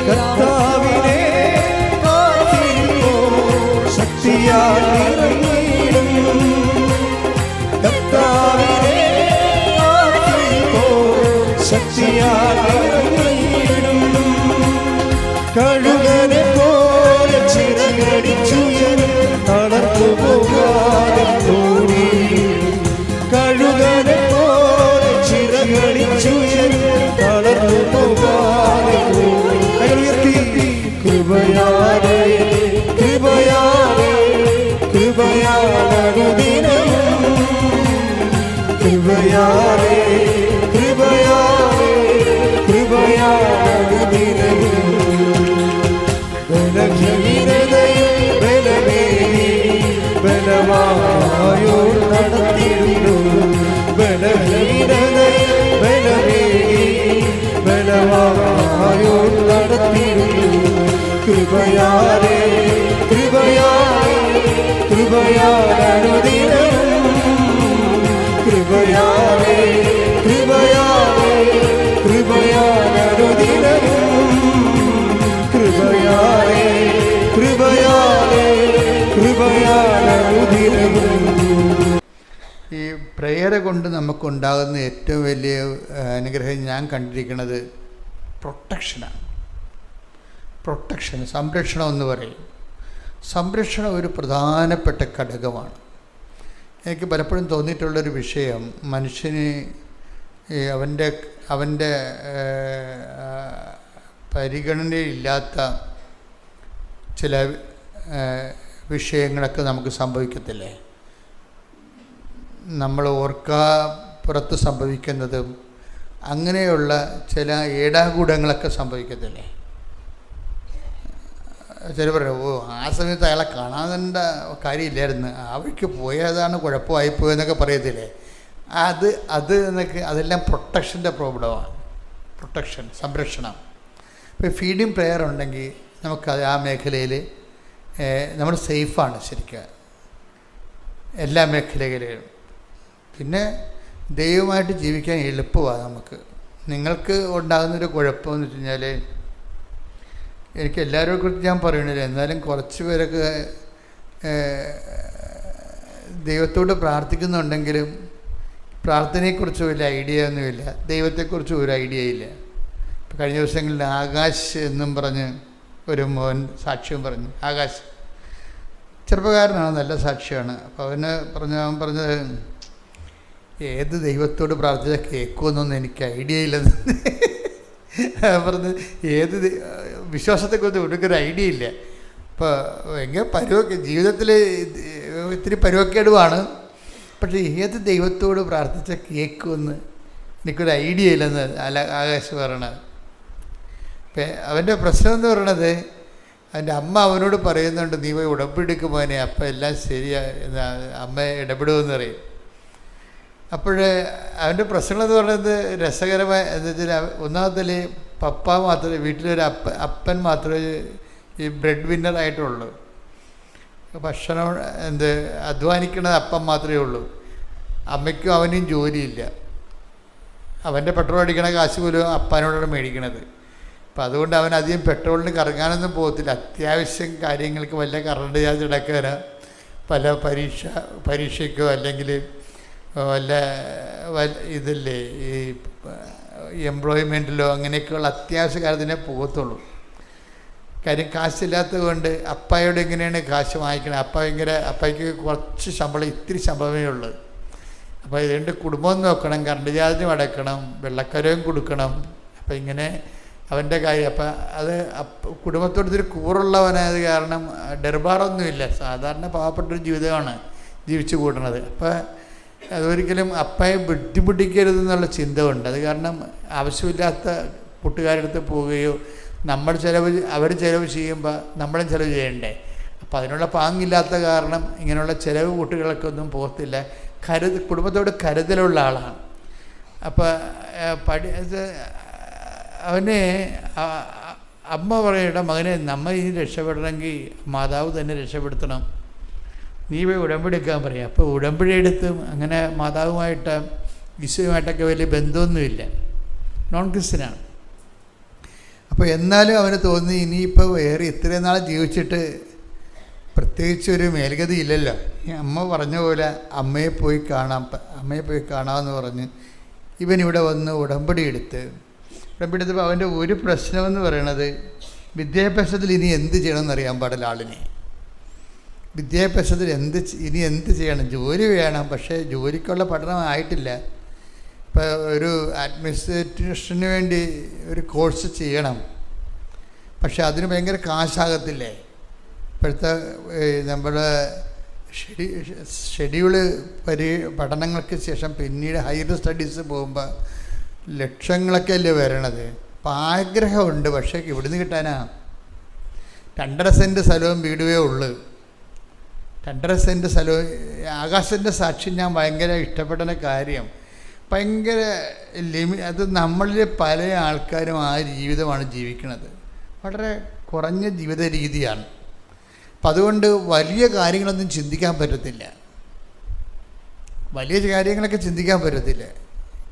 കർത്താവിനെ ശക്തിയാൽ നിറഞ്ഞിടും. കർത്താവിനെ ശക്തിയാൽ നിറഞ്ഞിടും. കഴുകനെ പോലെ ചിറകടിച്ചുയരും, തളർന്നു പോകാതെ ഓടി. കഴുകനെ പോലെ ചിറകടിച്ചുയരും, തളർന്നു പോകാതെ ഓടി. കൃപയാലേ കൃപയാലേ കൃപയാലനുദിനവും, കൃപയാലേ കൃപയാലേ കൃപയാലനുദിനവും. ബലഹീനതയിൽ ബലമേകി ബലവായോ നടത്തിയിടുന്നു. ബലഹീനതയിൽ ബലമേകി ബലവായോ നടത്തിയിടുന്നു. കൃപയാലേ കൃപയാലേ കൃപയാലനുദിനവും, കൃപയാലേ കൃപയാലേ കൃപയാലനുദിനവും, കൃപയാലേ കൃപയാലേ കൃപയാലനുദിനവും. ഈ പ്രേയർ കൊണ്ട് നമുക്കുണ്ടാകുന്ന ഏറ്റവും വലിയ അനുഗ്രഹം ഞാൻ കണ്ടിരിക്കുന്നത് പ്രൊട്ടക്ഷനാണ്. പ്രൊട്ടക്ഷൻ, സംരക്ഷണം എന്ന് പറയും. സംരക്ഷണം ഒരു പ്രധാനപ്പെട്ട ഘടകമാണ്. എനിക്ക് പലപ്പോഴും തോന്നിയിട്ടുള്ളൊരു വിഷയം, മനുഷ്യന് അവൻ്റെ പരിഗണനയില്ലാത്ത ചില വിഷയങ്ങളൊക്കെ നമുക്ക് സംഭവിക്കത്തില്ലേ. നമ്മൾ ഓർക്കാപ്പുറത്ത് സംഭവിക്കുന്നതും അങ്ങനെയുള്ള ചില ഏടാകൂടങ്ങളൊക്കെ സംഭവിക്കത്തില്ലേ. ചില പറയും, ഓ ആ സമയത്ത് അയാളെ കാണാൻ കാര്യമില്ലായിരുന്നു, ആ വഴിക്ക് പോയതാണ് കുഴപ്പമായിപ്പോയെന്നൊക്കെ പറയത്തില്ലേ. അത് എന്നൊക്കെ അതെല്ലാം പ്രൊട്ടക്ഷൻ്റെ പ്രോബ്ലമാണ്. പ്രൊട്ടക്ഷൻ, സംരക്ഷണം. ഇപ്പോൾ ഫീഡിങ് പ്രെയർ ഉണ്ടെങ്കിൽ നമുക്കത് ആ മേഖലയിൽ നമ്മൾ സേഫാണ് ശരിക്കും, എല്ലാ മേഖലകളിലും. പിന്നെ ദൈവമായിട്ട് ജീവിക്കാൻ എളുപ്പമാണ് നമുക്ക്. നിങ്ങൾക്ക് ഉണ്ടാകുന്നൊരു കുഴപ്പമെന്ന് വെച്ച് കഴിഞ്ഞാൽ, എനിക്ക് എല്ലാവരെയും കുറിച്ച് ഞാൻ പറയണില്ല, എന്നാലും കുറച്ച് പേരൊക്കെ ദൈവത്തോട് പ്രാർത്ഥിക്കുന്നുണ്ടെങ്കിലും പ്രാർത്ഥനയെക്കുറിച്ച് വലിയ ഐഡിയ ഒന്നുമില്ല, ദൈവത്തെക്കുറിച്ച് ഒരു ഐഡിയ ഇല്ല. ഇപ്പോൾ കഴിഞ്ഞ ദിവസങ്ങളിൽ ആകാശ് എന്നും പറഞ്ഞ് ഒരു മോൻ സാക്ഷ്യം പറഞ്ഞു. ആകാശ് ചെറുപ്പക്കാരനാണ്, നല്ല സാക്ഷിയാണ്. അപ്പോൾ അവൻ പറഞ്ഞത് ഏത് ദൈവത്തോട് പ്രാർത്ഥിച്ചാൽ കേൾക്കുമെന്നൊന്നും എനിക്ക് ഐഡിയ ഇല്ലെന്ന് പറഞ്ഞ്. ഏത് വിശ്വാസത്തെക്കുറിച്ച് ഒരിക്കലും ഐഡിയ ഇല്ല. ഇപ്പോൾ ഭയങ്കര ജീവിതത്തിൽ ഇത്തിരി പരുവക്കേടുമാണ്. പക്ഷേ ഏത് ദൈവത്തോട് പ്രാർത്ഥിച്ചാൽ കേൾക്കുമെന്ന് എനിക്കൊരു ഐഡിയ ഇല്ലെന്ന് ആകാശ് പറയണത്. ഇപ്പം അവൻ്റെ പ്രശ്നം എന്ന് പറയണത്, അവൻ്റെ അമ്മ അവനോട് പറയുന്നുണ്ട്, നീ പോയി ഉടമ്പെടുക്കുമ്പോനെ അപ്പം എല്ലാം ശരിയാ, അമ്മ ഇടപെടുമെന്ന് പറയും. അപ്പോൾ അവൻ്റെ പ്രശ്നങ്ങളെന്ന് പറയുന്നത് രസകരമായ എന്താ വെച്ചാൽ, ഒന്നാമത്തിൽ പപ്പ മാത്രമേ വീട്ടിലൊരു അപ്പൻ മാത്രമേ ഈ ബ്രെഡ് വിന്നറായിട്ടുള്ളൂ. ഭക്ഷണം അധ്വാനിക്കണത് അപ്പം മാത്രമേ ഉള്ളൂ. അമ്മയ്ക്കും അവനും ജോലിയില്ല. അവൻ്റെ പെട്രോൾ അടിക്കണ കാശ് പോലും അപ്പാനോടാണ് മേടിക്കണത്. അപ്പം അതുകൊണ്ട് അവൻ അധികം പെട്രോളിന് കറങ്ങാനൊന്നും പോകത്തില്ല. അത്യാവശ്യം കാര്യങ്ങൾക്ക് വല്ല കറണ്ട് ചാർജ് അടക്കാനോ പല പരീക്ഷയ്ക്കോ അല്ലെങ്കിൽ വല്ല ഇതില്ലേ ഈ എംപ്ലോയ്മെൻറ്റിലോ അങ്ങനെയൊക്കെയുള്ള അത്യാവശ്യ കാര്യത്തിനെ പോകത്തുള്ളൂ. കാര്യം കാശില്ലാത്തത് കൊണ്ട് അപ്പായോട് എങ്ങനെയാണ് കാശ് വാങ്ങിക്കണത്. അപ്പായ്ക്ക് കുറച്ച് ശമ്പളം, ഇത്തിരി ശമ്പളമേ ഉള്ളൂ. അപ്പോൾ ഇതിൻ്റെ കുടുംബം നോക്കണം, കറണ്ട് ചാർജും അടയ്ക്കണം, വെള്ളക്കരവും കൊടുക്കണം. അപ്പം ഇങ്ങനെ അവൻ്റെ കാര്യം. അപ്പം അത് കുടുംബത്തോട് ഇത്തിരി കൂറുള്ളവനായത് കാരണം ഡെർബാറൊന്നുമില്ല. സാധാരണ പാവപ്പെട്ടൊരു ജീവിതമാണ് ജീവിച്ചു കൂട്ടണത്. അപ്പം അതൊരിക്കലും അപ്പയെ ബുദ്ധിമുട്ടിക്കരുതെന്നുള്ള ചിന്ത ഉണ്ട്. അത് കാരണം ആവശ്യമില്ലാത്ത കൂട്ടുകാരെടുത്ത് പോവുകയോ അവർ ചിലവ് ചെയ്യുമ്പോൾ നമ്മളും ചിലവ് ചെയ്യണ്ടേ. അപ്പം അതിനുള്ള പാങ്ങില്ലാത്ത കാരണം ഇങ്ങനെയുള്ള ചിലവ് കുട്ടികളൊക്കെ ഒന്നും പോകത്തില്ല. കുടുംബത്തോട് കരുതലുള്ള ആളാണ്. അപ്പോൾ അവന് അമ്മ പറയണ്ട, മകനെ നമ്മ ഇനി രക്ഷപ്പെടണമെങ്കിൽ മാതാവ് തന്നെ രക്ഷപ്പെടുത്തണം, നീ പോയി ഉടമ്പടിക്കാൻ പറയും. അപ്പോൾ ഉടമ്പടി എടുത്തും അങ്ങനെ മാതാവുമായിട്ട് ഈശോയുമായിട്ടൊക്കെ വലിയ ബന്ധമൊന്നുമില്ല, നോൺ ക്രിസ്ത്യനാണ്. അപ്പോൾ എന്നാലും അവന് തോന്നി ഇനിയിപ്പോൾ വേറെ ഇത്രയും നാൾ ജീവിച്ചിട്ട് പ്രത്യേകിച്ച് ഒരു മേൽഗതി ഇല്ലല്ലോ. അമ്മ പറഞ്ഞ പോലെ അമ്മയെ പോയി കാണാമെന്ന് പറഞ്ഞ് ഇവനിവിടെ വന്ന് ഉടമ്പടി എടുത്തപ്പോൾ അവൻ്റെ ഒരു പ്രശ്നമെന്ന് പറയണത് വിദ്യാഭ്യാസത്തിൽ ഇനി എന്ത് ചെയ്യണമെന്ന് അറിയാൻ പാടില്ല ആളിനെ. വിദ്യാഭ്യാസത്തിൽ ഇനി എന്ത് ചെയ്യണം? ജോലി വേണം, പക്ഷേ ജോലിക്കുള്ള പഠനമായിട്ടില്ല. ഇപ്പോൾ ഒരു അഡ്മിനിസ്ട്രേഷന് വേണ്ടി ഒരു കോഴ്സ് ചെയ്യണം, പക്ഷെ അതിന് ഭയങ്കര കാശാകത്തില്ലേ? ഇപ്പോഴത്തെ നമ്മുടെ ഷെഡ്യൂള് പഠനങ്ങൾക്ക് ശേഷം പിന്നീട് ഹയർ സ്റ്റഡീസ് പോകുമ്പോൾ ലക്ഷങ്ങളൊക്കെ അല്ലേ വരണത്. അപ്പം ആഗ്രഹമുണ്ട്, പക്ഷേ ഇവിടുന്ന് കിട്ടാനാ? 2.5 സെൻറ്റ് സ്ഥലവും വീടുവേ ഉള്ളൂ. 2.5 സെൻറ്റ് സ്ഥലവും. ആകാശത്തിൻ്റെ സാക്ഷി ഞാൻ ഭയങ്കര ഇഷ്ടപ്പെടുന്ന കാര്യം, ഭയങ്കര അത് നമ്മളിൽ പല ആൾക്കാരും ആ ജീവിതമാണ് ജീവിക്കുന്നത്. വളരെ കുറഞ്ഞ ജീവിത രീതിയാണ്. അപ്പം അതുകൊണ്ട് വലിയ കാര്യങ്ങളൊന്നും ചിന്തിക്കാൻ പറ്റത്തില്ല. വലിയ കാര്യങ്ങളൊക്കെ ചിന്തിക്കാൻ പറ്റത്തില്ല.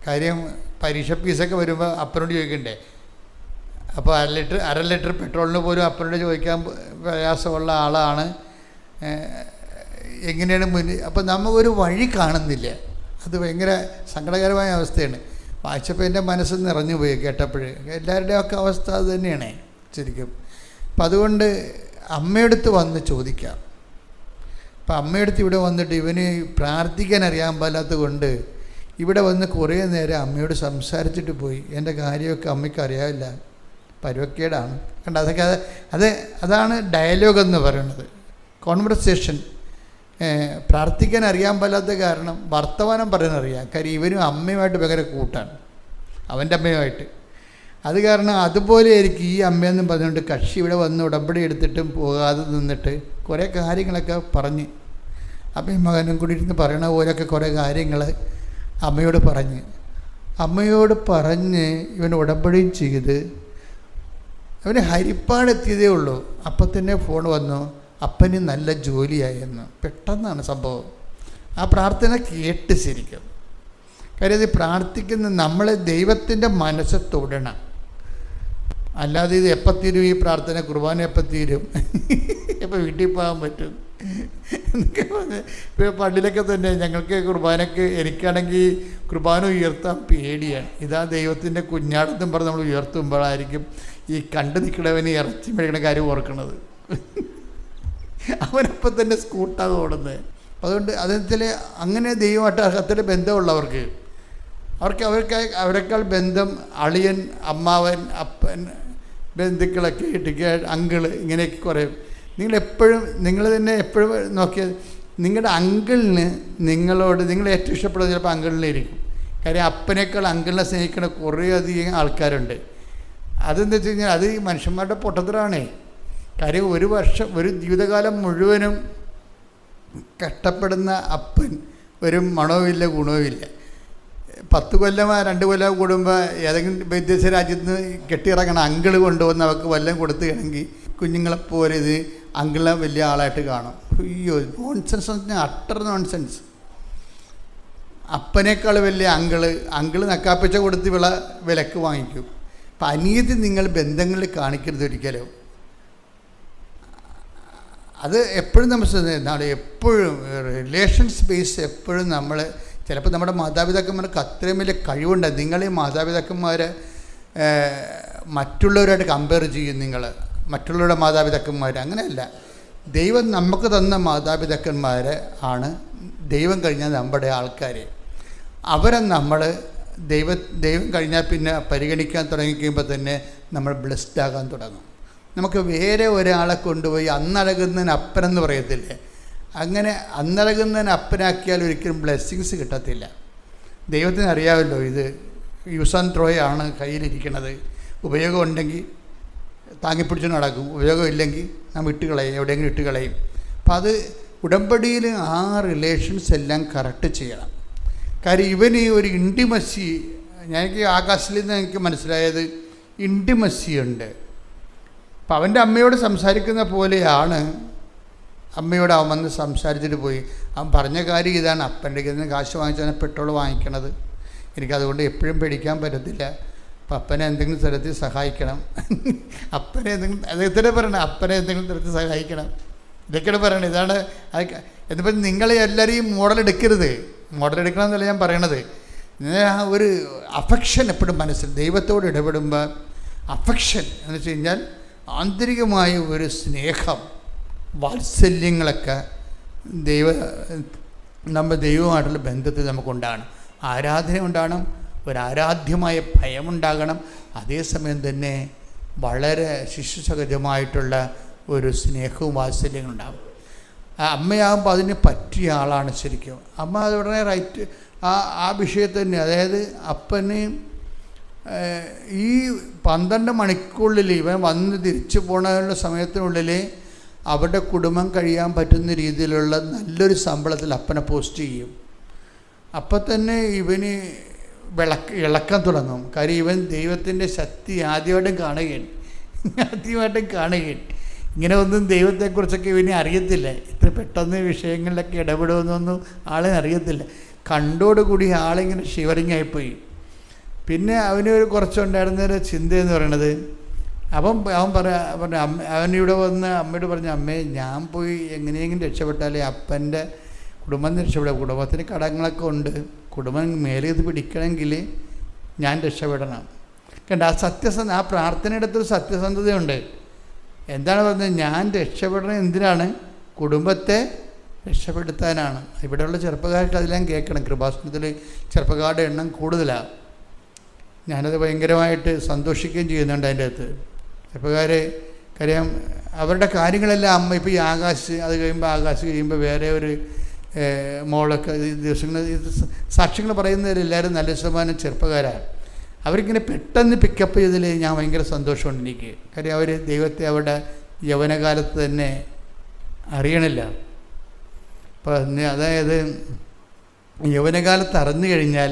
കാര്യം പരീക്ഷ ഫീസൊക്കെ വരുമ്പോൾ അപ്പനോട് ചോദിക്കണ്ടേ? അപ്പോൾ അര ലിറ്റർ പെട്രോളിന് പോലും അപ്പനോട് ചോദിക്കാൻ പ്രയാസമുള്ള ആളാണ്. എങ്ങനെയാണ് മുന്നിൽ? അപ്പോൾ നമുക്കൊരു വഴി കാണുന്നില്ല. അത് ഭയങ്കര സങ്കടകരമായ അവസ്ഥയാണ്. വായിച്ചപ്പോൾ എൻ്റെ മനസ്സ് നിറഞ്ഞു പോയി കേട്ടപ്പോൾ. എല്ലാവരുടെയും ഒക്കെ അവസ്ഥ അത് തന്നെയാണ് ശരിക്കും. അപ്പം അതുകൊണ്ട് അമ്മയടുത്ത് വന്ന് ചോദിക്കാം. അപ്പം അമ്മയടുത്ത് ഇവിടെ വന്നിട്ട് ഇവന് പ്രാർത്ഥിക്കാൻ അറിയാൻ പാടില്ലാത്തത് കൊണ്ട് ഇവിടെ വന്ന് കുറേ നേരം അമ്മയോട് സംസാരിച്ചിട്ട് പോയി. എൻ്റെ കാര്യമൊക്കെ അമ്മയ്ക്ക് അറിയാമില്ല, പരുവക്കേടാണ്. കണ്ട, അതൊക്കെ അതാണ് ഡയലോഗ് എന്ന് പറയുന്നത്, കോൺവെർസേഷൻ. പ്രാർത്ഥിക്കാൻ അറിയാൻ പാടില്ലാത്ത കാരണം വർത്തമാനം പറയാനറിയാം. കാര്യം ഇവനും അമ്മയുമായിട്ട് ഭയങ്കര കൂട്ടാണ്, അവൻ്റെ അമ്മയുമായിട്ട്. അത് കാരണം അതുപോലെ ആയിരിക്കും ഈ അമ്മയെന്നും പറഞ്ഞുകൊണ്ട് കക്ഷി ഇവിടെ വന്ന് ഉടമ്പടി എടുത്തിട്ടും പോകാതെ നിന്നിട്ട് കുറേ കാര്യങ്ങളൊക്കെ പറഞ്ഞ് അമ്മയും മകനും കൂടി ഇരുന്ന് പറയണ പോലെയൊക്കെ കുറേ കാര്യങ്ങൾ അമ്മയോട് പറഞ്ഞ് ഇവൻ ഉടമ്പടിയും ചെയ്ത് അവന് ഹരിപ്പാടെത്തിയതേ ഉള്ളൂ. അപ്പം തന്നെ ഫോൺ വന്നു, അപ്പന് നല്ല ജോലിയായെന്ന്. പെട്ടെന്നാണ് സംഭവം. ആ പ്രാർത്ഥന കേട്ട് ശരിക്കും. കാര്യം ഇത് പ്രാർത്ഥിക്കുന്ന നമ്മളെ ദൈവത്തിൻ്റെ മനസ്സ് തൊടണം. അല്ലാതെ ഇത് എപ്പം തീരും ഈ പ്രാർത്ഥന, കുർബാന എപ്പം തീരും, എപ്പോൾ വീട്ടിൽ പോകാൻ പറ്റും എന്നൊക്കെ പറഞ്ഞ് ഇപ്പോൾ പള്ളിയിലൊക്കെ തന്നെ ഞങ്ങൾക്ക് കുർബാനയ്ക്ക് എനിക്കാണെങ്കിൽ കുർബാന ഉയർത്താൻ പേടിയാണ്. ഇതാ ദൈവത്തിൻ്റെ കുഞ്ഞാടെന്നും പറഞ്ഞ് നമ്മൾ ഉയർത്തുമ്പോഴായിരിക്കും ഈ കണ്ടു നിൽക്കണവന് ഇറച്ചി മേടിക്കണ കാര്യം ഓർക്കണത്. അവനപ്പം തന്നെ സ്കൂട്ടാണ് ഓടുന്നത്. അതുകൊണ്ട് അതിൽ അങ്ങനെ ദൈവമായിട്ട് അകത്തിലെ ബന്ധമുള്ളവർക്ക് അവരെക്കാൾ ബന്ധം അളിയൻ, അമ്മാവൻ, അപ്പൻ, ബന്ധുക്കളൊക്കെ ഇട്ടിക്ക്, അങ്കിള്, ഇങ്ങനെയൊക്കെ കുറേ. നിങ്ങൾ തന്നെ എപ്പോഴും നോക്കിയാൽ നിങ്ങളുടെ അങ്കിളിന് നിങ്ങളോട് നിങ്ങൾ ഏറ്റവും ഇഷ്ടപ്പെടുന്നത് ചിലപ്പോൾ അങ്കിളിനായിരിക്കും. കാര്യം അപ്പനേക്കാൾ അങ്കിളിനെ സ്നേഹിക്കുന്ന കുറേയധികം ആൾക്കാരുണ്ട്. അതെന്താ വെച്ച് കഴിഞ്ഞാൽ അത് ഈ മനുഷ്യന്മാരുടെ പൊട്ടത്തരാണേ. കാര്യം ഒരു ജീവിതകാലം മുഴുവനും കഷ്ടപ്പെടുന്ന അപ്പൻ ഒരു മണവുമില്ല, ഗുണവുമില്ല. 10 കൊല്ലമോ 2 കൊല്ലമോ കൂടുമ്പോൾ ഏതെങ്കിലും വിദേശ രാജ്യത്ത് നിന്ന് കെട്ടിയിറങ്ങണ അങ്കിള് കൊണ്ടുവന്ന് അവർക്ക് വല്ലതും കൊടുത്തുകയാണെങ്കിൽ കുഞ്ഞുങ്ങളെപ്പോലെ ഇത് അങ്കിളിനെ വലിയ ആളായിട്ട് കാണും. അയ്യോ, നോൺസെൻസ് എന്ന് പറഞ്ഞാൽ അട്ടർ നോൺസെൻസ്. അപ്പനേക്കാൾ വലിയ അങ്കിള് നക്കാപ്പിച്ച കൊടുത്ത് വിലക്ക് വാങ്ങിക്കും. അപ്പം അനീതി നിങ്ങൾ ബന്ധങ്ങളിൽ കാണിക്കരുത് ഒരിക്കലും. അത് എപ്പോഴും നമ്മൾ എപ്പോഴും റിലേഷൻ സ്പേസ് എപ്പോഴും നമ്മൾ ചിലപ്പോൾ നമ്മുടെ മാതാപിതാക്കന്മാർക്ക് അത്രയും വലിയ കഴിവുണ്ട്. നിങ്ങൾ ഈ മാതാപിതാക്കന്മാരെ മറ്റുള്ളവരായിട്ട് കമ്പയർ ചെയ്യും. നിങ്ങൾ മറ്റുള്ളവരുടെ മാതാപിതാക്കന്മാർ അങ്ങനെയല്ല. ദൈവം നമുക്ക് തന്ന മാതാപിതാക്കന്മാർ ആണ് ദൈവം കഴിഞ്ഞാൽ നമ്മുടെ ആൾക്കാർ. അവരെ നമ്മൾ ദൈവം കഴിഞ്ഞാൽ പിന്നെ പരിഗണിക്കാൻ തുടങ്ങിക്കുമ്പോൾ തന്നെ നമ്മൾ ബ്ലെസ്ഡ് ആകാൻ തുടങ്ങും. നമുക്ക് വേറെ ഒരാളെ കൊണ്ടുപോയി അന്നഴകുന്നതിന് അപ്പനെന്ന് പറയത്തില്ലേ, അങ്ങനെ അന്നഴകുന്നതിന് അപ്പനാക്കിയാൽ ഒരിക്കലും ബ്ലെസ്സിങ്സ് കിട്ടത്തില്ല. ദൈവത്തിന് അറിയാമല്ലോ ഇത് യൂസ് ആൻഡ് ത്രോ ആണ് കയ്യിലിരിക്കുന്നത്. ഉപയോഗം ഉണ്ടെങ്കിൽ താങ്ങിപ്പിടിച്ച് നടക്കും, ഉപയോഗം ഇല്ലെങ്കിൽ നാം ഇട്ടുകളയും, എവിടെയെങ്കിലും ഇട്ടുകളയും. അപ്പം അത് ഉടമ്പടിയിൽ ആ റിലേഷൻസ് എല്ലാം കറക്റ്റ് ചെയ്യണം. കാര്യം ഇവന് ഒരു ഇൻറ്റിമസി, എനിക്ക് ആകാശത്തിൽ നിന്ന് എനിക്ക് മനസ്സിലായത് ഇൻറ്റിമസി ഉണ്ട്. അപ്പം അവൻ്റെ അമ്മയോട് സംസാരിക്കുന്ന പോലെയാണ് അമ്മയോട് അവൻ വന്ന് സംസാരിച്ചിട്ട് പോയി. അവൻ പറഞ്ഞ കാര്യം ഇതാണ്, അപ്പൻ്റെ കയ്യിൽ നിന്ന് കാശ് വാങ്ങിച്ചാണ് പെട്രോൾ വാങ്ങിക്കണത്. എനിക്കതുകൊണ്ട് എപ്പോഴും പേടിക്കാൻ പറ്റത്തില്ല. അപ്പം അപ്പനെ എന്തെങ്കിലും തരത്തിൽ സഹായിക്കണം. അപ്പനെ എന്തെങ്കിലും അദ്ദേഹത്തിനെ പറയണം, അപ്പനെ എന്തെങ്കിലും തരത്തിൽ സഹായിക്കണം. ഇതൊക്കെയാണ് പറയണത്. ഇതാണ് എന്നിപ്പോൾ നിങ്ങളെ എല്ലാവരെയും മോഡലെടുക്കരുത്. മോഡലെടുക്കണം എന്നല്ല ഞാൻ പറയണത്. ആ ഒരു അഫെക്ഷൻ എപ്പോഴും മനസ്സിൽ ദൈവത്തോട് ഇടപെടുമ്പോൾ അഫെക്ഷൻ എന്ന് വെച്ച് കഴിഞ്ഞാൽ ആന്തരികമായ ഒരു സ്നേഹം, വാത്സല്യങ്ങളൊക്കെ നമ്മുടെ ദൈവമായിട്ടുള്ള ബന്ധത്തിൽ നമുക്കുണ്ടാകണം. ആരാധന ഉണ്ടാകണം, ഒരാരാധ്യമായ ഭയമുണ്ടാകണം. അതേസമയം തന്നെ വളരെ ശിശുസഹജമായിട്ടുള്ള ഒരു സ്നേഹവും വാത്സല്യങ്ങളും ഉണ്ടാകും. അമ്മയാകുമ്പോൾ അതിന് പറ്റിയ ആളാണ് ശരിക്കും. അമ്മ അത് ഉടനെ റൈറ്റ് ആ വിഷയത്തിൽ തന്നെ, അതായത് അപ്പന് ഈ 12 മണിക്കൂറിൽ ഇവൻ വന്ന് തിരിച്ചു പോകണ സമയത്തിനുള്ളിൽ അവരുടെ കുടുംബം കഴിയാൻ പറ്റുന്ന രീതിയിലുള്ള നല്ലൊരു ശമ്പളത്തിൽ അപ്പനെ പോസ്റ്റ് ചെയ്യും. അപ്പം തന്നെ ഇവന് ഇളക്കാൻ തുടങ്ങും. കാര്യം ഇവൻ ദൈവത്തിൻ്റെ ശക്തി ആദ്യമായിട്ടും കാണുകയാണ്. ഇങ്ങനെ ഒന്നും ദൈവത്തെക്കുറിച്ചൊക്കെ ഇവന് അറിയത്തില്ല. ഇത്ര പെട്ടെന്ന് വിഷയങ്ങളിലൊക്കെ ഇടപെടുമെന്നൊന്നും ആളിന് അറിയത്തില്ല. കണ്ടോടുകൂടി ആളിങ്ങനെ ഷിവറിങ് ആയിപ്പോയി. പിന്നെ അവന് ഒരു കുറച്ചുണ്ടായിരുന്നൊരു ചിന്തയെന്ന് പറയണത്, അവൻ പറഞ്ഞു അവനിവിടെ വന്ന് അമ്മയോട് പറഞ്ഞു, അമ്മേ ഞാൻ പോയി എങ്ങനെയെങ്കിലും രക്ഷപ്പെട്ടാലേ അപ്പൻ്റെ കുടുംബം രക്ഷപ്പെടുക. കുടുംബത്തിന് കടങ്ങളൊക്കെ ഉണ്ട്, കുടുംബം മേലേത് പിടിക്കണമെങ്കിൽ ഞാൻ രക്ഷപ്പെടണം. കണ്ട ആ പ്രാർത്ഥനയുടെ അടുത്തൊരു സത്യസന്ധതയുണ്ട്. എന്താണ് പറഞ്ഞത്? ഞാൻ രക്ഷപ്പെടണം എന്തിനാണ്? കുടുംബത്തെ രക്ഷപ്പെടുത്താനാണ്. ഇവിടെയുള്ള ചെറുപ്പക്കാർക്ക് അതെല്ലാം കേൾക്കണം. കൃപാസനത്തിൽ ചെറുപ്പക്കാരുടെ എണ്ണം കൂടുതലാണ്. ഞാനത് ഭയങ്കരമായിട്ട് സന്തോഷിക്കുകയും ചെയ്യുന്നുണ്ട് അതിൻ്റെ അകത്ത്. ചെറുപ്പക്കാരെ കാര്യം അവരുടെ കാര്യങ്ങളെല്ലാം അമ്മ ഇപ്പോൾ ഈ ആകാശ് അത് കഴിയുമ്പോൾ വേറെ ഒരു മോളൊക്കെ ദിവസങ്ങൾ സാക്ഷ്യങ്ങൾ പറയുന്നവരെല്ലാവരും നല്ല ശതമാനം ചെറുപ്പക്കാരാണ്. അവരിങ്ങനെ പെട്ടെന്ന് പിക്കപ്പ് ചെയ്തതിൽ ഞാൻ ഭയങ്കര സന്തോഷമുണ്ട് എനിക്ക്. കാര്യം അവർ ദൈവത്തെ അവരുടെ യൗവനകാലത്ത് തന്നെ അറിയണില്ല. അപ്പം അതായത് യൗവനകാലത്ത് അറിഞ്ഞു കഴിഞ്ഞാൽ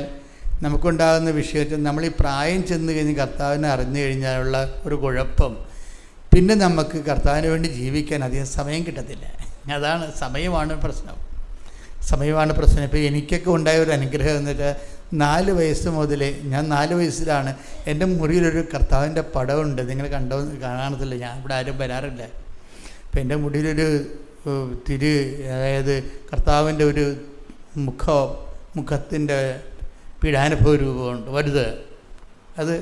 നമുക്കുണ്ടാകുന്ന വിഷയത്തിൽ നമ്മൾ ഈ പ്രായം ചെന്ന് കഴിഞ്ഞ് കർത്താവിനെ അറിഞ്ഞു കഴിഞ്ഞാലുള്ള ഒരു കുഴപ്പം, പിന്നെ നമുക്ക് കർത്താവിന് വേണ്ടി ജീവിക്കാൻ അധികം സമയം കിട്ടത്തില്ല. അതാണ് സമയമാണ് പ്രശ്നം. ഇപ്പോൾ എനിക്കൊക്കെ ഉണ്ടായ ഒരു അനുഗ്രഹം എന്ന് വെച്ചാൽ 4 വയസ്സ് മുതൽ, ഞാൻ 4 വയസ്സിലാണ് എൻ്റെ മുറിയിലൊരു കർത്താവിൻ്റെ പടമുണ്ട്. നിങ്ങൾ കാണത്തില്ല, ഞാൻ ഇവിടെ ആരും വരാറില്ല. അപ്പം എൻ്റെ മുടിയിലൊരു അതായത് കർത്താവിൻ്റെ ഒരു മുഖത്തിൻ്റെ പീഡാനുഭവ രൂപമുണ്ട് വലുത്. അത്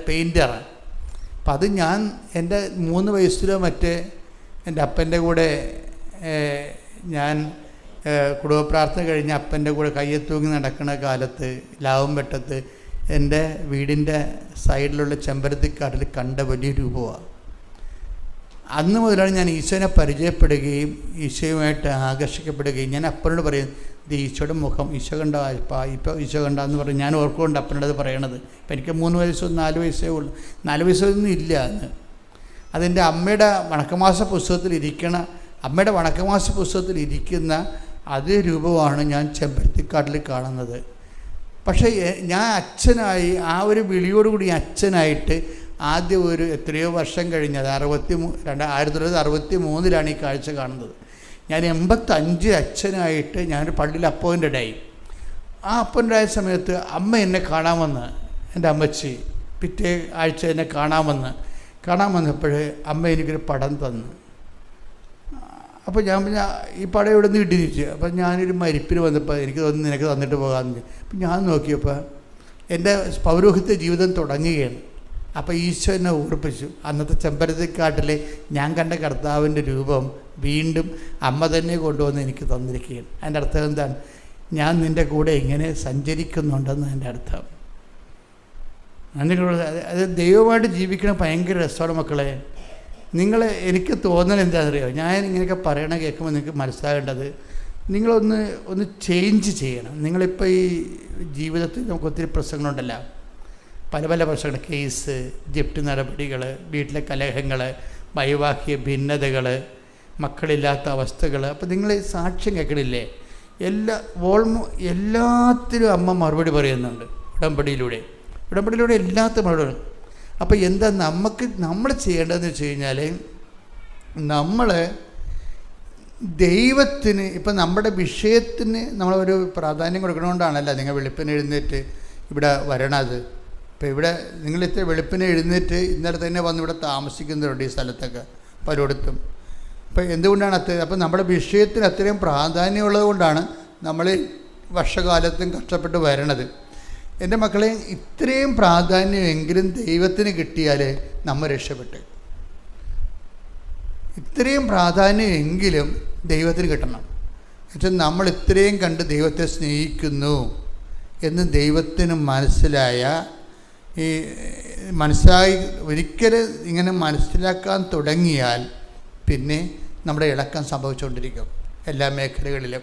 പെയിൻ്ററാണ്. അപ്പം അത് ഞാൻ എൻ്റെ 3 വയസ്സിലോ മറ്റേ എൻ്റെ അപ്പൻ്റെ കൂടെ ഞാൻ കുടുംബപ്രാർത്ഥന കഴിഞ്ഞ് അപ്പൻ്റെ കൂടെ കയ്യെ തൂങ്ങി നടക്കുന്ന കാലത്ത് ലാവുംവെട്ടത്ത് എൻ്റെ വീടിൻ്റെ സൈഡിലുള്ള ചെമ്പരത്തിക്കാട്ടിൽ കണ്ട വലിയ രൂപമാണ്. അന്ന് മുതലാണ് ഞാൻ ഈശോനെ പരിചയപ്പെടുകയും ഈശോയുമായിട്ട് ആകർഷിക്കപ്പെടുകയും ഞാൻ അപ്പനോട് പറയും, ഇത് ഈശോയുടെ മുഖം ഈശോ കണ്ട ഇപ്പോൾ ഈശോ കണ്ട എന്ന് പറഞ്ഞ് ഞാൻ ഓർക്കുകൊണ്ട് അപ്പനോട് അത് പറയണത്. ഇപ്പം എനിക്ക് 3 വയസ്സോ 4 വയസ്സേ ഉള്ളൂ. 4 വയസ്സൊന്നും ഇല്ല അന്ന്. അതെൻ്റെ അമ്മയുടെ വണക്കമാസ പുസ്തകത്തിലിരിക്കുന്ന അതേ രൂപമാണ് ഞാൻ ചെമ്പരത്തിക്കാട്ടിൽ കാണുന്നത്. പക്ഷേ ഞാൻ അച്ഛനായി ആ ഒരു വിളിയോടുകൂടി അച്ഛനായിട്ട് ആദ്യം ഒരു എത്രയോ വർഷം കഴിഞ്ഞത് 1963 ഈ കാഴ്ച കാണുന്നത്. ഞാൻ 85 അച്ഛനായിട്ട് ഞാനൊരു പള്ളിയിൽ അപ്പോയിൻ്റഡ് ആയി. ആ അപ്പോയിൻ്റഡ് ആയ സമയത്ത് അമ്മ എന്നെ കാണാമെന്ന്, എൻ്റെ അമ്മച്ചി പിറ്റേ ആഴ്ച എന്നെ കാണാൻ വന്നപ്പോൾ അമ്മ എനിക്കൊരു പടം തന്നു. അപ്പോൾ ഞാൻ ഈ പടം ഇവിടെ നിന്ന് കിട്ടിയിരിച്ചു. അപ്പം ഞാനൊരു മരിപ്പിന് വന്നപ്പോൾ എനിക്ക് തോന്നുന്നു നിനക്ക് തന്നിട്ട് പോകാമെന്ന്. അപ്പം ഞാൻ നോക്കിയപ്പോൾ എൻ്റെ പൗരോഹിത്യ ജീവിതം തുടങ്ങുകയാണ്. അപ്പോൾ ഈശോ എന്നെ ഓർപ്പിച്ചു, അന്നത്തെ ചെമ്പരത്തിക്കാട്ടിൽ ഞാൻ കണ്ട കർത്താവിൻ്റെ രൂപം വീണ്ടും അമ്മ തന്നെ കൊണ്ടുവന്ന് എനിക്ക് തന്നിരിക്കുകയാണ്. അതിൻ്റെ അർത്ഥം എന്താണ്? ഞാൻ നിൻ്റെ കൂടെ ഇങ്ങനെ സഞ്ചരിക്കുന്നുണ്ടെന്ന് എൻ്റെ അർത്ഥം. അത് ദൈവമായിട്ട് ജീവിക്കണം ഭയങ്കര രസമാണ് മക്കളെ. എനിക്ക് തോന്നൽ എന്താണെന്നറിയോ? ഞാൻ ഇങ്ങനെയൊക്കെ പറയണ കേൾക്കുമ്പോൾ നിങ്ങൾക്ക് മനസ്സിലാകേണ്ടത്, നിങ്ങളൊന്ന് ചേഞ്ച് ചെയ്യണം. നിങ്ങളിപ്പോൾ ഈ ജീവിതത്തിൽ നമുക്ക് ഒത്തിരി പ്രശ്നങ്ങളുണ്ടല്ലോ, പല പ്രശ്നങ്ങൾ, കേസ്, ജപ്തി നടപടികൾ, വീട്ടിലെ കലഹങ്ങൾ, വൈവാഹിക ഭിന്നതകൾ, മക്കളില്ലാത്ത അവസ്ഥകൾ. അപ്പോൾ നിങ്ങൾ സാക്ഷ്യം കേൾക്കണില്ലേ? എല്ലാത്തിനും അമ്മ മറുപടി പറയുന്നുണ്ട് ഉടമ്പടിയിലൂടെ എല്ലാത്തിനും മറുപടി. അപ്പോൾ എന്താ നമ്മൾ ചെയ്യേണ്ടതെന്ന് വെച്ച് കഴിഞ്ഞാൽ, നമ്മൾ ദൈവത്തിന് ഇപ്പം നമ്മുടെ വിഷയത്തിന് നമ്മളൊരു പ്രാധാന്യം കൊടുക്കണോണ്ടാണല്ലോ നിങ്ങൾ വെളുപ്പിന് എഴുന്നേറ്റ് ഇവിടെ വരണത്. ഇപ്പോൾ ഇവിടെ നിങ്ങൾ ഇത്ര വെളുപ്പിനെ എഴുന്നേറ്റ് ഇന്നലെ തന്നെ വന്ന് ഇവിടെ താമസിക്കുന്നവരുണ്ട് ഈ സ്ഥലത്തൊക്കെ പലയിടത്തും. അപ്പോൾ എന്തുകൊണ്ടാണ് അപ്പോൾ നമ്മുടെ വിഷയത്തിന് അത്രയും പ്രാധാന്യമുള്ളത് കൊണ്ടാണ് നമ്മൾ വർഷകാലത്തും കഷ്ടപ്പെട്ട് വരണത്. എൻ്റെ മക്കളെ, ഇത്രയും പ്രാധാന്യമെങ്കിലും ദൈവത്തിന് കിട്ടിയാൽ നമ്മൾ രക്ഷപ്പെട്ട്. ഇത്രയും പ്രാധാന്യമെങ്കിലും ദൈവത്തിന് കിട്ടണം. എന്നുവെച്ചാൽ നമ്മൾ ഇത്രയും കണ്ട് ദൈവത്തെ സ്നേഹിക്കുന്നു എന്ന് ദൈവത്തിന് മനസ്സിലായി ഒരിക്കലും ഇങ്ങനെ മനസ്സിലാക്കാൻ തുടങ്ങിയാൽ പിന്നെ നമ്മുടെ ഇളക്കം സംഭവിച്ചുകൊണ്ടിരിക്കും എല്ലാ മേഖലകളിലും.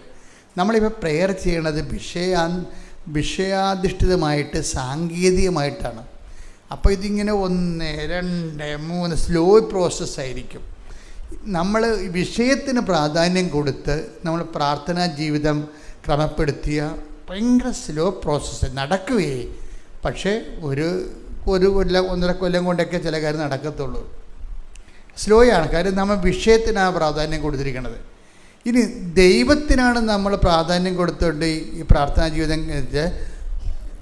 നമ്മളിപ്പോൾ പ്രെയർ ചെയ്യണത് വിഷയാധിഷ്ഠിതമായിട്ട് സാങ്കേതികമായിട്ടാണ്. അപ്പോൾ ഇതിങ്ങനെ 1, 2, 3 സ്ലോ പ്രോസസ്സായിരിക്കും. നമ്മൾ വിഷയത്തിന് പ്രാധാന്യം കൊടുത്ത് നമ്മൾ പ്രാർത്ഥനാ ജീവിതം ക്രമപ്പെടുത്തിയ ഭയങ്കര സ്ലോ പ്രോസസ്സ് നടക്കുകയേ. പക്ഷേ ഒരു കൊല്ലം 1.5 കൊല്ലം കൊണ്ടൊക്കെ ചില കാര്യം നടക്കത്തുള്ളൂ. സ്ലോയാണ്. കാര്യം നമ്മൾ വിഷയത്തിനാണ് പ്രാധാന്യം കൊടുത്തിരിക്കുന്നത്. ഇനി ദൈവത്തിനാണ് നമ്മൾ പ്രാധാന്യം കൊടുത്തുകൊണ്ട് ഈ പ്രാർത്ഥനാ ജീവിതം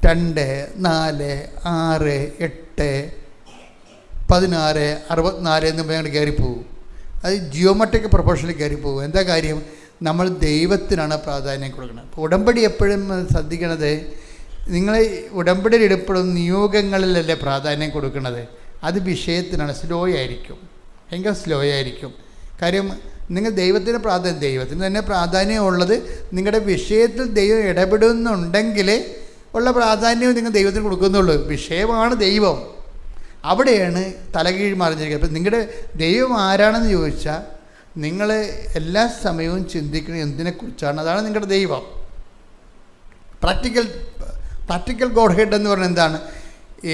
2, 4, 6, 8, 16, 64 എന്ന് പറഞ്ഞാൽ കയറിപ്പോവും. അത് ജിയോമെട്രിക് പ്രൊപ്പോർഷനിൽ കയറിപ്പോവും. എന്താ കാര്യം? നമ്മൾ ദൈവത്തിനാണ് പ്രാധാന്യം കൊടുക്കുന്നത്. അപ്പോൾ ഉടമ്പടി എപ്പോഴും ശ്രദ്ധിക്കണത്, നിങ്ങൾ ഉടമ്പടിയിൽ എപ്പോഴും നിയോഗങ്ങളിലല്ലേ പ്രാധാന്യം കൊടുക്കുന്നത്. അത് വിഷയത്തിനാണ്. സ്ലോ ആയിരിക്കും, ഭയങ്കര സ്ലോ ആയിരിക്കും. കാര്യം നിങ്ങൾ ദൈവത്തിന് തന്നെ പ്രാധാന്യമുള്ളത് നിങ്ങളുടെ വിഷയത്തിൽ ദൈവം ഇടപെടുന്നുണ്ടെങ്കിൽ ഉള്ള പ്രാധാന്യവും നിങ്ങൾ ദൈവത്തിന് കൊടുക്കുന്നുള്ളൂ. വിഷയമാണ് ദൈവം. അവിടെയാണ് തലകീഴ് മറിഞ്ഞിരിക്കുക. അപ്പം നിങ്ങളുടെ ദൈവം ആരാണെന്ന് ചോദിച്ചാൽ നിങ്ങൾ എല്ലാ സമയവും ചിന്തിക്കുന്നത് എന്തിനെക്കുറിച്ചാണ്. അതാണ് നിങ്ങളുടെ ദൈവം. പ്രാക്ടിക്കൽ ഗോഡ് ഹെഡ് എന്ന് പറഞ്ഞാൽ എന്താണ്?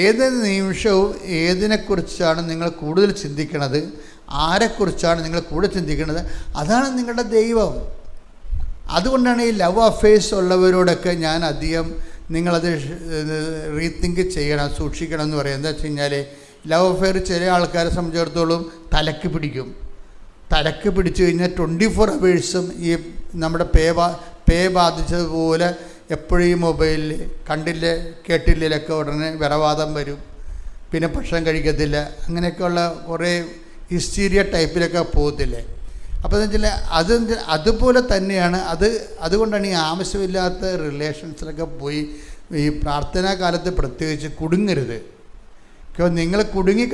ഏത് നിമിഷവും ഏതിനെക്കുറിച്ചാണ് നിങ്ങൾ കൂടുതൽ ചിന്തിക്കുന്നത്, ആരെക്കുറിച്ചാണ് നിങ്ങൾ കൂടുതൽ ചിന്തിക്കുന്നത്, അതാണ് നിങ്ങളുടെ ദൈവം. അതുകൊണ്ടാണ് ഈ ലവ് അഫെയർസ് ഉള്ളവരോടൊക്കെ ഞാൻ അധികം നിങ്ങളത് റീതിങ്ക് ചെയ്യണം, സൂക്ഷിക്കണം എന്ന് പറയും. എന്താ വെച്ച് കഴിഞ്ഞാൽ ലവ് അഫെയർ ചില ആൾക്കാരെ സംബന്ധിച്ചിടത്തോളം തലക്ക് പിടിച്ചു കഴിഞ്ഞാൽ 24 hours ഈ നമ്മുടെ പേ ബാധിച്ചതുപോലെ എപ്പോഴും ഈ മൊബൈലിൽ കണ്ടില്ലേ കേട്ടില്ലൊക്കെ ഉടനെ വിറവാദം വരും, പിന്നെ ഭക്ഷണം കഴിക്കത്തില്ല, അങ്ങനെയൊക്കെയുള്ള കുറേ ഹിസ്റ്റീരിയ ടൈപ്പിലൊക്കെ പോകത്തില്ലേ. അപ്പോൾ എന്ന് വെച്ചാൽ അതുപോലെ തന്നെയാണ് അതുകൊണ്ടാണ് ഈ ആവശ്യമില്ലാത്ത റിലേഷൻസിലൊക്കെ പോയി ഈ പ്രാർത്ഥനാ കാലത്ത് പ്രത്യേകിച്ച് കുടുങ്ങരുത്. നിങ്ങൾ കുടുങ്ങി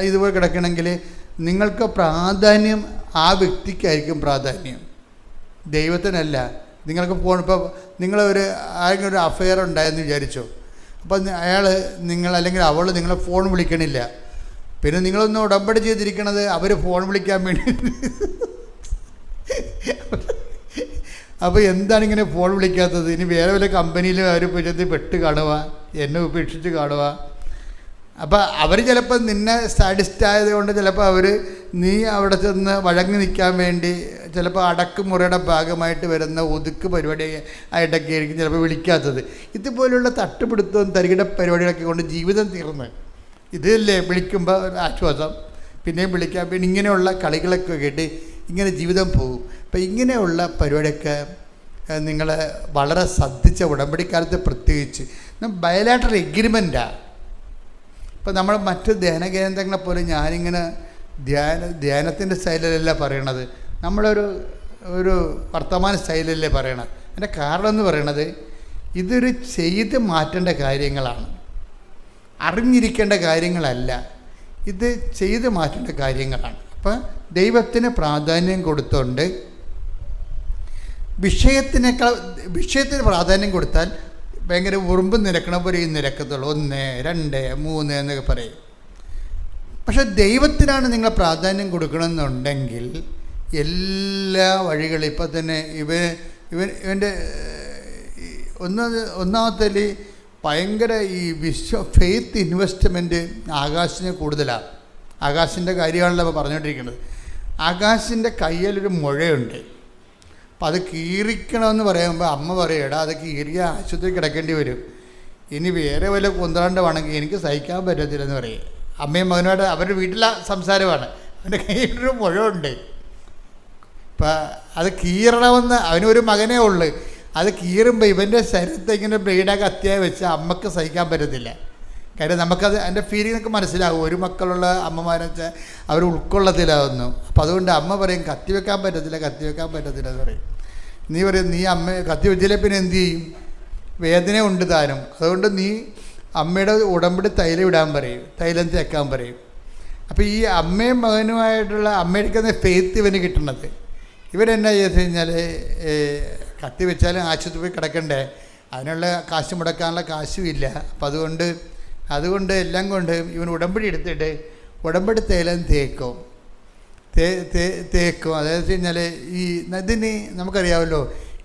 ഇതുപോലെ കിടക്കണമെങ്കിൽ നിങ്ങൾക്ക് പ്രാധാന്യം ആ വ്യക്തിക്കായിരിക്കും പ്രാധാന്യം, ദൈവത്തിനല്ല. നിങ്ങൾക്ക് ഇപ്പോൾ ആരെങ്കിലും ഒരു അഫെയർ ഉണ്ടായെന്ന് വിചാരിച്ചോ, അപ്പോൾ അല്ലെങ്കിൽ അവൾ നിങ്ങളെ ഫോൺ വിളിക്കണില്ല, പിന്നെ നിങ്ങളൊന്ന് ഉടമ്പടി ചെയ്തിരിക്കണത് അവർ ഫോൺ വിളിക്കാൻ വേണ്ടി. അപ്പോൾ എന്താണ് ഇങ്ങനെ ഫോൺ വിളിക്കാത്തത്? ഇനി വേറെ വല്ല കമ്പനിയിലും അവർ പോയി പെട്ട് കാണുക, എന്നെ ഉപേക്ഷിച്ച് കാണുക. അപ്പോൾ അവർ ചിലപ്പോൾ നിന്നെ സാഡിസ്റ്റ് ആയതുകൊണ്ട് ചിലപ്പോൾ നീ അവിടെ ചെന്ന് വഴങ്ങി നിൽക്കാൻ വേണ്ടി ചിലപ്പോൾ അടക്കുമുറയുടെ ഭാഗമായിട്ട് വരുന്ന ഒതുക്ക് പരിപാടി ആയിട്ടൊക്കെ ആയിരിക്കും ചിലപ്പോൾ വിളിക്കാത്തത്. ഇതുപോലുള്ള തട്ടുപിടുത്തവും തരികിട പരിപാടികളൊക്കെ കൊണ്ട് ജീവിതം തീർന്ന് ഇതല്ലേ വിളിക്കുമ്പോൾ ഒരു ആശ്വാസം, പിന്നെയും വിളിക്കാം, പിന്നെ ഇങ്ങനെയുള്ള കളികളൊക്കെ കേട്ട് ഇങ്ങനെ ജീവിതം പോകും. അപ്പം ഇങ്ങനെയുള്ള പരിപാടിയൊക്കെ നിങ്ങൾ വളരെ ശ്രദ്ധിച്ച ഉടമ്പടിക്കാലത്ത് പ്രത്യേകിച്ച് ബയലാറ്ററൽ എഗ്രിമെൻറ്റാണ്. ഇപ്പം നമ്മൾ മറ്റ് ധ്യാനകേന്ദ്രങ്ങളെ പോലെ ഞാനിങ്ങനെ ധ്യാനത്തിൻ്റെ സ്റ്റൈലിലല്ല പറയണത്, നമ്മളൊരു വർത്തമാന സ്റ്റൈലിലല്ലേ പറയണത്. അതിൻ്റെ കാരണം എന്ന് പറയണത് ഇതൊരു ചെയ്ത് മാറ്റേണ്ട കാര്യങ്ങളാണ്, അറിഞ്ഞിരിക്കേണ്ട കാര്യങ്ങളല്ല, ഇത് ചെയ്ത് മാറ്റേണ്ട കാര്യങ്ങളാണ്. അപ്പം ദൈവത്തിന് പ്രാധാന്യം കൊടുത്തുകൊണ്ട് വിഷയത്തിന് പ്രാധാന്യം കൊടുത്താൽ ഭയങ്കര ഉറുമ്പ് നിരക്കണ പോലെ ഈ നിരക്കത്തുള്ളൂ, 1, 2, 3 എന്നൊക്കെ പറയും. പക്ഷെ ദൈവത്തിനാണ് നിങ്ങൾ പ്രാധാന്യം കൊടുക്കണമെന്നുണ്ടെങ്കിൽ എല്ലാ വഴികളും ഇപ്പം തന്നെ ഇവൻ്റെ ഒന്നാമത്തെ ഭയങ്കര ഈ ഫെയ്ത്ത് ഇൻവെസ്റ്റ്മെൻറ്റ് ആകാശിന് കൂടുതലാണ്. ആകാശിൻ്റെ കാര്യമാണല്ലോ ഇപ്പോൾ പറഞ്ഞുകൊണ്ടിരിക്കുന്നത്. ആകാശിൻ്റെ കയ്യിലൊരു മുഴയുണ്ട്. അപ്പം അത് കീറിക്കണമെന്ന് പറയുമ്പോൾ അമ്മ പറയും, എടാ അത് കീറിയ ആശുപത്രി കിടക്കേണ്ടി വരും, ഇനി വേറെ വല്ല കുന്ത്രാണ്ടമാണെങ്കിൽ എനിക്ക് സഹിക്കാൻ പറ്റത്തില്ലെന്ന് പറയും. അമ്മയും മകനോട് അവരുടെ വീട്ടിലെ സംസാരമാണ്. അവൻ്റെ കയ്യിലൊരു മുഴയുണ്ട്, അപ്പം അത് കീറണമെന്ന് അവനൊരു മകനേ ഉള്ളു. അത് കീറുമ്പോൾ ഇവൻ്റെ ശരീരത്തെ ഇങ്ങനെ ബ്ലേഡൊക്കെ കത്തിയായി വെച്ചാൽ അമ്മക്ക് സഹിക്കാൻ പറ്റത്തില്ല. കാര്യം നമുക്കത് അതിൻ്റെ ഫീലിംഗ് ഒക്കെ മനസ്സിലാകും. ഒരു മക്കളുള്ള അമ്മമാരെന്ന് വെച്ചാൽ അവർ ഉൾക്കൊള്ളത്തിലാവുന്നു. അപ്പോൾ അതുകൊണ്ട് അമ്മ പറയും കത്തി വെക്കാൻ പറ്റത്തില്ല എന്ന് പറയും. നീ പറയും നീ അമ്മ കത്തി വെച്ചില്ലേ പിന്നെ എന്തു ചെയ്യും? വേദന ഉണ്ട് താനും. അതുകൊണ്ട് നീ അമ്മയുടെ ഉടമ്പടി തൈലം ഇടാൻ പറയും, തൈലം തേക്കാൻ പറയും. അപ്പോൾ ഈ അമ്മയും മകനുമായിട്ടുള്ള അമ്മയുടെ ഫെയ്ത്ത് ഇവന് കിട്ടണത്. ഇവരെന്നാ ചെയ്ത് കഴിഞ്ഞാൽ കത്തി വെച്ചാലും ആശുപത്രി പോയി കിടക്കണ്ടേ, അതിനുള്ള കാശ് മുടക്കാനുള്ള കാശും ഇല്ല. അപ്പം അതുകൊണ്ട് എല്ലാം കൊണ്ട് ഇവൻ ഉടമ്പടി എടുത്തിട്ട് ഉടമ്പടി തൈലം തേക്കും. അതായത് വെച്ച് കഴിഞ്ഞാൽ ഈ ഇതിന് നമുക്കറിയാമല്ലോ,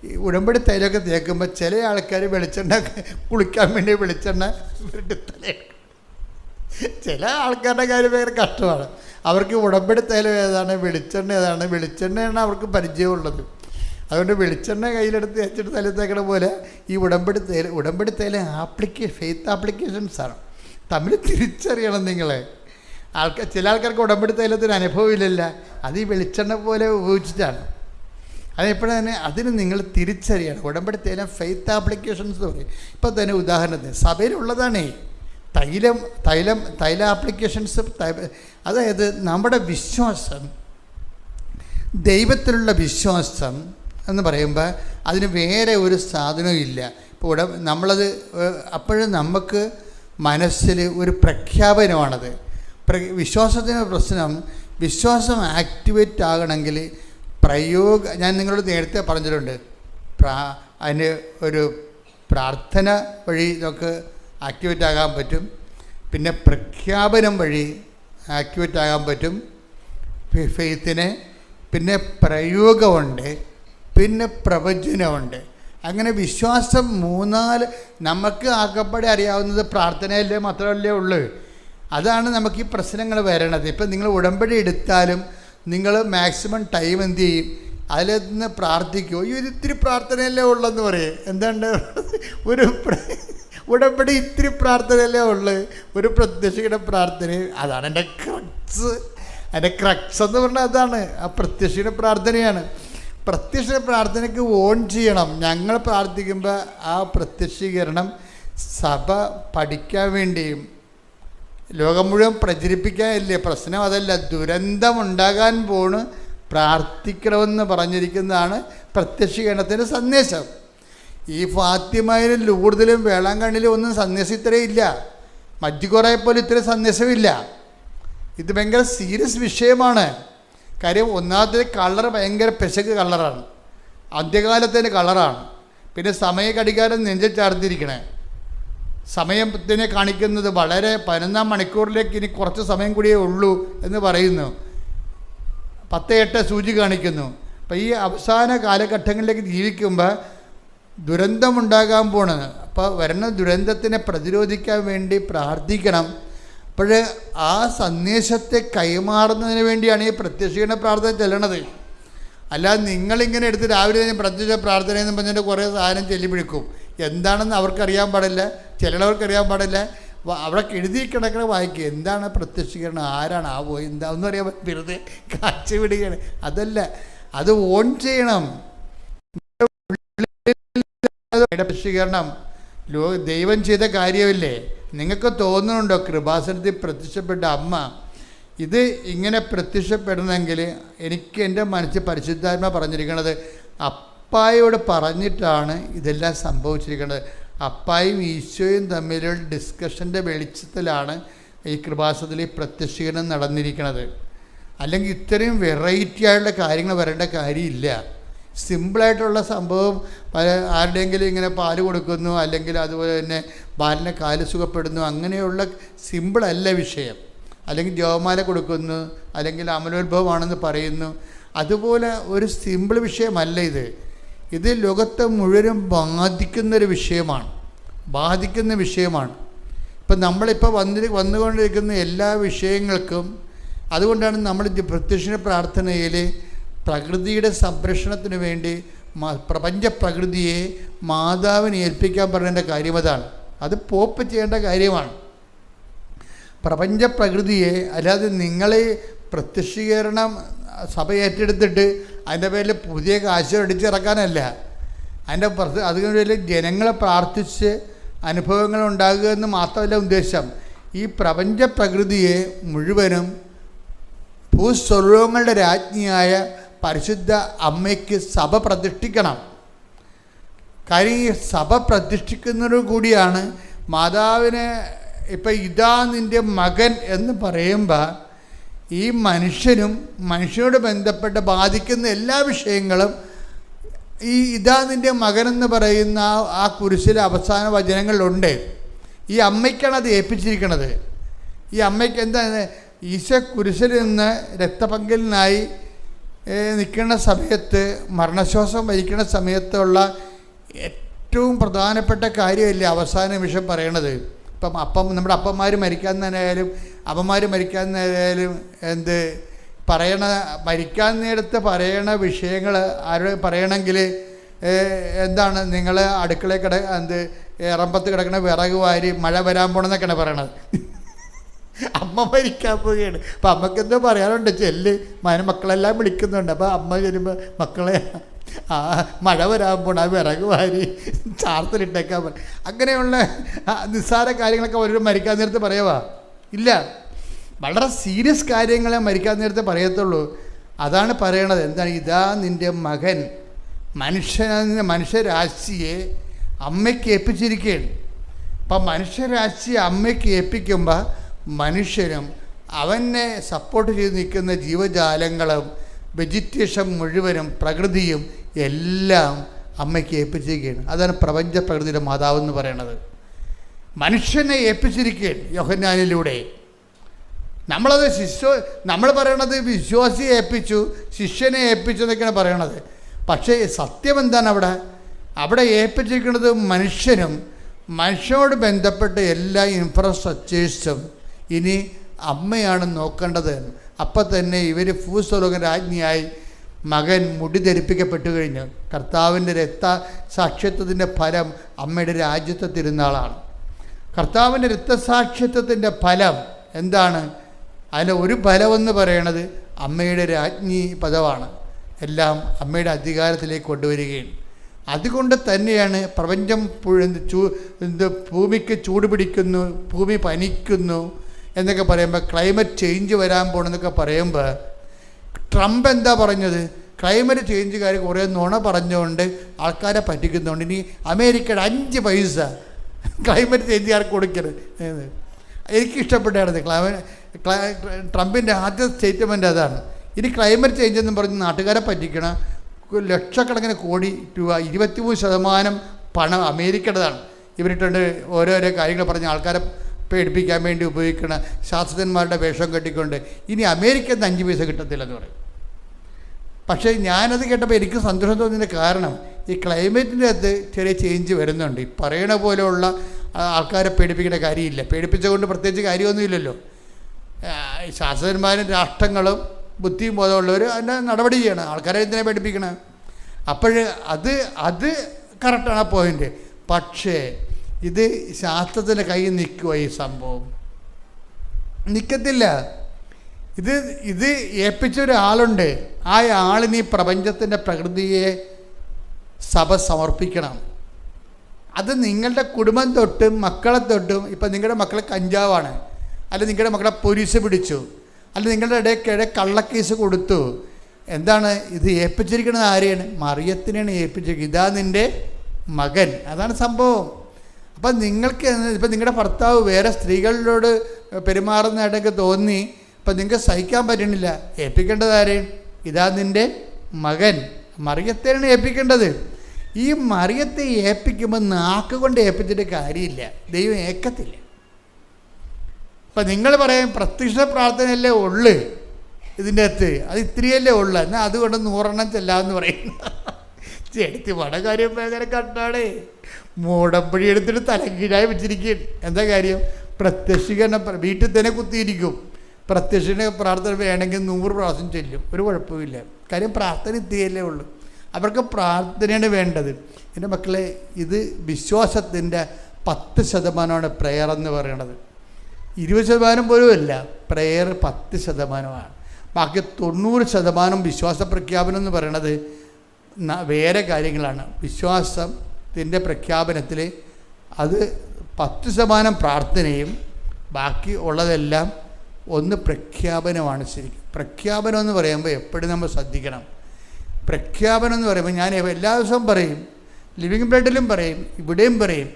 ഈ ഉടമ്പടി തൈലമൊക്കെ തേക്കുമ്പോൾ ചില ആൾക്കാർ വെളിച്ചെണ്ണ കുളിക്കാൻ വേണ്ടി വെളിച്ചെണ്ണ ചില ആൾക്കാരുടെ കാര്യം ഭയങ്കര കഷ്ടമാണ്. അവർക്ക് ഉടമ്പടി തൈലം ഏതാണ്, വെളിച്ചെണ്ണയാണ് അവർക്ക് പരിചയമുള്ളത്. അതുകൊണ്ട് വെളിച്ചെണ്ണ കയ്യിലെടുത്ത് തേച്ചിട്ട് തല തേക്കണ പോലെ ഈ ഉടമ്പടി തൈലം ഫെയ്ത്ത് ആപ്ലിക്കേഷൻസാണ്. തമ്മിൽ തിരിച്ചറിയണം നിങ്ങൾ. ചില ആൾക്കാർക്ക് ഉടമ്പടി തൈലത്തിന് അനുഭവമില്ലല്ല, അത് ഈ വെളിച്ചെണ്ണ പോലെ ഉപയോഗിച്ചിട്ടാണ്. അതെപ്പോഴും തന്നെ അതിന് നിങ്ങൾ തിരിച്ചറിയണം. ഉടമ്പടി തൈലം ഫെയ്ത്ത് ആപ്ലിക്കേഷൻസ് പറയും. ഇപ്പം തന്നെ ഉദാഹരണത്തിന് സഭയിലുള്ളതാണേ തൈല ആപ്ലിക്കേഷൻസ്. അതായത് നമ്മുടെ വിശ്വാസം, ദൈവത്തിലുള്ള വിശ്വാസം എന്ന് പറയുമ്പോൾ അതിന് വേറെ ഒരു സാധനവും ഇല്ല. ഇപ്പോൾ നമ്മളത് അപ്പോഴും നമുക്ക് മനസ്സിൽ ഒരു പ്രഖ്യാപനമാണത്. വിശ്വാസത്തിൻ്റെ പ്രശ്നം, വിശ്വാസം ആക്ടിവേറ്റ് ആകണമെങ്കിൽ ഞാൻ നിങ്ങളോട് നേരത്തെ പറഞ്ഞിട്ടുണ്ട്, അതിന് ഒരു പ്രാർത്ഥന വഴി നമുക്ക് ആക്ടിവേറ്റ് ആകാൻ പറ്റും, പിന്നെ പ്രഖ്യാപനം വഴി ആക്ടിവേറ്റ് ആകാൻ പറ്റും ഫെയ്ത്തിനെ, പിന്നെ പ്രയോഗമുണ്ട്, പിന്നെ പ്രവചനമുണ്ട്. അങ്ങനെ വിശ്വാസം 3-4 നമുക്ക് ആകപ്പാടെ അറിയാവുന്നത് പ്രാർത്ഥനയല്ലേ മാത്രമല്ലേ ഉള്ളൂ. അതാണ് നമുക്ക് ഈ പ്രശ്നങ്ങൾ വരണത്. ഇപ്പം നിങ്ങൾ ഉടമ്പടി എടുത്താലും നിങ്ങൾ മാക്സിമം ടൈം എന്ത് ചെയ്യും, അതിൽ നിന്ന് പ്രാർത്ഥിക്കുമോ, ഇത്തിരി പ്രാർത്ഥനയല്ലേ ഉള്ളെന്ന് പറയും. എന്താണ്ട് ഉടമ്പടി ഇത്തിരി പ്രാർത്ഥനയല്ലേ ഉള്ളു, ഒരു പ്രത്യക്ഷയുടെ പ്രാർത്ഥന. അതാണ് എൻ്റെ ക്രക്സ് എന്ന് പറഞ്ഞാൽ അതാണ്, ആ പ്രത്യക്ഷയുടെ പ്രാർത്ഥനയാണ്. പ്രത്യക്ഷ പ്രാർത്ഥനയ്ക്ക് ഓൺ ചെയ്യണം. ഞങ്ങൾ പ്രാർത്ഥിക്കുമ്പോൾ ആ പ്രത്യക്ഷീകരണം സഭ പഠിക്കാൻ വേണ്ടിയും ലോകം മുഴുവൻ പ്രചരിപ്പിക്കാനില്ലേ. പ്രശ്നം അതല്ല, ദുരന്തമുണ്ടാകാൻ പോണ് പ്രാർത്ഥിക്കണമെന്ന് പറഞ്ഞിരിക്കുന്നതാണ് പ്രത്യക്ഷീകരണത്തിൻ്റെ സന്ദേശം. ഈ ഫാത്തിമയിലും ലൂർദിലും വേളാങ്കണ്ണിലും ഒന്നും സന്ദേശം ഇത്രയില്ല, മജ്ജിക്കോറയെ പോലെ ഇത്ര സന്ദേശമില്ല. ഇത് ഭയങ്കര സീരിയസ് വിഷയമാണ്. കാര്യം ഒന്നാമത്തെ കളർ ഭയങ്കര പെശക് കളറാണ്, അന്ത്യകാലത്തിൻ്റെ കളറാണ്. പിന്നെ സമയഘടികാരം നെഞ്ചിൽ ചേർത്തിരിക്കണേ, സമയത്തിനെ കാണിക്കുന്നത് വളരെ 11 മണിക്കൂറിലേക്ക് ഇനി കുറച്ച് സമയം കൂടിയേ ഉള്ളൂ എന്ന് പറയുന്നു. 10:08 സൂചി കാണിക്കുന്നു. അപ്പം ഈ അവസാന കാലഘട്ടങ്ങളിലേക്ക് ജീവിക്കുമ്പോൾ ദുരന്തമുണ്ടാകാൻ പോണത്. അപ്പോൾ വരുന്ന ദുരന്തത്തിനെ പ്രതിരോധിക്കാൻ വേണ്ടി പ്രാർത്ഥിക്കണം. അപ്പോൾ ആ സന്ദേശത്തെ കൈമാറുന്നതിന് വേണ്ടിയാണ് ഈ പ്രത്യക്ഷീകരണ പ്രാർത്ഥന ചെല്ലണത്. അല്ലാതെ നിങ്ങളിങ്ങനെ എടുത്ത് രാവിലെ തന്നെ പ്രത്യക്ഷ പ്രാർത്ഥന എന്ന് പറഞ്ഞിട്ട് കുറേ സാധനം ചെല്ലിപ്പിടിക്കും. എന്താണെന്ന് അവർക്കറിയാൻ പാടില്ല, ചിലവർക്കറിയാൻ പാടില്ല. അവിടെ എഴുതി കിടക്കണ വായിക്കുക, എന്താണ് പ്രത്യക്ഷീകരണം, ആരാണ് ആ പോയി, എന്താ ഒന്നും അറിയാൻ വെറുതെ കാഴ്ച വിടുകയാണ്. അതല്ല, അത് ഓൺ ചെയ്യണം. പ്രത്യക്ഷീകരണം ദൈവം ചെയ്ത കാര്യമില്ലേ? നിങ്ങൾക്ക് തോന്നുന്നുണ്ടോ കൃപാസനത്തിൽ പ്രത്യക്ഷപ്പെട്ട അമ്മ ഇത് ഇങ്ങനെ പ്രത്യക്ഷപ്പെടണമെങ്കിൽ എനിക്ക് എൻ്റെ മനസ്സിൽ പരിശുദ്ധാത്മ പറഞ്ഞിരിക്കുന്നത് അപ്പായോട് പറഞ്ഞിട്ടാണ് ഇതെല്ലാം സംഭവിച്ചിരിക്കുന്നത്. അപ്പായും ഈശോയും തമ്മിലുള്ള ഡിസ്കഷൻ്റെ വെളിച്ചത്തിലാണ് ഈ കൃപാസനത്തിൽ ഈ പ്രത്യക്ഷീകരണം നടന്നിരിക്കുന്നത്. അല്ലെങ്കിൽ ഇത്രയും വെറൈറ്റി ആയിട്ടുള്ള കാര്യങ്ങൾ വരേണ്ട കാര്യമില്ല. സിമ്പിളായിട്ടുള്ള സംഭവം, ആരുടെയെങ്കിലും ഇങ്ങനെ പാല് കൊടുക്കുന്നു, അല്ലെങ്കിൽ അതുപോലെ തന്നെ ബാലിനെ കാല് സുഖപ്പെടുന്നു, അങ്ങനെയുള്ള സിമ്പിളല്ല വിഷയം. അല്ലെങ്കിൽ ജപമാല കൊടുക്കുന്നു, അല്ലെങ്കിൽ അമലോത്ഭവമാണെന്ന് പറയുന്നു, അതുപോലെ ഒരു സിമ്പിൾ വിഷയമല്ല ഇത്. ഇത് ലോകത്തെ മുഴുവനും ബാധിക്കുന്ന വിഷയമാണ്. ഇപ്പം നമ്മളിപ്പോൾ വന്നുകൊണ്ടിരിക്കുന്ന എല്ലാ വിഷയങ്ങൾക്കും അതുകൊണ്ടാണ് നമ്മൾ പ്രത്യക്ഷ പ്രാർത്ഥനയിൽ പ്രകൃതിയുടെ സംരക്ഷണത്തിന് വേണ്ടി പ്രപഞ്ച പ്രകൃതിയെ മാതാവിനെ ഏൽപ്പിക്കാൻ പറയേണ്ട കാര്യം അതാണ്. അത് പോപ്പ് ചെയ്യേണ്ട കാര്യമാണ്. പ്രപഞ്ച പ്രകൃതിയെ, അല്ലാതെ നിങ്ങളെ പ്രത്യക്ഷീകരണം സഭ ഏറ്റെടുത്തിട്ട് അതിൻ്റെ പേരിൽ പുതിയ കാശ് അടിച്ചിറക്കാനല്ല. അതുകൊണ്ട് ജനങ്ങളെ പ്രാർത്ഥിച്ച് അനുഭവങ്ങൾ ഉണ്ടാകുക എന്ന് മാത്രമല്ല ഉദ്ദേശം. ഈ പ്രപഞ്ച പ്രകൃതിയെ മുഴുവനും ഭൂസ്വർഗങ്ങളുടെ രാജ്ഞിയായ പരിശുദ്ധ അമ്മയ്ക്ക് സഭ പ്രതിഷ്ഠിക്കണം. കാര്യം ഈ സഭ പ്രതിഷ്ഠിക്കുന്നതോടു കൂടിയാണ് മാതാവിനെ ഇപ്പം ഇതാ നിൻ്റെ മകൻ എന്ന് പറയുമ്പോൾ ഈ മനുഷ്യനും മനുഷ്യനോട് ബന്ധപ്പെട്ട് ബാധിക്കുന്ന എല്ലാ വിഷയങ്ങളും ഈ ഇതാ നിൻ്റെ മകനെന്ന് പറയുന്ന ആ കുരിശിലെ അവസാന വചനങ്ങളിലുണ്ട്. ഈ അമ്മയ്ക്കാണ് അത് ഏൽപ്പിച്ചിരിക്കുന്നത്. ഈ അമ്മയ്ക്ക് എന്താണ്, ഈശോ കുരിശിൽ നിന്ന് രക്തപങ്കലിനായി നിൽക്കുന്ന സമയത്ത്, മരണശ്വാസം വലിക്കുന്ന സമയത്തുള്ള ഏറ്റവും പ്രധാനപ്പെട്ട കാര്യമല്ലേ അവസാന നിമിഷം പറയണത്. ഇപ്പം നമ്മുടെ അപ്പന്മാർ മരിക്കാന്നായാലും അമ്മമാർ മരിക്കാന്നായാലും മരിക്കാൻ നേരത്ത് പറയണ വിഷയങ്ങൾ ആര് പറയണമെങ്കിൽ എന്താണ്, നിങ്ങൾ അടുക്കളയിൽ ഇറമ്പത്ത് കിടക്കണ വിറക് വാരി മഴ വരാൻ പോണെന്നൊക്കെയാണ് പറയണത്. അമ്മ മരിക്കാൻ പോവുകയാണ്. അപ്പം അമ്മക്ക് എന്തോ പറയാറുണ്ട്, ചെല്ല് മക്കളെല്ലാം വിളിക്കുന്നുണ്ട്. അപ്പോൾ അമ്മ ചെല്ലുമ്പോൾ മക്കളെ മഴ വരാൻ പോണ വിറക് വാരി ചാർത്തിലിട്ടേക്കാൻ പറയും. അങ്ങനെയുള്ള നിസ്സാര കാര്യങ്ങളൊക്കെ ഒരു മരിക്കാൻ നേരത്ത് പറയുക ഇല്ല. വളരെ സീരിയസ് കാര്യങ്ങളെ മരിക്കാൻ നേരത്തെ പറയത്തുള്ളൂ. അതാണ് പറയണത്. എന്താണ്, ഇതാ നിൻ്റെ മകൻ. മനുഷ്യരാശിയെ അമ്മയ്ക്ക് ഏൽപ്പിച്ചിരിക്കുകയാണ്. അപ്പം മനുഷ്യരാശിയെ അമ്മയ്ക്ക് ഏൽപ്പിക്കുമ്പോൾ മനുഷ്യനും അവനെ സപ്പോർട്ട് ചെയ്ത് നിൽക്കുന്ന ജീവജാലങ്ങളും വെജിറ്റേഷൻ മുഴുവനും പ്രകൃതിയും എല്ലാം അമ്മയ്ക്ക് ഏൽപ്പിച്ചിരിക്കുകയാണ്. അതാണ് പ്രപഞ്ച പ്രകൃതിയുടെ മാതാവെന്ന് പറയണത്. മനുഷ്യനെ ഏൽപ്പിച്ചിരിക്കുകയാണ് യോഹന്നാനിലൂടെ. നമ്മൾ പറയണത് വിശ്വാസിയെ ഏൽപ്പിച്ചു, ശിഷ്യനെ ഏൽപ്പിച്ചു എന്നൊക്കെയാണ് പറയണത്. പക്ഷേ സത്യം എന്താണ്, അവിടെ ഏൽപ്പിച്ചിരിക്കുന്നത് മനുഷ്യനും മനുഷ്യനോട് ബന്ധപ്പെട്ട എല്ലാ ഇൻഫ്രാസ്ട്രക്ചേഴ്സും ഇനി അമ്മയാണ് നോക്കേണ്ടത്. അപ്പം തന്നെ ഇവർ ഭൂസ്വർഗ രാജ്ഞിയായി മകൻ മുടി ധരിപ്പിക്കപ്പെട്ടു കഴിഞ്ഞു. കർത്താവിൻ്റെ രക്തസാക്ഷിത്വത്തിൻ്റെ ഫലം അമ്മയുടെ രാജ്യത്തെ തിരുനാളാണ്. കർത്താവിൻ്റെ രക്തസാക്ഷിത്വത്തിൻ്റെ ഫലം എന്താണ്? അതിൽ ഒരു ഫലമെന്ന് പറയണത് അമ്മയുടെ രാജ്ഞി പദമാണ്. എല്ലാം അമ്മയുടെ അധികാരത്തിലേക്ക് കൊണ്ടുവരികയും അതുകൊണ്ട് തന്നെയാണ് പ്രപഞ്ചം ഭൂമിക്ക് ചൂട് പിടിക്കുന്നു, ഭൂമി പനിക്കുന്നു എന്നൊക്കെ പറയുമ്പോൾ, ക്ലൈമറ്റ് ചേഞ്ച് വരാൻ പോകണമെന്നൊക്കെ പറയുമ്പോൾ ട്രംപ് എന്താ പറഞ്ഞത്? ക്ലൈമറ്റ് ചേഞ്ചുകാർ കുറേ നുണ പറഞ്ഞുകൊണ്ട് ആൾക്കാരെ പറ്റിക്കുന്നുണ്ട്. ഇനി അമേരിക്കയുടെ 5 പൈസ ക്ലൈമറ്റ് ചേഞ്ചുകാർക്ക് കൊടുക്കരുത്. എനിക്കിഷ്ടപ്പെട്ടായിരുന്നു ട്രംപിൻ്റെ ആദ്യ സ്റ്റേറ്റ്മെൻറ്റ് അതാണ്. ഇനി ക്ലൈമറ്റ് ചേഞ്ച് എന്ന് പറഞ്ഞ് നാട്ടുകാരെ പറ്റിക്കണം. ലക്ഷക്കണക്കിന് കോടി രൂപ, 23% പണം അമേരിക്കയുടേതാണ്. ഇവരിട്ടുണ്ട് ഓരോരോ കാര്യങ്ങൾ പറഞ്ഞ് ആൾക്കാരെ പേടിപ്പിക്കാൻ വേണ്ടി ഉപയോഗിക്കണ ശാസ്ത്രജ്ഞന്മാരുടെ വേഷം കെട്ടിക്കൊണ്ട് ഇനി അമേരിക്കയിൽ നിന്ന് 5 പൈസ കിട്ടത്തില്ലെന്ന് പറയും. പക്ഷേ ഞാനത് കേട്ടപ്പോൾ എനിക്ക് സന്തോഷം തോന്നിയതിൻ്റെ കാരണം ഈ ക്ലൈമറ്റിൻ്റെ അകത്ത് ചെറിയ ചേഞ്ച് വരുന്നുണ്ട്. ഈ പറയണ പോലെയുള്ള ആൾക്കാരെ പേടിപ്പിക്കേണ്ട കാര്യമില്ല. പേടിപ്പിച്ചുകൊണ്ട് പ്രത്യേകിച്ച് കാര്യമൊന്നുമില്ലല്ലോ. ശാസ്ത്രജ്ഞന്മാരും രാഷ്ട്രങ്ങളും ബുദ്ധിയും ബോധമുള്ളവർ അതിൻ്റെ നടപടി ചെയ്യണം. ആൾക്കാരെ എന്തിനാ പേടിപ്പിക്കണം? അപ്പോൾ അത് കറക്റ്റാണ് ആ പോയിൻ്റ്. പക്ഷേ ഇത് ശാസ്ത്രത്തിൻ്റെ കയ്യിൽ നിൽക്കുക, ഈ സംഭവം നിൽക്കത്തില്ല. ഇത് ഏൽപ്പിച്ചൊരാളുണ്ട്. ആ ആളിന് ഈ പ്രപഞ്ചത്തിൻ്റെ പ്രകൃതിയെ സഭ സമർപ്പിക്കണം. അത് നിങ്ങളുടെ കുടുംബം തൊട്ടും മക്കളെ തൊട്ടും. ഇപ്പം നിങ്ങളുടെ മക്കളെ കഞ്ചാവാണ്, അല്ലെങ്കിൽ നിങ്ങളുടെ മക്കളെ പോലീസ് പിടിച്ചു, അല്ലെങ്കിൽ നിങ്ങളുടെ ഇടയ്ക്കിടെ കള്ളക്കേസ് കൊടുത്തു. എന്താണ് ഇത് ഏൽപ്പിച്ചിരിക്കുന്നത്? ആരെയാണ്? മറിയത്തിനാണ് ഏൽപ്പിച്ചിരിക്കുന്നത്. ഇതാ നിൻ്റെ മകൻ. അതാണ് സംഭവം. അപ്പം നിങ്ങൾക്ക് ഇപ്പം നിങ്ങളുടെ ഭർത്താവ് വേറെ സ്ത്രീകളോട് പെരുമാറുന്നതായിട്ടൊക്കെ തോന്നി ഇപ്പം നിങ്ങൾക്ക് സഹിക്കാൻ പറ്റണില്ല. ഏൽപ്പിക്കേണ്ടത് ആരെയും? ഇതാ നിൻ്റെ മകൻ. മറിയത്തെയാണ് ഏൽപ്പിക്കേണ്ടത്. ഈ മറിയത്തെ ഏൽപ്പിക്കുമ്പോൾ നാക്ക് കൊണ്ട് ഏൽപ്പിച്ചിട്ട് കാര്യമില്ല, ദൈവം ഏക്കത്തില്ല. ഇപ്പം നിങ്ങൾ പറയും പ്രത്യക്ഷ പ്രാർത്ഥനയല്ലേ ഉള്ളു ഇതിൻ്റെ അകത്ത്, അത് ഇത്രയല്ലേ ഉള്ളു, എന്നാൽ അതുകൊണ്ട് 100 ചെല്ലാമെന്ന് പറയും. ചെടുത്തി പട കാര്യം ഭയങ്കര കട്ടാടേ. മൂടമ്പഴി എടുത്തിട്ട് തലകീഴായി വെച്ചിരിക്കും. എന്താ കാര്യം? പ്രത്യക്ഷീകരണം വീട്ടിൽ തന്നെ കുത്തിയിരിക്കും. പ്രത്യക്ഷ പ്രാർത്ഥന വേണമെങ്കിൽ 100 പ്രാവശ്യം ചെല്ലും, ഒരു കുഴപ്പമില്ല. കാര്യം പ്രാർത്ഥന ഇത്രയല്ലേ ഉള്ളൂ. അവർക്ക് പ്രാർത്ഥനയാണ് വേണ്ടത്. എൻ്റെ മക്കളെ, ഇത് വിശ്വാസത്തിൻ്റെ 10% പ്രെയർ എന്ന് പറയണത്. 20% പോലും അല്ല, പ്രെയർ 10%. ബാക്കി 90% വിശ്വാസ പ്രഖ്യാപനം എന്ന് പറയണത് വേറെ കാര്യങ്ങളാണ്. വിശ്വാസത്തിൻ്റെ പ്രഖ്യാപനത്തിൽ അത് 10% പ്രാർത്ഥനയും ബാക്കി ഉള്ളതെല്ലാം ഒന്ന് പ്രഖ്യാപനമാണ്. ശരിക്കും പ്രഖ്യാപനം എന്ന് പറയുമ്പോൾ എപ്പോഴും നമ്മൾ ശ്രദ്ധിക്കണം. പ്രഖ്യാപനം എന്ന് പറയുമ്പോൾ ഞാൻ എല്ലാ ദിവസവും പറയും, ലിവിങ് ബ്രെഡിലും പറയും, ഇവിടെയും പറയും.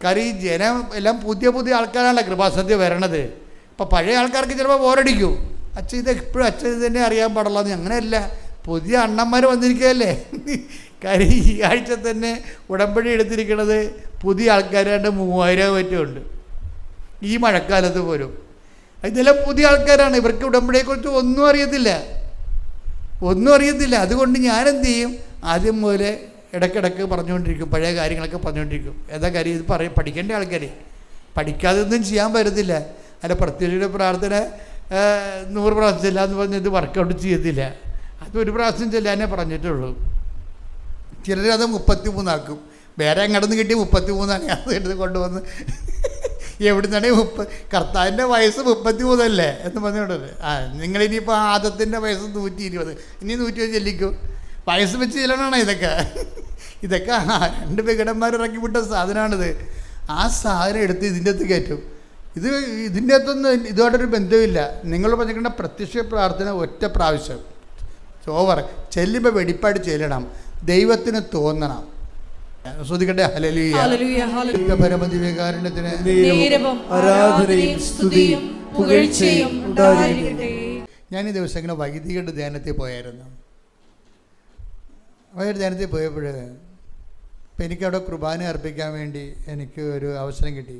കാര്യം ഈ ജനം എല്ലാം പുതിയ പുതിയ ആൾക്കാരാണല്ലോ കൃപാസന്ധ്യ വരണത്. അപ്പോൾ പഴയ ആൾക്കാർക്ക് ചിലപ്പോൾ ബോറടിക്കും. അച്ഛൻ ഇത് എപ്പോഴും അച്ഛൻ ഇത് തന്നെ അറിയാൻ പാടുള്ളൂ. അങ്ങനെയല്ല, പുതിയ അണ്ണന്മാർ വന്നിരിക്കുകയല്ലേ. കാര്യം ഈ ആഴ്ച തന്നെ ഉടമ്പടി എടുത്തിരിക്കുന്നത് പുതിയ ആൾക്കാരാണ്ട് 3000 മറ്റുമുണ്ട് ഈ മഴക്കാലത്ത് പോലും. ഇതെല്ലാം പുതിയ ആൾക്കാരാണ്. ഇവർക്ക് ഉടമ്പടിയെക്കുറിച്ച് ഒന്നും അറിയത്തില്ല. അതുകൊണ്ട് ഞാനെന്ത് ചെയ്യും, ആദ്യം പോലെ ഇടയ്ക്കിടയ്ക്ക് പറഞ്ഞുകൊണ്ടിരിക്കും, പഴയ കാര്യങ്ങളൊക്കെ പറഞ്ഞുകൊണ്ടിരിക്കും. ഏതാ കാര്യം, ഇത് പഠിക്കേണ്ട ആൾക്കാർ പഠിക്കാതെ ഒന്നും ചെയ്യാൻ പറ്റത്തില്ല. അല്ല, പ്രത്യേകിച്ച് പ്രാർത്ഥന 100 പ്രാവശ്യം ചെല്ലാന്ന് പറഞ്ഞ് ഇത് വർക്കൗട്ട് ചെയ്യത്തില്ല. അത് 1 പ്രാവശ്യം ചെല്ലാനേ പറഞ്ഞിട്ടുള്ളൂ. ചിലരത് 33 ആക്കും. വേറെ അങ്ങടന്ന് കിട്ടിയ 33 അത് എടുത്ത് കൊണ്ടുവന്ന് എവിടുന്നാണെങ്കിൽ കർത്താവിൻ്റെ വയസ്സ് 33 അല്ലേ എന്ന് പറഞ്ഞുകൊണ്ടത്. നിങ്ങളിനിയിപ്പോൾ ആദത്തിൻ്റെ വയസ്സ് 120, ഇനി 120 ചെല്ലിക്കും. വയസ്സ് വെച്ച് ചെല്ലണമാണ് ഇതൊക്കെ. 2 വികടന്മാർ ഇറക്കി വിട്ട സാധനമാണിത്. ആ സാധനം എടുത്ത് ഇതിൻ്റെ അകത്ത് കയറ്റും. ഇതിൻ്റെ അകത്തൊന്നും ഇതുമായിട്ടൊരു ബന്ധമില്ല. നിങ്ങൾ പറഞ്ഞിരിക്കുന്ന പ്രത്യക്ഷ പ്രാർത്ഥന ഒറ്റ പ്രാവശ്യം ഓവർ ചെല്ലുമ്പോൾ വെടിപ്പാട് ചെല്ലണം. ദൈവത്തിന് തോന്നണം. ശ്രദ്ധിക്കട്ടെ. ഹല്ലേലൂയ. പരമദിവ്യകാരുണ്യത്തിന് ആരാധനയും സ്തുതിയും പുകഴ്ചയും ഉണ്ടായിരിക്കട്ടെ. ഞാൻ ഈ ദിവസം ഇങ്ങനെ വൈദികരുടെ ധ്യാനത്തിൽ പോയായിരുന്നു. വൈകിട്ട് ധ്യാനത്തിൽ പോയപ്പോൾ ഇപ്പം എനിക്കവിടെ കുർബാന അർപ്പിക്കാൻ വേണ്ടി എനിക്ക് ഒരു അവസരം കിട്ടി.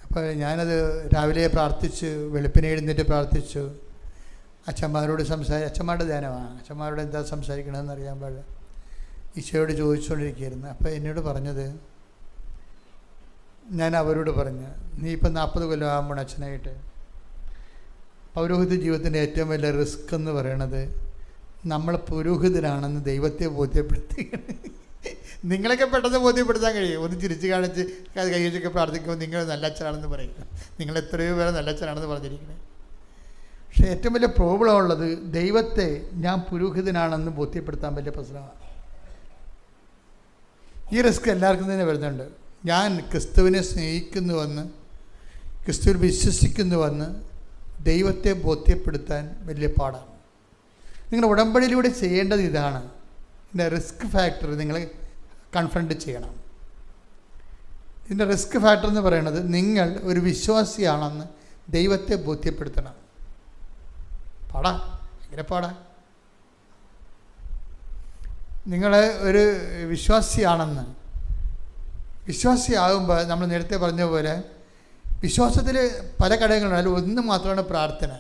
അപ്പോൾ ഞാനത് രാവിലെ പ്രാർത്ഥിച്ചു, വെളുപ്പിനെ എഴുന്നേറ്റ് പ്രാർത്ഥിച്ചു. അച്ഛന്മാരോട് അച്ഛന്മാരുടെ ധ്യാനമാണ്. അച്ഛന്മാരോട് എന്താ സംസാരിക്കണമെന്ന് അറിയാൻ പാടില്ല. ഈശോയോട് ചോദിച്ചുകൊണ്ടിരിക്കുകയായിരുന്നു. അപ്പോൾ എന്നോട് പറഞ്ഞത്, ഞാൻ അവരോട് പറഞ്ഞു, നീ ഇപ്പം 40 കൊല്ലം ആകുമ്പോൾ അച്ഛനായിട്ട് പൗരോഹിത്യ ജീവിതത്തിൻ്റെ ഏറ്റവും വലിയ റിസ്ക് എന്ന് പറയണത് നമ്മൾ പുരോഹിതരാണെന്ന് ദൈവത്തെ ബോധ്യപ്പെടുത്തുകയാണ്. നിങ്ങളൊക്കെ പെട്ടെന്ന് ബോധ്യപ്പെടുത്താൻ കഴിയും. ഒന്ന് ചിരിച്ച് കാണിച്ച് കൈ വെച്ചൊക്കെ പ്രാർത്ഥിക്കുമ്പോൾ നിങ്ങൾ നല്ല അച്ഛനാണെന്ന് പറയും. നിങ്ങൾ എത്രയോ പേരെ നല്ല അച്ഛനാണെന്ന് പറഞ്ഞിരിക്കുന്നത്. പക്ഷേ ഏറ്റവും വലിയ പ്രോബ്ലം ഉള്ളത് ദൈവത്തെ ഞാൻ പുരോഹിതനാണെന്ന് ബോധ്യപ്പെടുത്താൻ വലിയ പ്രശ്നമാണ്. ഈ റിസ്ക് എല്ലാവർക്കും തന്നെ വരുന്നുണ്ട്. ഞാൻ ക്രിസ്തുവിനെ സ്നേഹിക്കുന്നുവെന്ന്, ക്രിസ്തുവിൽ വിശ്വസിക്കുന്നുവെന്ന് ദൈവത്തെ ബോധ്യപ്പെടുത്താൻ വലിയ പാടാണ്. നിങ്ങളുടെ ഉടമ്പടിയിലൂടെ ചെയ്യേണ്ടത് ഇതാണ്. ഇതിൻ്റെ റിസ്ക് ഫാക്ടർ നിങ്ങൾ കൺഫ്രണ്ട് ചെയ്യണം. ഇതിൻ്റെ റിസ്ക് ഫാക്ടർ എന്ന് പറയുന്നത് നിങ്ങൾ ഒരു വിശ്വാസിയാണെന്ന് ദൈവത്തെ ബോധ്യപ്പെടുത്തണം. പാടാ, ഭയങ്കര പാടാ. നിങ്ങൾ ഒരു വിശ്വാസിയാകുമ്പോൾ നമ്മൾ നേരത്തെ പറഞ്ഞ പോലെ വിശ്വാസത്തിൽ പല ഘടകങ്ങളുണ്ട്. അതിൽ ഒന്ന് മാത്രമാണ് പ്രാർത്ഥന.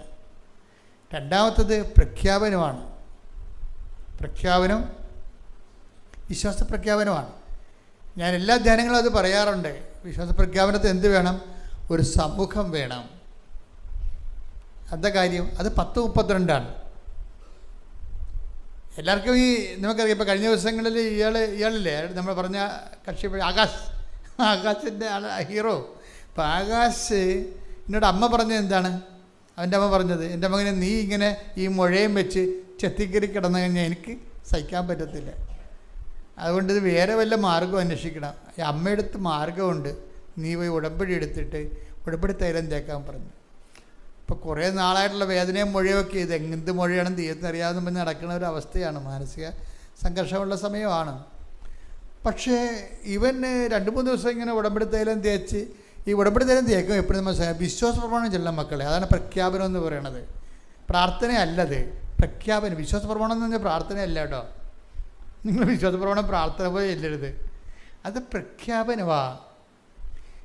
രണ്ടാമത്തത് പ്രഖ്യാപനമാണ്. വിശ്വാസ പ്രഖ്യാപനമാണ്. ഞാൻ എല്ലാ ധ്യാനങ്ങളും അത് പറയാറുണ്ട്. വിശ്വാസ പ്രഖ്യാപനത്തിൽ എന്ത് വേണം? ഒരു സമൂഹം വേണം. എന്താ കാര്യം? അത് 10:32 എല്ലാവർക്കും നമുക്കറിയാം. ഇപ്പോൾ കഴിഞ്ഞ ദിവസങ്ങളിൽ ഇയാളില്ലേ നമ്മൾ പറഞ്ഞ കക്ഷി ആകാശിൻ്റെ ഹീറോ. അപ്പോൾ ആകാശ് എന്നോട് അമ്മ പറഞ്ഞത് എന്താണ്? അവൻ്റെ അമ്മ പറഞ്ഞത്, എൻ്റെ മകനെ നീ ഇങ്ങനെ ഈ മുഴയും വെച്ച് ചെത്തിക്കറി കിടന്നു കഴിഞ്ഞാൽ എനിക്ക് സഹിക്കാൻ പറ്റത്തില്ല. അതുകൊണ്ട് ഇത് വേറെ വല്ല മാർഗം അന്വേഷിക്കണം. ഈ അമ്മയെടുത്ത് മാർഗമുണ്ട്. നീ പോയി ഉടമ്പടി എടുത്തിട്ട് ഉടമ്പടി തൈലം തേക്കാൻ പറഞ്ഞു. ഇപ്പോൾ കുറേ നാളായിട്ടുള്ള വേദനയും മുഴയൊക്കെ ഇത് എന്ത് മുഴയാണെന്ന് തീർന്നറിയാമെന്ന് പറഞ്ഞ് നടക്കുന്ന ഒരു അവസ്ഥയാണ്. മാനസിക സംഘർഷമുള്ള സമയമാണ്. പക്ഷേ ഇവന് 2-3 ദിവസം ഇങ്ങനെ ഉടമ്പടി തൈലം തേച്ച്, ഈ ഉടമ്പടി തൈലം തേക്കും എപ്പോഴും നമ്മൾ വിശ്വാസ പ്രമാണം ചെല്ലാം മക്കളെ. അതാണ് പ്രഖ്യാപനം എന്ന് പറയണത്. പ്രാർത്ഥനയല്ലത്, പ്രഖ്യാപനം. വിശ്വാസ പ്രമാണം എന്ന് പറഞ്ഞാൽ പ്രാർത്ഥനയല്ല കേട്ടോ. നിങ്ങൾ വിശ്വാസ പ്രമാണം പ്രാർത്ഥന പോലെ ചെല്ലരുത്, അത് പ്രഖ്യാപനമാണ്.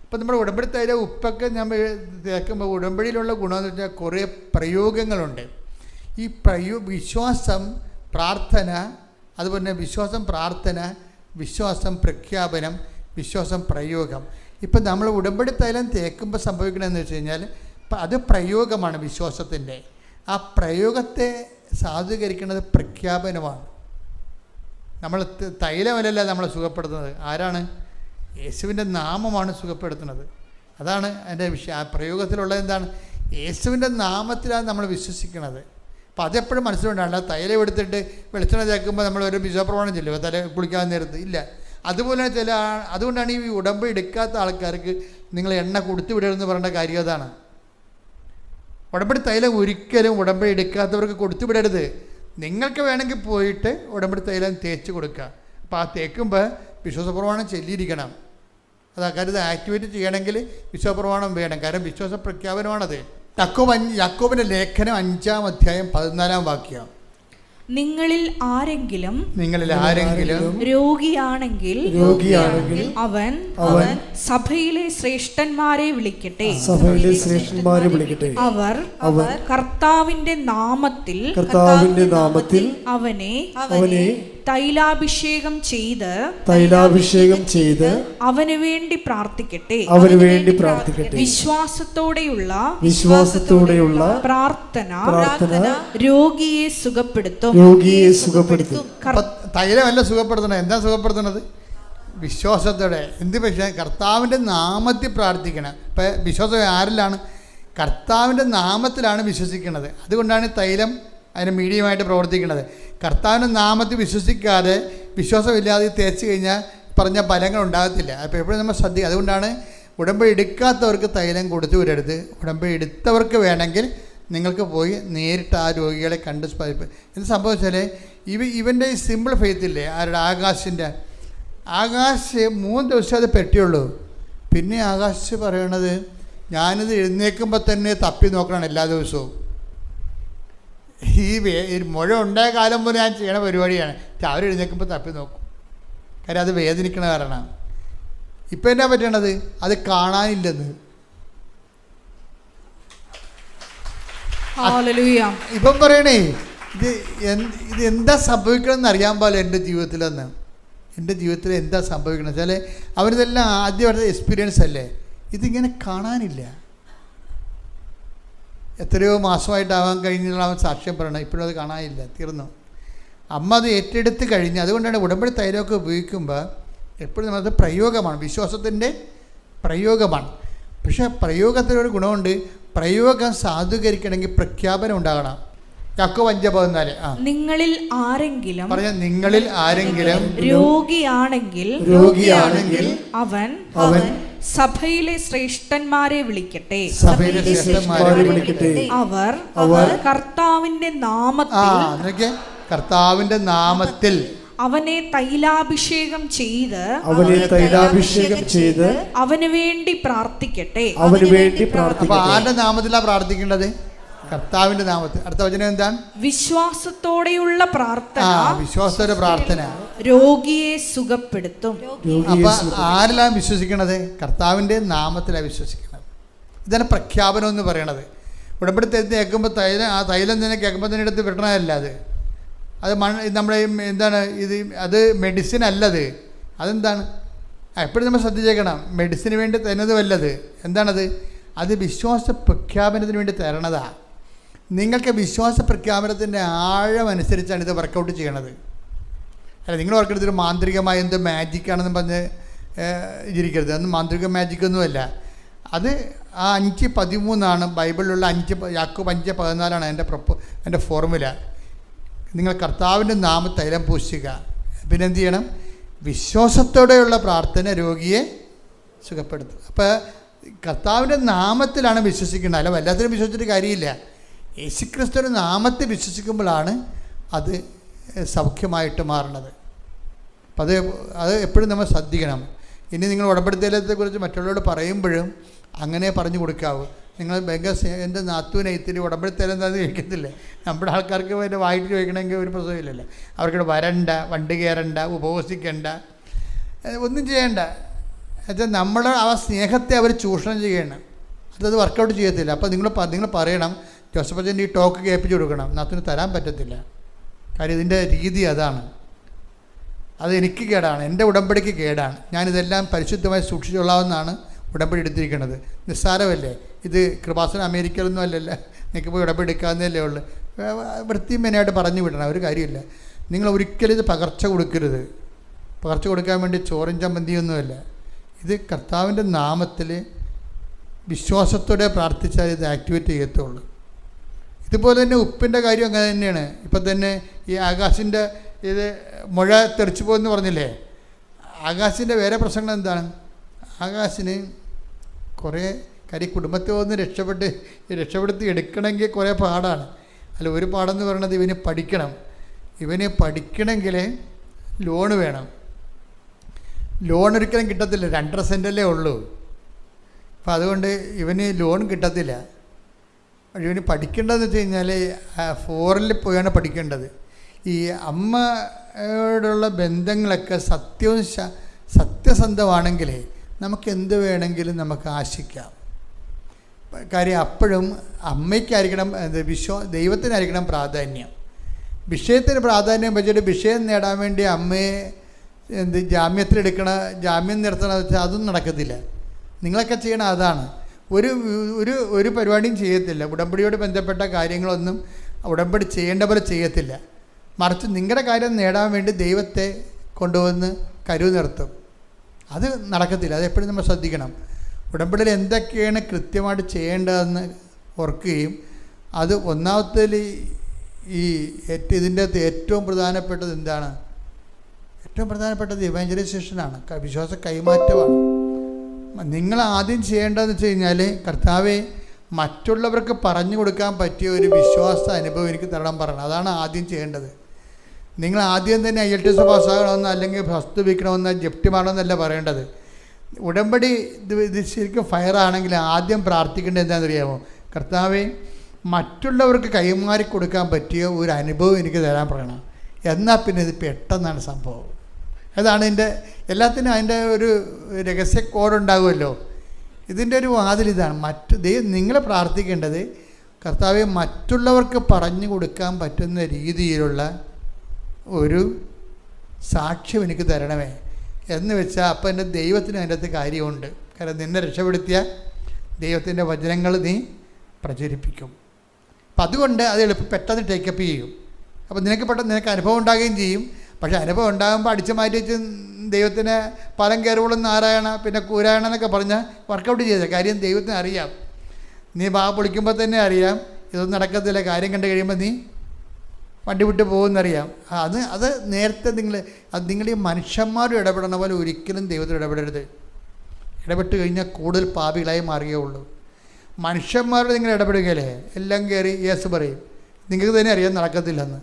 ഇപ്പം നമ്മുടെ ഉടമ്പടി തൈലം ഉപ്പൊക്കെ നമ്മൾ തേക്കുമ്പോൾ ഉടമ്പടിയിലുള്ള ഗുണമെന്ന് വെച്ചാൽ കുറേ പ്രയോഗങ്ങളുണ്ട്. ഈ വിശ്വാസം, പ്രാർത്ഥന, അതുപോലെ വിശ്വാസം, പ്രാർത്ഥന, വിശ്വാസം, പ്രഖ്യാപനം, വിശ്വാസം, പ്രയോഗം. ഇപ്പം നമ്മൾ ഉടമ്പടി തൈലം തേക്കുമ്പോൾ സംഭവിക്കണമെന്ന് വെച്ച് കഴിഞ്ഞാൽ അത് പ്രയോഗമാണ് വിശ്വാസത്തിൻ്റെ. ആ പ്രയോഗത്തെ സാധൂകരിക്കുന്നത് പ്രഖ്യാപനമാണ്. നമ്മൾ തൈലമല്ല നമ്മളെ സുഖപ്പെടുത്തുന്നത്. ആരാണ്? യേശുവിൻ്റെ നാമമാണ് സുഖപ്പെടുത്തുന്നത്. അതാണ് അതിൻ്റെ വിഷയം. ആ പ്രയോഗത്തിലുള്ളത് എന്താണ്? യേശുവിൻ്റെ നാമത്തിലാണ് നമ്മൾ വിശ്വസിക്കുന്നത്. അപ്പോൾ അതെപ്പോഴും മനസ്സിലുണ്ടാവില്ല. തൈലം എടുത്തിട്ട് വെളിച്ചെണ്ണ തേക്കുമ്പോൾ നമ്മൾ ഒരു വിശ്വപ്രമാണം ചെല്ലുമോ തല കുളിക്കാൻ നേരത്ത്? ഇല്ല. അതുപോലെ അതുകൊണ്ടാണ് ഈ ഉടമ്പടി എടുക്കാത്ത ആൾക്കാർക്ക് നിങ്ങൾ എണ്ണ കൊടുത്തു വിടരുതെന്ന് പറയേണ്ട കാര്യം അതാണ്. ഉടമ്പടി തൈലം ഒരിക്കലും ഉടമ്പടി എടുക്കാത്തവർക്ക് കൊടുത്തു വിടരുത്. നിങ്ങൾക്ക് വേണമെങ്കിൽ പോയിട്ട് ഉടമ്പടി തൈലം തേച്ച് കൊടുക്കുക. അപ്പോൾ ആ തേക്കുമ്പോൾ വിശ്വാസപ്രമാണം ചൊല്ലിയിരിക്കണം. അത് കാര്യം ഇത് ആക്ടിവേറ്റ് ചെയ്യണമെങ്കിൽ വിശ്വാസപ്രമാണം വേണം. കാരണം വിശ്വാസ പ്രഖ്യാപനമാണത്. യാക്കോബിൻ്റെ ലേഖനം 5-ാം അധ്യായം 14-ാം വാക്യം. നിങ്ങളിൽ ആരെങ്കിലും രോഗിയാണെങ്കിൽ അവൻ സഭയിലെ ശ്രേഷ്ഠന്മാരെ വിളിക്കട്ടെ. അവർ കർത്താവിന്റെ നാമത്തിൽ അവനെ തൈലാഭിഷേകം ചെയ്ത് അവന് വേണ്ടി പ്രാർത്ഥിക്കട്ടെ. വിശ്വാസത്തോടെയുള്ള പ്രാർത്ഥന രോഗിയെ സുഖപ്പെടുത്തും. തൈലമല്ല സുഖപ്പെടുത്തണം. എന്താ സുഖപ്പെടുത്തണത്? വിശ്വാസത്തോടെ. എന്ത്? പക്ഷേ കർത്താവിൻ്റെ നാമത്തിൽ പ്രാർത്ഥിക്കണം. ഇപ്പം വിശ്വാസം ആരിലാണ്? കർത്താവിൻ്റെ നാമത്തിലാണ് വിശ്വസിക്കുന്നത്. അതുകൊണ്ടാണ് തൈലം അതിന് മീഡിയമായിട്ട് പ്രവർത്തിക്കുന്നത്. കർത്താവിൻ്റെ നാമത്തിൽ വിശ്വസിക്കാതെ വിശ്വാസമില്ലാതെ തേച്ച് കഴിഞ്ഞാൽ പറഞ്ഞ ഫലങ്ങൾ ഉണ്ടാകത്തില്ല. അപ്പോൾ എപ്പോഴും നമ്മൾ ശ്രദ്ധിക്കുക. അതുകൊണ്ടാണ് ഉടമ്പടി എടുക്കാത്തവർക്ക് തൈലം കൊടുത്തു വിടരുത്. ഉടമ്പടി എടുത്തവർക്ക് വേണമെങ്കിൽ നിങ്ങൾക്ക് പോയി നേരിട്ട് ആ രോഗികളെ കണ്ട് എന്ത് സംഭവിച്ചാൽ ഇവൻ്റെ ഈ സിമ്പിൾ ഫെയ്ത്തില്ലേ, ആരുടെ? ആകാശ് 3 ദിവസം അത് പറ്റിയുള്ളൂ. പിന്നെ ആകാശ് പറയണത് ഞാനിത് എഴുന്നേൽക്കുമ്പോൾ തന്നെ തപ്പി നോക്കണം എല്ലാ ദിവസവും. ഈ മുഴ ഉണ്ടായ കാലം പോലെ ഞാൻ ചെയ്യണ പരിപാടിയാണ്. രാവിലെ എഴുന്നേൽക്കുമ്പോൾ തപ്പി നോക്കും. കാര്യം അത് വേദനിക്കണ കാരണം. ഇപ്പം എന്നാ പറ്റണത്? അത് കാണാനില്ലെന്ന്. ഇപ്പം പറയണേ ഇത് എന്താ സംഭവിക്കണമെന്ന് അറിയാൻ പാടില്ല എൻ്റെ ജീവിതത്തിലെന്ന്. എൻ്റെ ജീവിതത്തിൽ എന്താ സംഭവിക്കണം വെച്ചാൽ അവരിതെല്ലാം ആദ്യമായിട്ട് എക്സ്പീരിയൻസ് അല്ലേ. ഇതിങ്ങനെ കാണാനില്ല. എത്രയോ മാസമായിട്ടാവാൻ കഴിഞ്ഞാൽ സാക്ഷ്യം പറയണം. ഇപ്പോഴും അത് കാണാനില്ല. തീർന്നു. അമ്മ അത് ഏറ്റെടുത്ത് കഴിഞ്ഞ്. അതുകൊണ്ടാണ് ഉടമ്പടി തൈലമൊക്കെ ഉപയോഗിക്കുമ്പോൾ എപ്പോഴും നമ്മളത് പ്രയോഗമാണ്, വിശ്വാസത്തിൻ്റെ പ്രയോഗമാണ്. പക്ഷേ പ്രയോഗത്തിനൊരു ഗുണമുണ്ട്. പ്രയോഗം സാധൂകരിക്കണമെങ്കിൽ പ്രഖ്യാപനം ഉണ്ടാകണം. യാക്കോബ് 5:14. നിങ്ങളിൽ ആരെങ്കിലും രോഗിയാണെങ്കിൽ അവൻ സഭയിലെ ശ്രേഷ്ഠന്മാരെ വിളിക്കട്ടെ. അവർ കർത്താവിന്റെ നാമത്തിൽ അവനെ തൈലാഭിഷേകം ചെയ്ത് അവന് വേണ്ടി പ്രാർത്ഥിക്കട്ടെ. അപ്പോൾ ആരുടെ നാമത്തിലാണ് പ്രാർത്ഥിക്കേണ്ടത്? കർത്താവിന്റെ നാമത്തിൽ. അടുത്ത വചനം എന്താണ്? വിശ്വാസത്തോടെയുള്ള പ്രാർത്ഥന രോഗിയെ സുഖപ്പെടുത്തും. അപ്പൊ ആരെല്ലാം വിശ്വസിക്കണത്? കർത്താവിന്റെ നാമത്തിലാണ് വിശ്വസിക്കുന്നത്. ഇതാണ് പ്രഖ്യാപനം എന്ന് പറയണത്. ഉടമ്പടി കേൾക്കുമ്പോൾ തൈലം തന്നെ കേൾക്കുമ്പോൾ തന്നെ എടുത്ത് വിടണമല്ല. അത് നമ്മുടെ എന്താണ് ഇത്? അത് മെഡിസിൻ അല്ലത്. അതെന്താണ്? എപ്പോഴും നമ്മൾ ശ്രദ്ധിച്ചേക്കണം. മെഡിസിന് വേണ്ടി തരുന്നതുമല്ലത്. എന്താണത്? അത് വിശ്വാസ പ്രഖ്യാപനത്തിന് വേണ്ടി തരണതാണ്. നിങ്ങൾക്ക് വിശ്വാസ പ്രഖ്യാപനത്തിൻ്റെ ആഴമനുസരിച്ചാണ് ഇത് വർക്കൗട്ട് ചെയ്യണത്. അല്ല, നിങ്ങൾ വർക്കെടുത്തൊരു മാന്ത്രികമായ എന്തോ മാജിക്കാണെന്ന് പറഞ്ഞ് ഇരിക്കരുത്. അതൊന്നും മാന്ത്രിക മാജിക്കൊന്നുമല്ല. അത് ആ 5:13 ബൈബിളിലുള്ള യാക്കോബ് 5:14 എൻ്റെ ഫോർമുല. നിങ്ങൾ കർത്താവിൻ്റെ തൈലം പൂശുക. പിന്നെ എന്ത് ചെയ്യണം? വിശ്വാസത്തോടെയുള്ള പ്രാർത്ഥന രോഗിയെ സുഖപ്പെടുത്തും. അപ്പോൾ കർത്താവിൻ്റെ നാമത്തിലാണ് വിശ്വസിക്കുന്നത്. അല്ല വല്ലാത്തൊരു വിശ്വസിച്ചിട്ട് കാര്യമില്ല. യേശുക്രിസ്തുവിൻ്റെ നാമത്തിൽ വിശ്വസിക്കുമ്പോഴാണ് അത് സൗഖ്യമായിട്ട് മാറുന്നത്. അപ്പം അത് എപ്പോഴും നമ്മൾ ശ്രദ്ധിക്കണം. ഇനി നിങ്ങൾ ഉടമ്പടി തൈലത്തെക്കുറിച്ച് മറ്റുള്ളവരോട് പറയുമ്പോഴും അങ്ങനെ പറഞ്ഞു കൊടുക്കാവൂ. നിങ്ങൾ ഭയങ്കര എൻ്റെ നാത്തുവിനെ ഇത്തിരി ഉടമ്പടി തൈലം എന്താണെന്ന് ചോദിക്കത്തില്ലേ? നമ്മുടെ ആൾക്കാർക്ക് അതിൻ്റെ വായിട്ട് ചോദിക്കണമെങ്കിൽ ഒരു പ്രശ്നമില്ലല്ലോ. അവർക്കിവിടെ വരണ്ട, വണ്ടി കയറണ്ട, ഉപവസിക്കണ്ട, ഒന്നും ചെയ്യണ്ട. എന്നുവെച്ചാൽ നമ്മൾ ആ സ്നേഹത്തെ അവർ ചൂഷണം ചെയ്യണം. അത് വർക്കൗട്ട് ചെയ്യത്തില്ല. അപ്പോൾ നിങ്ങൾ പറയണം, ജോസഫ് അച്ഛൻ്റെ ഈ ടോക്ക് കേൾപ്പിച്ച് കൊടുക്കണം. നാത്തിന് തരാൻ പറ്റത്തില്ല. കാര്യം ഇതിൻ്റെ രീതി അതാണ്. അത് എനിക്ക് കേടാണ്, എൻ്റെ ഉടമ്പടിക്ക് കേടാണ്. ഞാനിതെല്ലാം പരിശുദ്ധമായി സൂക്ഷിച്ചോളാമെന്നാണ് ഉടമ്പടി എടുത്തിരിക്കുന്നത്. നിസ്സാരമല്ലേ ഇത്? കൃപാസനം അമേരിക്കയിലൊന്നും അല്ലല്ലോ. നിങ്ങൾക്ക് പോയി ഉടമ്പടി എടുക്കാവുന്നതല്ലേ ഉള്ളൂ. വൃത്തിയും മെയിനായിട്ട് പറഞ്ഞു വിടണം. ഒരു കാര്യമില്ല. നിങ്ങൾ ഒരിക്കലും ഇത് പകർച്ച കൊടുക്കരുത്. പകർച്ച കൊടുക്കാൻ വേണ്ടി ചോറും ചമ്മന്തിയൊന്നുമല്ല. ഇത് കർത്താവിൻ്റെ നാമത്തിൽ വിശ്വാസത്തോടെ പ്രാർത്ഥിച്ചാൽ ഇത് ആക്ടിവേറ്റ് ചെയ്യത്തുള്ളൂ. ഇതുപോലെ തന്നെ ഉപ്പിൻ്റെ കാര്യം അങ്ങനെ തന്നെയാണ്. ഇപ്പം തന്നെ ഈ ആകാശിൻ്റെ ഇത് മുഴ തെറിച്ചു പോകുമെന്ന് പറഞ്ഞില്ലേ, ആകാശിൻ്റെ വേറെ പ്രശ്നങ്ങൾ എന്താണ്? ആകാശിന് കുറേ കാര്യം കുടുംബത്തിൽ വന്ന് രക്ഷപ്പെടുത്തി എടുക്കണമെങ്കിൽ കുറേ പാടാണ്. അല്ല, ഒരു പാടെന്ന് പറയുന്നത് ഇവന് പഠിക്കണമെങ്കിൽ ലോണ് വേണം. ലോൺ ഒരിക്കലും കിട്ടത്തില്ല, 2.5 സെൻറ്റല്ലേ ഉള്ളൂ. അപ്പം അതുകൊണ്ട് ഇവന് ലോൺ കിട്ടത്തില്ല. ഇവന് പഠിക്കേണ്ടതെന്ന് വെച്ച് കഴിഞ്ഞാൽ ഫോറിനിൽ പോയാണ് പഠിക്കേണ്ടത്. ഈ അമ്മയോടുള്ള ബന്ധങ്ങളൊക്കെ സത്യസന്ധമാണെങ്കിൽ നമുക്ക് എന്ത് വേണമെങ്കിലും നമുക്ക് ആശിക്കാം. കാര്യം അപ്പോഴും അമ്മയ്ക്കായിരിക്കണം ദൈവത്തിനായിരിക്കണം പ്രാധാന്യം. വിഷയത്തിന് പ്രാധാന്യം വെച്ചിട്ട് വിഷയം നേടാൻ വേണ്ടി അമ്മയെ ജാമ്യം നിർത്തണമെന്ന് വെച്ചാൽ അതും നടക്കത്തില്ല. നിങ്ങളൊക്കെ ചെയ്യണം അതാണ്. ഒരു പരിപാടിയും ചെയ്യത്തില്ല. ഉടമ്പടിയോട് ബന്ധപ്പെട്ട കാര്യങ്ങളൊന്നും ഉടമ്പടി ചെയ്യേണ്ട പോലെ ചെയ്യത്തില്ല. മറിച്ച് നിങ്ങളുടെ കാര്യം നേടാൻ വേണ്ടി ദൈവത്തെ കൊണ്ടുവന്ന് കരുവ് നിർത്തും. അത് നടക്കത്തില്ല. അതെപ്പോഴും നമ്മൾ ശ്രദ്ധിക്കണം. ഉടമ്പടിയിൽ എന്തൊക്കെയാണ് കൃത്യമായിട്ട് ചെയ്യേണ്ടതെന്ന് ഓർക്കുകയും അത് ഒന്നാമത്തേൽ ഇതിൻ്റെ അകത്ത് ഏറ്റവും പ്രധാനപ്പെട്ടത് എന്താണ്? ഏറ്റവും പ്രധാനപ്പെട്ടത് ഇവാഞ്ചലൈസേഷനാണ്, വിശ്വാസ കൈമാറ്റമാണ്. നിങ്ങൾ ആദ്യം ചെയ്യേണ്ടതെന്ന് വെച്ച് കഴിഞ്ഞാൽ, കർത്താവെ മറ്റുള്ളവർക്ക് പറഞ്ഞു കൊടുക്കാൻ പറ്റിയ ഒരു വിശ്വാസ അനുഭവം എനിക്ക് തരണം പറയണം. അതാണ് ആദ്യം ചെയ്യേണ്ടത്. നിങ്ങൾ ആദ്യം തന്നെ IELTS പാസ്സാകണമെന്നോ അല്ലെങ്കിൽ ഫസ്റ്റ് വിൽക്കണമെന്നോ ജപ്തി മാറണമെന്നല്ല പറയേണ്ടത്. ഉടമ്പടി ഇത് ശരിക്കും ഫയറാണെങ്കിൽ ആദ്യം പ്രാർത്ഥിക്കേണ്ടത് എന്താണെന്ന് അറിയാമോ? കർത്താവെ മറ്റുള്ളവർക്ക് കൈമാറി കൊടുക്കാൻ പറ്റിയ ഒരു അനുഭവം എനിക്ക് തരാൻ പറയണം. എന്നാൽ പിന്നെ ഇത് പെട്ടെന്നാണ് സംഭവം. അതാണ് എല്ലാത്തിനും അതിൻ്റെ ഒരു രഹസ്യ കോഡുണ്ടാകുമല്ലോ. ഇതിൻ്റെ ഒരു വാതിൽ ഇതാണ്. നിങ്ങൾ പ്രാർത്ഥിക്കേണ്ടത്, കർത്താവെ മറ്റുള്ളവർക്ക് പറഞ്ഞു കൊടുക്കാൻ പറ്റുന്ന രീതിയിലുള്ള ഒരു സാക്ഷ്യം എനിക്ക് തരണമേ എന്ന് വെച്ചാൽ അപ്പം എൻ്റെ ദൈവത്തിന് അതിൻ്റെ അകത്ത് കാര്യമുണ്ട്. കാരണം നിന്നെ രക്ഷപ്പെടുത്തിയ ദൈവത്തിൻ്റെ വചനങ്ങൾ നീ പ്രചരിപ്പിക്കും. അപ്പം അതുകൊണ്ട് അത് പെട്ടെന്ന് ടേക്കപ്പ് ചെയ്യും. അപ്പം നിനക്ക് അനുഭവം ഉണ്ടാകുകയും ചെയ്യും. പക്ഷേ അനുഭവം ഉണ്ടാകുമ്പോൾ അടിച്ചു മാറ്റി വെച്ച് ദൈവത്തിന് പലം കയറുകളും നാരായണ പിന്നെ കൂരായണ എന്നൊക്കെ പറഞ്ഞാൽ വർക്കൗട്ട് ചെയ്തത് കാര്യം ദൈവത്തിന് അറിയാം. നീ പൊളിക്കുമ്പോൾ തന്നെ അറിയാം ഇതൊന്നും നടക്കത്തില്ല. കാര്യം കണ്ടു കഴിയുമ്പോൾ നീ വണ്ടി വിട്ട് പോകുമെന്നറിയാം. അത് നേരത്തെ നിങ്ങൾ ഈ മനുഷ്യന്മാരും ഇടപെടണ പോലെ ഒരിക്കലും ദൈവത്തിൽ ഇടപെടരുത്. ഇടപെട്ട് കഴിഞ്ഞാൽ കൂടുതൽ പാപികളായി മാറുകയേ ഉള്ളൂ. മനുഷ്യന്മാരോട് നിങ്ങൾ ഇടപെടുകയല്ലേ, എല്ലാം കയറി യേസ് പറയും. നിങ്ങൾക്ക് തന്നെ അറിയാൻ നടക്കത്തില്ലെന്ന്.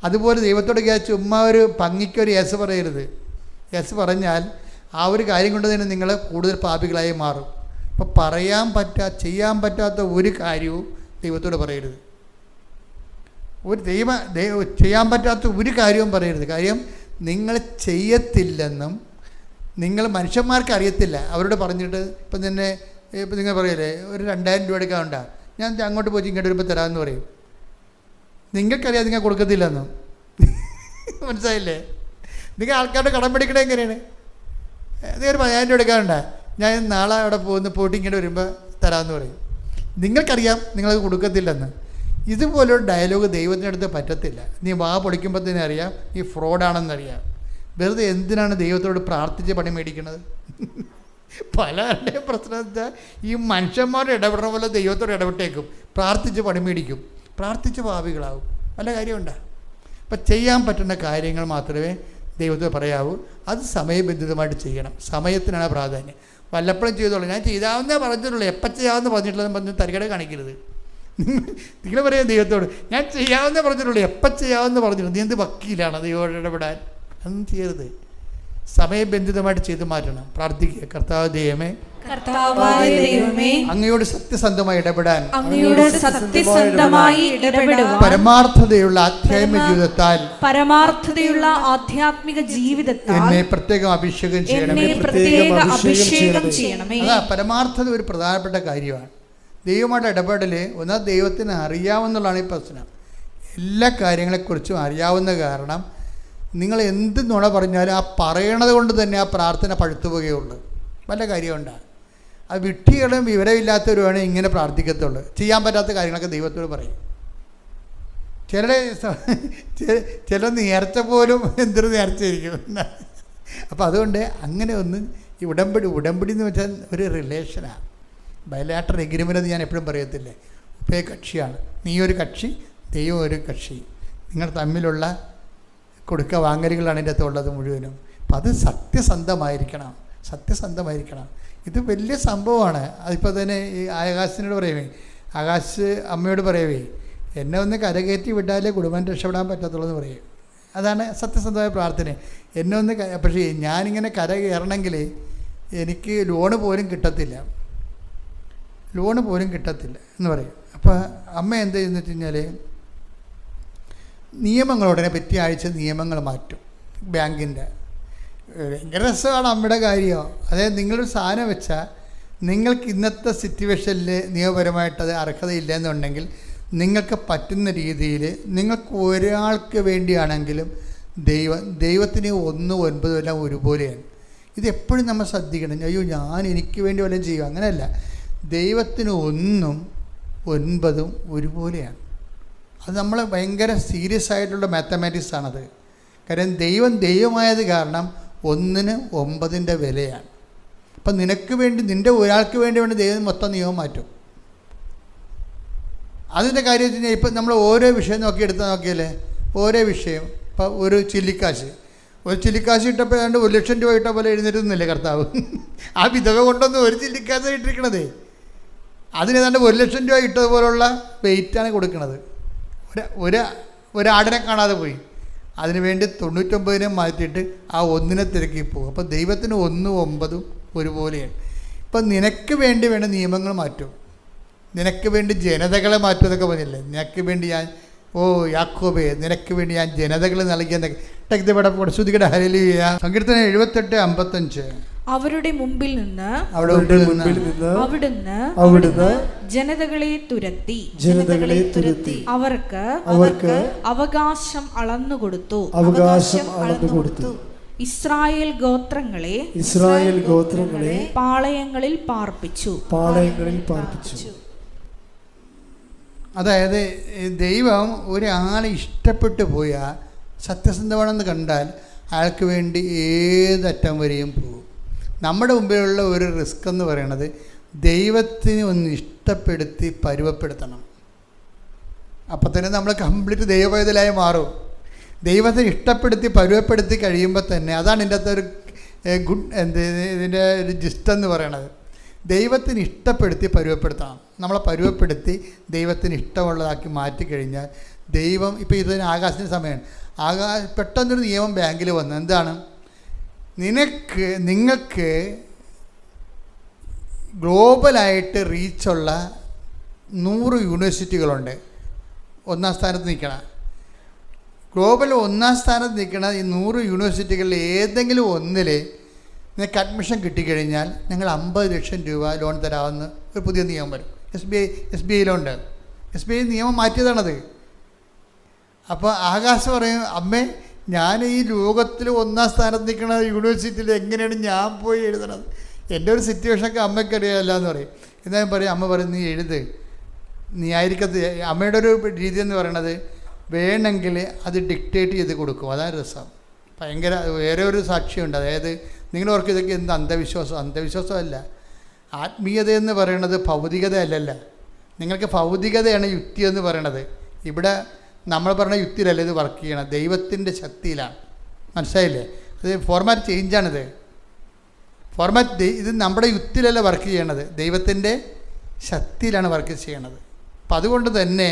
അതുപോലെ ദൈവത്തോട് ചുമ്മാ ഒരു ഭംഗിക്കൊരു യേസ് പറയരുത്. യേസ് പറഞ്ഞാൽ ആ ഒരു കാര്യം കൊണ്ട് തന്നെ നിങ്ങൾ കൂടുതൽ പാപികളായി മാറും. അപ്പോൾ ചെയ്യാൻ പറ്റാത്ത ഒരു കാര്യവും ദൈവത്തോട് പറയരുത്. ചെയ്യാൻ പറ്റാത്ത ഒരു കാര്യവും പറയരുത്. കാര്യം നിങ്ങൾ ചെയ്യത്തില്ലെന്നും നിങ്ങൾ മനുഷ്യന്മാർക്ക് അറിയത്തില്ല. അവരോട് പറഞ്ഞിട്ട് ഇപ്പം നിങ്ങൾ പറയല്ലേ ഒരു 2000 രൂപ എടുക്കാനുണ്ടാ, ഞാൻ അങ്ങോട്ട് പോയി ഇങ്ങോട്ട് വരുമ്പോൾ തരാമെന്ന് പറയും. നിങ്ങൾക്കറിയാം നിങ്ങൾ കൊടുക്കത്തില്ലെന്നും. മനസ്സിലായില്ലേ? നിങ്ങൾ ആൾക്കാരുടെ കടം പിടിക്കണേ എങ്ങനെയാണ്? നിങ്ങൾ 1000 രൂപ എടുക്കാനുണ്ടാ, ഞാൻ നാളെ അവിടെ പോയിട്ട് ഇങ്ങോട്ട് വരുമ്പോൾ തരാമെന്ന് പറയും. നിങ്ങൾക്കറിയാം നിങ്ങളത് കൊടുക്കത്തില്ലെന്ന്. ഇതുപോലൊരു ഡയലോഗ് ദൈവത്തിൻ്റെ അടുത്ത് പറ്റത്തില്ല. നീ പൊളിക്കുമ്പോൾ തന്നെ അറിയാം നീ ഫ്രോഡാണെന്നറിയാം. വെറുതെ എന്തിനാണ് ദൈവത്തോട് പ്രാർത്ഥിച്ച് പണി മേടിക്കുന്നത്? പലരുടെയും പ്രശ്നം വെച്ചാൽ ഈ മനുഷ്യന്മാർ ഇടപെടുന്ന പോലെ ദൈവത്തോട് ഇടപെട്ടേക്കും, പ്രാർത്ഥിച്ച് പണി മേടിക്കും, പ്രാർത്ഥിച്ച് പാപികളാവും. വല്ല കാര്യമുണ്ടോ? അപ്പം ചെയ്യാൻ പറ്റുന്ന കാര്യങ്ങൾ മാത്രമേ ദൈവത്തോട് പറയാവൂ. അത് സമയബന്ധിതമായിട്ട് ചെയ്യണം. സമയത്തിനാണ് പ്രാധാന്യം. വല്ലപ്പോഴും ചെയ്തോളൂ. ഞാൻ ചെയ്താവുന്നേ പറഞ്ഞിട്ടുള്ളൂ, എപ്പം ചെയ്യാമെന്ന് പറഞ്ഞിട്ടുള്ളതെന്ന് പറഞ്ഞ് തരികട കാണിക്കരുത്. നിങ്ങൾ പറയാം ദൈവത്തോട് ഞാൻ ചെയ്യാമെന്നേ പറഞ്ഞിട്ടുള്ളൂ, എപ്പം ചെയ്യാമെന്ന് പറഞ്ഞിട്ടുള്ളൂ. നീ എന്ത് വക്കീലാണ് ദൈവത്തോട് ഇടപെടാൻ? അതൊന്നും ചെയ്യരുത്. സമയബന്ധിതമായിട്ട് ചെയ്തു മാറ്റണം. പ്രാർത്ഥിക്കുക, കർത്താവ് ദൈവമേ അങ്ങയോട് സത്യസന്ധമായി ഇടപെടാൻ പരമാർത്ഥതയുള്ള ആധ്യാത്മിക ജീവിതത്താൽ എന്നെ പ്രത്യേകം അഭിഷേകം ചെയ്യണമേ. അതാ പരമാർത്ഥത ഒരു പ്രധാനപ്പെട്ട കാര്യമാണ്. ദൈവമായിട്ട് ഇടപെടൽ ഒന്നാമത് ദൈവത്തിന് അറിയാവുന്നതാണ് ഈ പ്രശ്നം. എല്ലാ കാര്യങ്ങളെക്കുറിച്ചും അറിയാവുന്ന കാരണം നിങ്ങൾ എന്ത് നുണ പറഞ്ഞാലും ആ പറയണത് കൊണ്ട് തന്നെ ആ പ്രാർത്ഥന പഴുത്തു പോകുകയുള്ളൂ. വല്ല കാര്യമുണ്ടാകും. അത് വിഡ്ഢികളും വിവരമില്ലാത്തവരുമാണ് ഇങ്ങനെ പ്രാർത്ഥിക്കത്തുള്ളൂ. ചെയ്യാൻ പറ്റാത്ത കാര്യങ്ങളൊക്കെ ദൈവത്തോട് പറയും. ചില നേർച്ച പോലും എന്തൊരു നേർച്ചയായിരിക്കും. അപ്പോൾ അതുകൊണ്ട് അങ്ങനെ ഈ ഉടമ്പടി എന്ന് വെച്ചാൽ ഒരു റിലേഷനാണ്. ബയലാറ്ററൽ എഗ്രിമെൻ്റ് എന്ന് ഞാൻ എപ്പോഴും പറയത്തില്ലേ. ഒരേ കക്ഷിയാണ്. നീ ഒരു കക്ഷി, ദൈവം ഒരു കക്ഷി. നിങ്ങൾ തമ്മിലുള്ള കൊടുക്ക വാങ്ങലുകളാണ് ഇതിൻ്റെ അകത്തുള്ളത് മുഴുവനും. അപ്പം അത് സത്യസന്ധമായിരിക്കണം. ഇത് വലിയ സംഭവമാണ്. അതിപ്പോൾ തന്നെ ഈ ആകാശിനോട് പറയുവേ, ആകാശ് അമ്മയോട് പറയവേ, എന്നെ ഒന്ന് കരകയറ്റി വിട്ടാലേ കുടുംബം രക്ഷപ്പെടാൻ പറ്റത്തുള്ളൂ എന്ന് പറയും. അതാണ് സത്യസന്ധമായ പ്രാർത്ഥന. എന്നെ ഒന്ന് പക്ഷേ ഞാനിങ്ങനെ കര കയറണമെങ്കിൽ എനിക്ക് ലോണ് പോലും കിട്ടത്തില്ല എന്ന് പറയും. അപ്പോൾ അമ്മ എന്ത് ചെയ്യുന്നു വെച്ച് കഴിഞ്ഞാൽ നിയമങ്ങളുടനെ പറ്റിയ ആഴ്ച നിയമങ്ങൾ മാറ്റും ബാങ്കിൻ്റെ. ഭയങ്കര രസമാണ് അമ്മയുടെ കാര്യം. അതായത് നിങ്ങളൊരു സാധനം വെച്ചാൽ നിങ്ങൾക്ക് ഇന്നത്തെ സിറ്റുവേഷനിൽ നിയമപരമായിട്ടത് അർഹതയില്ല എന്നുണ്ടെങ്കിൽ നിങ്ങൾക്ക് പറ്റുന്ന രീതിയിൽ നിങ്ങൾക്ക് ഒരാൾക്ക് വേണ്ടിയാണെങ്കിലും ദൈവത്തിന് 1, 9 എല്ലാം ഒരുപോലെയാണ്. ഇതെപ്പോഴും നമ്മൾ ശ്രദ്ധിക്കണം. അയ്യോ ഞാൻ എനിക്ക് വേണ്ടി വല്ലതും ചെയ്യും, അങ്ങനെയല്ല. ദൈവത്തിന് 1ഉം 9ഉം ഒരുപോലെയാണ്. അത് നമ്മൾ ഭയങ്കര സീരിയസ് ആയിട്ടുള്ള മാത്തമാറ്റിക്സ് ആണത്. കാര്യം ദൈവമായത് കാരണം 1ന് 9ൻ്റെ വിലയാണ്. അപ്പം നിനക്ക് വേണ്ടി, നിൻ്റെ ഒരാൾക്ക് വേണ്ടി ദൈവം മൊത്തം നിയമം മാറ്റും. അതിൻ്റെ കാര്യം വെച്ച് കഴിഞ്ഞാൽ ഇപ്പം നമ്മൾ ഓരോ വിഷയം നോക്കിയാലേ ഓരോ വിഷയം, ഇപ്പോൾ ഒരു ചില്ലിക്കാശ് ഇട്ടപ്പോൾ ഏതാണ്ട് 1 ലക്ഷം രൂപ ഇട്ട പോലെ എഴുന്നേറ്റുന്നില്ലേ കർത്താവ്? ആ വിധവ കൊണ്ടൊന്നും ഒരു ചില്ലിക്കാശ് ഇട്ടിരിക്കണതേ, അതിനേതാണ്ട് 1 ലക്ഷം രൂപ ഇട്ടതുപോലുള്ള വെയിറ്റാണ് കൊടുക്കുന്നത്. ഒരാടിനെ കാണാതെ പോയി, അതിനുവേണ്ടി 99നെ മാറ്റിയിട്ട് ആ 1നെ തിരക്കി പോകും. അപ്പോൾ ദൈവത്തിന് 1ഉം 9ഉം ഒരുപോലെയാണ്. ഇപ്പം നിനക്ക് വേണ്ടി വേണ്ട നിയമങ്ങൾ മാറ്റും, നിനക്ക് വേണ്ടി ജനതകളെ മാറ്റും എന്നൊക്കെ പറഞ്ഞില്ലേ. നിനക്ക് വേണ്ടി ഞാൻ യാക്കോബേ നിനക്ക് വേണ്ടി ഞാൻ ജനതകൾ നൽകിയെന്നൊക്കെ ശ്രുതികട ഹല്ലേലൂയ. സങ്കീർത്തനം 78:55. അവരുടെ മുമ്പിൽ നിന്ന് അവിടുന്ന് ജനതകളെ തുരത്തി അവർക്ക് അവകാശം അളന്നുകൊടുത്തു. ഇസ്രായേൽ ഗോത്രങ്ങളെ പാളയങ്ങളിൽ പാർപ്പിച്ചു. അതായത് ദൈവം ഒരാളെ ഇഷ്ടപ്പെട്ടു പോയാൽ, സത്യസന്ധമാണെന്ന് കണ്ടാൽ അയാൾക്ക് വേണ്ടി ഏതറ്റം വരെയും പോകും. നമ്മുടെ മുമ്പിലുള്ള ഒരു റിസ്ക് എന്ന് പറയുന്നത് ദൈവത്തിന് ഒന്ന് ഇഷ്ടപ്പെടുത്തി പരുവപ്പെടുത്തണം. അപ്പം തന്നെ നമ്മൾ കംപ്ലീറ്റ് ദൈവപൈതലായി മാറും. ദൈവത്തെ ഇഷ്ടപ്പെടുത്തി പരുവപ്പെടുത്തി കഴിയുമ്പോൾ തന്നെ, അതാണ് ഇതിൻ്റെ അകത്ത് ഒരു ഇതിൻ്റെ ഒരു ജിസ്റ്റെന്ന് പറയണത്. ദൈവത്തിന് ഇഷ്ടപ്പെടുത്തി പരുവപ്പെടുത്തണം. നമ്മളെ പരുവപ്പെടുത്തി ദൈവത്തിന് ഇഷ്ടമുള്ളതാക്കി മാറ്റിക്കഴിഞ്ഞാൽ ദൈവം, ഇപ്പോൾ ഇതിന് ആകാശത്തിൻ്റെ സമയമാണ്. പെട്ടെന്നൊരു നിയമം ബാങ്കിൽ വന്നു. എന്താണ്? നിങ്ങൾക്ക് ഗ്ലോബലായിട്ട് റീച്ചുള്ള 100 യൂണിവേഴ്സിറ്റികളുണ്ട്. 1ാം സ്ഥാനത്ത് നിൽക്കണം. ഗ്ലോബൽ 1ാം സ്ഥാനത്ത് നിൽക്കുന്ന ഈ 100 യൂണിവേഴ്സിറ്റികളിൽ ഏതെങ്കിലും ഒന്നിൽ നിങ്ങൾക്ക് അഡ്മിഷൻ കിട്ടിക്കഴിഞ്ഞാൽ ഞങ്ങൾ 50 ലക്ഷം രൂപ ലോൺ തരാമെന്ന് ഒരു പുതിയ നിയമം വരും. S B ഐയിലുണ്ട്. SBI നിയമം മാറ്റിയതാണത്. അപ്പോൾ ആകാശ് പറയും, അമ്മേ ഞാൻ ഈ ലോകത്തിൽ 1ാം സ്ഥാനത്ത് നിൽക്കുന്ന യൂണിവേഴ്സിറ്റിയിൽ എങ്ങനെയാണ് ഞാൻ പോയി എഴുതണത്? എൻ്റെ ഒരു സിറ്റുവേഷനൊക്കെ അമ്മയ്ക്കറിയാമല്ല എന്ന് പറയും. എന്നാ ഞാൻ പറയും, അമ്മ പറയും നീ എഴുത്, നീ ആയിരിക്കത്ത്. അമ്മയുടെ ഒരു രീതി എന്ന് പറയണത് വേണമെങ്കിൽ അത് ഡിക്റ്റേറ്റ് ചെയ്ത് കൊടുക്കും. അതാണ് രസം. ഭയങ്കര വേറെ ഒരു സാക്ഷിയുണ്ട്. അതായത് നിങ്ങൾ ഓർക്ക് ഇതൊക്കെ എന്ത് അന്ധവിശ്വാസമല്ല. ആത്മീയത എന്ന് പറയണത് ഭൗതികത അല്ലല്ല. നിങ്ങൾക്ക് ഭൗതികതയാണ് യുക്തി എന്ന് പറയണത്. ഇവിടെ നമ്മൾ പറഞ്ഞ യുക്തിയിലല്ല ഇത് വർക്ക് ചെയ്യണം, ദൈവത്തിൻ്റെ ശക്തിയിലാണ്. മനസ്സിലായില്ലേ? അത് ഫോർമാറ്റ് ചേഞ്ചാണിത്. ഫോർമാറ്റ് ഇത് നമ്മുടെ യുക്തിയിലല്ല വർക്ക് ചെയ്യണത്, ദൈവത്തിൻ്റെ ശക്തിയിലാണ് വർക്ക് ചെയ്യണത്. അപ്പം അതുകൊണ്ട് തന്നെ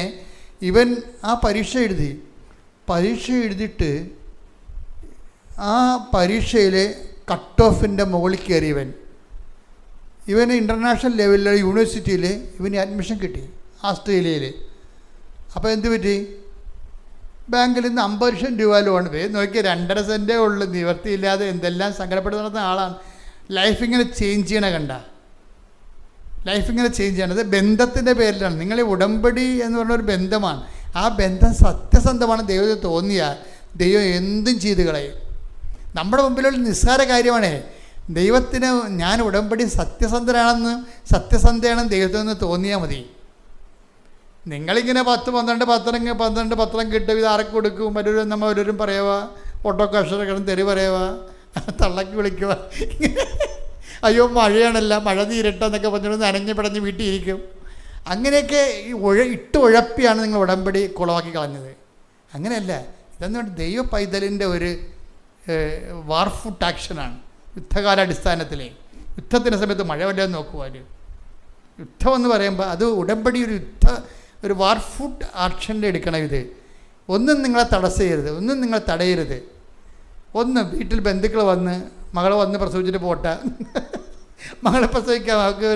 ഇവൻ ആ പരീക്ഷ എഴുതിയിട്ട് ആ പരീക്ഷയിൽ കട്ട് ഓഫിൻ്റെ മുകളിൽ കയറിയവൻ, ഇവന് ഇൻ്റർനാഷണൽ ലെവലിലെ യൂണിവേഴ്സിറ്റിയിൽ ഇവന് അഡ്മിഷൻ കിട്ടി, ഓസ്ട്രേലിയയിൽ. അപ്പോൾ എന്ത് പറ്റി? ബാങ്കിൽ നിന്ന് 50 ലക്ഷം രൂപ ലോൺ നോക്കി 2.5 സെൻറ്റേ ഉള്ളു, നിവർത്തിയില്ലാതെ എന്തെല്ലാം സങ്കടപ്പെടുന്ന ആളാണ്. ലൈഫ് ഇങ്ങനെ ചേഞ്ച് ചെയ്യണത്. അത് ബന്ധത്തിൻ്റെ പേരിലാണ്. നിങ്ങൾ ഉടമ്പടി എന്ന് പറഞ്ഞൊരു ബന്ധമാണ്. ആ ബന്ധം സത്യസന്ധമാണ് ദൈവത്തിന് തോന്നിയാൽ ദൈവം എന്തും ചെയ്ത് കളയും. നമ്മുടെ മുമ്പിലുള്ള നിസ്സാര കാര്യമാണ്. ദൈവത്തിന് ഞാൻ ഉടമ്പടി സത്യസന്ധയാണെന്ന് ദൈവത്തിന് തോന്നിയാൽ മതി. നിങ്ങളിങ്ങനെ 10-12 പത്രം കിട്ടും, ഇത് ആർക്ക് കൊടുക്കും, ഓരോരും പറയുക, ഓട്ടോ കർഷകരും തെറി പറയുക, തള്ളക്ക് വിളിക്കുക, അയ്യോ മഴയാണല്ല, മഴ തീരട്ടെന്നൊക്കെ പറഞ്ഞുകൊണ്ട് നനഞ്ഞ് പിടഞ്ഞ് വീട്ടിൽ ഇരിക്കും. അങ്ങനെയൊക്കെ ഈ ഇട്ട് ഉഴപ്പിയാണ് നിങ്ങൾ ഉടമ്പടി കുളമാക്കി കളഞ്ഞത്. അങ്ങനെയല്ല, ഇതെന്ന് ദൈവ പൈതലിൻ്റെ ഒരു വാർഫുട്ട് ആക്ഷനാണ്. യുദ്ധകാലാടിസ്ഥാനത്തിലെ യുദ്ധത്തിൻ്റെ സമയത്ത് മഴ വല്ലതും നോക്കുവാൻ യുദ്ധം എന്ന് പറയുമ്പോൾ അത് ഉടമ്പടി ഒരു വാർഫുട്ട് ആക്ഷനിൽ എടുക്കണം. ഇത് ഒന്നും നിങ്ങളെ തടസ്സയരുത്, ഒന്നും നിങ്ങൾ തടയരുത്. ഒന്ന് വീട്ടിൽ ബന്ധുക്കൾ വന്ന് മകളെ വന്ന് പ്രസവിച്ചിട്ട് പോട്ടെ, മകളെ പ്രസവിക്കാൻ അവൾക്ക്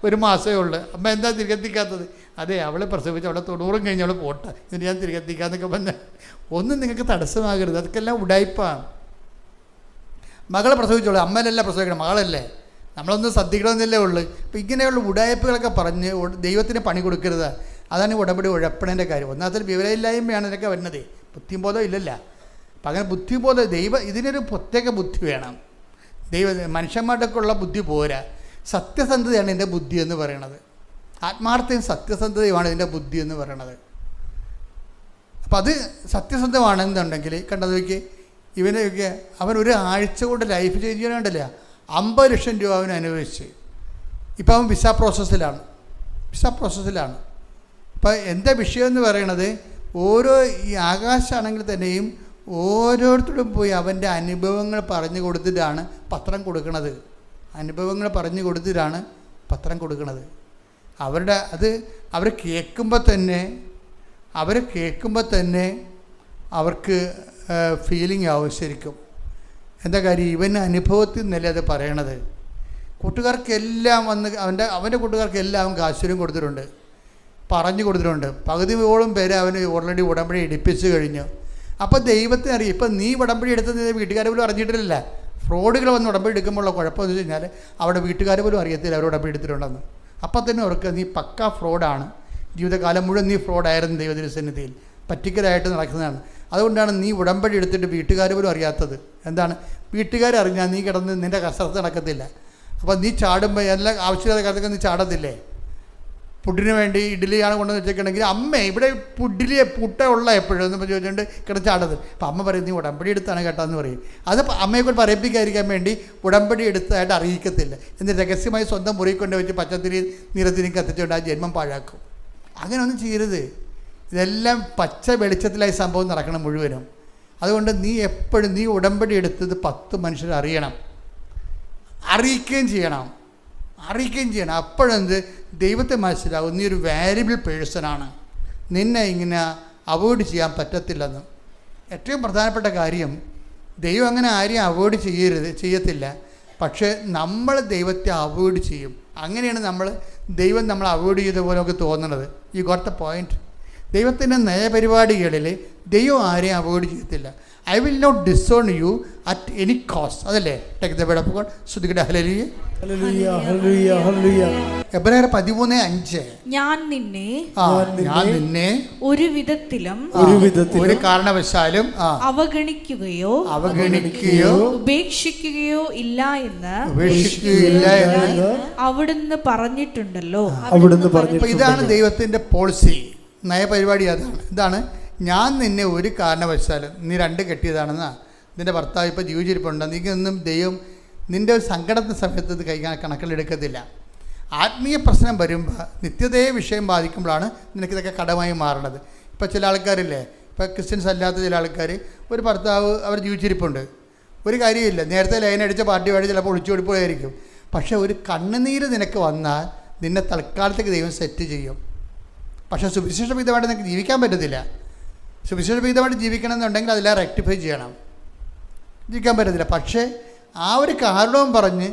ഒരു മാസമേ ഉള്ളൂ, അമ്മ എന്താ തിരികെത്തിക്കാത്തത്? അതെ, അവളെ പ്രസവിച്ച് അവളെ 90 കഴിഞ്ഞ് അവൾ പോട്ടെ, എന്നിട്ട് ഞാൻ തിരികെത്തിക്കാന്നൊക്കെ പറഞ്ഞാൽ ഒന്നും നിങ്ങൾക്ക് തടസ്സമാകരുത്. അതൊക്കെല്ലാം ഉടായ്പാണ്. മകളെ പ്രസവിച്ചോളൂ, അമ്മയിലല്ല പ്രസവിക്കണം, മകളല്ലേ, നമ്മളൊന്നും ശ്രദ്ധിക്കണമെന്നല്ലേ ഉള്ളൂ. അപ്പോൾ ഇങ്ങനെയുള്ള ഉടായ്പകളൊക്കെ പറഞ്ഞ് ദൈവത്തിന് പണി കൊടുക്കരുത്. അതാണ് ഉടമ്പടി ഉഴപ്പണേൻ്റെ കാര്യം. ഒന്നാമത്തെ വിവരമില്ലായ്മയാണ് ഇതൊക്കെ വരുന്നത്, ബുദ്ധിബോധം ഇല്ലല്ല. അപ്പം അങ്ങനെ ബുദ്ധിബോധം ഇതിനൊരു പ്രത്യേക ബുദ്ധി വേണം. മനുഷ്യന്മാരുടെയൊക്കെ ഉള്ള ബുദ്ധി പോരാ. സത്യസന്ധതയാണ് ഇതിൻ്റെ ബുദ്ധി എന്ന് പറയണത്. ആത്മാർത്ഥയും സത്യസന്ധതയുമാണ് ഇതിൻ്റെ ബുദ്ധി എന്ന് പറയണത്. അപ്പം അത് സത്യസന്ധമാണെന്നുണ്ടെങ്കിൽ കണ്ടത് നോക്കി, ഇവനൊക്കെ അവൻ ഒരു ആഴ്ച കൊണ്ട് ലൈഫ് ചേഞ്ച് ചെയ്യാനുണ്ടല്ല, 50 ലക്ഷം രൂപ അവന് അനുവദിച്ച്. ഇപ്പം അവൻ വിസ പ്രോസസ്സിലാണ്. ഇപ്പം എന്താ വിഷയം എന്ന് പറയണത്, ഓരോ ഈ ആകാശമാണെങ്കിൽ തന്നെയും ഓരോരുത്തരും പോയി അവൻ്റെ അനുഭവങ്ങൾ പറഞ്ഞു കൊടുത്തിട്ടാണ് പത്രം കൊടുക്കുന്നത്. അവരുടെ അത് അവർ കേൾക്കുമ്പോൾ തന്നെ അവർക്ക് ഫീലിംഗ് ആവും ശരിക്കും. എന്താ കാര്യം, ഇവൻ്റെ അനുഭവത്തിൽ നിന്നല്ലേ അത് പറയണത്. കൂട്ടുകാർക്കെല്ലാം അവൻ്റെ കൂട്ടുകാർക്കെല്ലാം അവൻ കാശുരും കൊടുത്തിട്ടുണ്ട്, പറഞ്ഞു കൊടുത്തിട്ടുണ്ട്. പകുതിയോളം പേരെ അവന് ഓൾറെഡി ഉടമ്പടി എടുപ്പിച്ച് കഴിഞ്ഞു. അപ്പോൾ ദൈവത്തിന് അറിയാം. ഇപ്പം നീ ഉടമ്പടി എടുത്തത് വീട്ടുകാരെ പോലും അറിഞ്ഞിട്ടില്ല. ഫ്രോഡുകൾ വന്ന് ഉടമ്പടി എടുക്കുമ്പോഴുള്ള കുഴപ്പമെന്ന് വെച്ച് കഴിഞ്ഞാൽ അവിടെ വീട്ടുകാരെ പോലും അറിയത്തില്ല അവർ ഉടമ്പടി എടുത്തിട്ടുണ്ടെന്ന്. അപ്പം തന്നെ ഓർക്കുക, നീ പക്കാ ഫ്രോഡാണ്. ജീവിതകാലം മുഴുവൻ നീ ഫ്രോഡായിരുന്നു ദൈവത്തിൻ്റെ സന്നിധിയിൽ, പറ്റിക്കലായിട്ട് നടക്കുന്നതാണ്. അതുകൊണ്ടാണ് നീ ഉടമ്പടി എടുത്തിട്ട് വീട്ടുകാർ പോലും അറിയാത്തത്. എന്താണ്, വീട്ടുകാരറിഞ്ഞാൽ നീ കിടന്ന് നിൻ്റെ കസരത്ത് നടക്കത്തില്ല. അപ്പോൾ നീ ചാടുമ്പോൾ എല്ലാ ആവശ്യമില്ലാത്ത കാലത്തൊക്കെ നീ ചാടത്തില്ലേ. പുഡിന് വേണ്ടി ഇഡ്ഡലിയാണ് കൊണ്ടുവന്ന് വെച്ചേക്കണമെങ്കിൽ അമ്മ ഇവിടെ പുട്ട ഉള്ള എപ്പോഴും എന്ന് ചോദിച്ചുകൊണ്ട് കിടന്ന് ചാടത്. അപ്പം അമ്മ പറയും നീ ഉടമ്പടി എടുത്താണ് കേട്ടതെന്ന് പറയും. അത് അമ്മയെക്കൊണ്ട് പറയിപ്പിക്കാതിരിക്കാൻ വേണ്ടി ഉടമ്പടി എടുത്തതായിട്ട് അറിയിക്കത്തില്ല. എന്നിട്ട് രഹസ്യമായി സ്വന്തം മുറി കൊണ്ട് വെച്ച് പച്ചത്തിരി നിരത്തിനും കത്തിച്ചുകൊണ്ട് ആ ജന്മം പാഴാക്കും. അങ്ങനെ ഒന്നും ചെയ്യരുത്. ഇതെല്ലാം പച്ച വെളിച്ചത്തിലായി സംഭവം നടക്കണം മുഴുവനും. അതുകൊണ്ട് നീ എപ്പോഴും നീ ഉടമ്പടി എടുത്തത് 10 മനുഷ്യർ അറിയിക്കുകയും ചെയ്യണം. അപ്പോഴെന്ത് ദൈവത്തെ മനസ്സിലാവും, നീ ഒരു വാല്യുബിൾ പേഴ്സണാണ്, നിന്നെ ഇങ്ങനെ അവോയ്ഡ് ചെയ്യാൻ പറ്റത്തില്ലെന്ന്. ഏറ്റവും പ്രധാനപ്പെട്ട കാര്യം, ദൈവം അങ്ങനെ ആരെയും അവോയ്ഡ് ചെയ്യത്തില്ല. പക്ഷേ നമ്മൾ ദൈവത്തെ അവോയ്ഡ് ചെയ്യും. അങ്ങനെയാണ് ദൈവം നമ്മൾ അവോയ്ഡ് ചെയ്ത പോലെ നമുക്ക് തോന്നുന്നത്. You got the point. ദൈവത്തിൻ്റെ നയപരിപാടികളിൽ ദൈവം ആരെയും അവോയ്ഡ് ചെയ്യത്തില്ല. I will not disown you at any cost. അതല്ലേ take the bed of God. ശ്രുതിക്കട്ടെ ഹല്ലേലൂയ. എബ്രായർ 13:5. ഞാൻ നിന്നെ ഒരു വിധത്തിലും ഒരു കാരണവശാലും അവഗണിക്കുകയോ ഉപേക്ഷിക്കുകയോ ഇല്ല എന്ന് അവിടുന്ന് പറഞ്ഞിട്ടുണ്ടല്ലോ. ഇതാണ് ദൈവത്തിന്റെ പോളിസി, നയപരിപാടി. ഇതാണ് ഞാൻ നിന്നെ ഒരു കാരണവശാലും, നീ 2 കെട്ടിയതാണെന്നാ, നിൻ്റെ ഭർത്താവ് ഇപ്പോൾ ജീവിച്ചിരിപ്പുണ്ട്, നീക്കൊന്നും ദൈവം നിൻ്റെ ഒരു സങ്കടത്തിൻ്റെ സമയത്ത് ഇത് കണക്കിലെടുക്കത്തില്ല. ആത്മീയ പ്രശ്നം വരുമ്പോൾ, നിത്യതയെ വിഷയം ബാധിക്കുമ്പോഴാണ് നിനക്കിതൊക്കെ കടമായി മാറണത്. ഇപ്പോൾ ചില ആൾക്കാരില്ലേ, ഇപ്പോൾ ക്രിസ്ത്യൻസ് അല്ലാത്ത ചില ആൾക്കാർ, ഒരു ഭർത്താവ് അവർ ജീവിച്ചിരിപ്പുണ്ട്, ഒരു കാര്യമില്ല, നേരത്തെ ലൈനടിച്ച പാർട്ടിയുമായിട്ട് ചിലപ്പോൾ ഒളിച്ചോടിപ്പോയായിരിക്കും. പക്ഷേ ഒരു കണ്ണുനീര് നിനക്ക് വന്നാൽ നിന്നെ തൽക്കാലത്തേക്ക് ദൈവം സെറ്റ് ചെയ്യും. പക്ഷേ സുവിശേഷവിധമായിട്ട് നിനക്ക് ജീവിക്കാൻ പറ്റത്തില്ല. സുവിശേഷവിധമായിട്ട് ജീവിക്കണം എന്നുണ്ടെങ്കിൽ അതെല്ലാം റെക്ടിഫൈ ചെയ്യണം, ജീവിക്കാൻ പറ്റത്തില്ല. പക്ഷേ ആ ഒരു കാരണവും പറഞ്ഞ്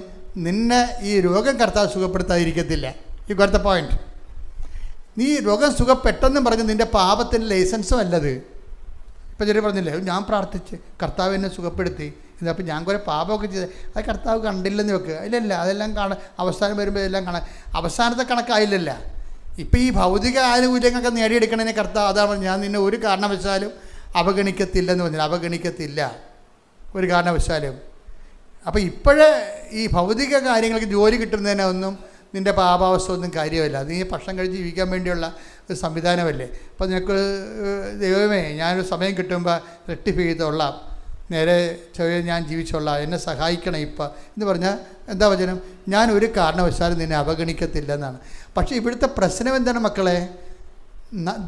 നിന്നെ ഈ രോഗം കർത്താവ് സുഖപ്പെടുത്താതിരിക്കത്തില്ല. ഈ അടുത്ത പോയിന്റ്, നീ രോഗം സുഖപ്പെട്ടെന്നും പറഞ്ഞ് നിൻ്റെ പാപത്തിൻ്റെ ലൈസൻസും അല്ലത്. ഇപ്പം ചെറിയ പറഞ്ഞില്ലേ, ഞാൻ പ്രാർത്ഥിച്ച് കർത്താവ് എന്നെ സുഖപ്പെടുത്തി, അപ്പം ഞാൻ കുറേ പാപമൊക്കെ ചെയ്ത് അത് കർത്താവ് കണ്ടില്ലെന്ന് വെക്കുക. ഇല്ലല്ല, അതെല്ലാം അവസാനം വരുമ്പോൾ എല്ലാം അവസാനത്തെ കണക്കായില്ലല്ല. ഇപ്പം ഈ ഭൗതിക ആനുകൂല്യങ്ങളൊക്കെ നേടിയെടുക്കണതിനെ കർത്താവ് അതാണ് ഞാൻ നിന്നെ ഒരു കാരണവശാലും അവഗണിക്കത്തില്ലെന്ന് പറഞ്ഞാൽ, അവഗണിക്കത്തില്ല ഒരു കാരണവശാലും. അപ്പോൾ ഇപ്പോഴേ ഈ ഭൗതിക കാര്യങ്ങൾക്ക് ജോലി കിട്ടുന്നതിനെ ഒന്നും നിൻ്റെ പാപാവസ്ഥ ഒന്നും കാര്യമല്ല. നീ ഭക്ഷണം കഴിച്ച് ജീവിക്കാൻ വേണ്ടിയുള്ള ഒരു സംവിധാനമല്ലേ. അപ്പോൾ നിനക്ക് ദൈവമേ ഞാനൊരു സമയം കിട്ടുമ്പോൾ റെക്ടിഫൈ ചെയ്തോളാം, നേരെ ചെറിയ ഞാൻ ജീവിച്ചോളാം, എന്നെ സഹായിക്കണം ഇപ്പം എന്ന് പറഞ്ഞാൽ എന്താ വചനം, ഞാൻ ഒരു കാരണവശാലും നിന്നെ അവഗണിക്കത്തില്ല എന്നാണ്. പക്ഷേ ഇവിടുത്തെ പ്രശ്നം എന്താണ് മക്കളെ?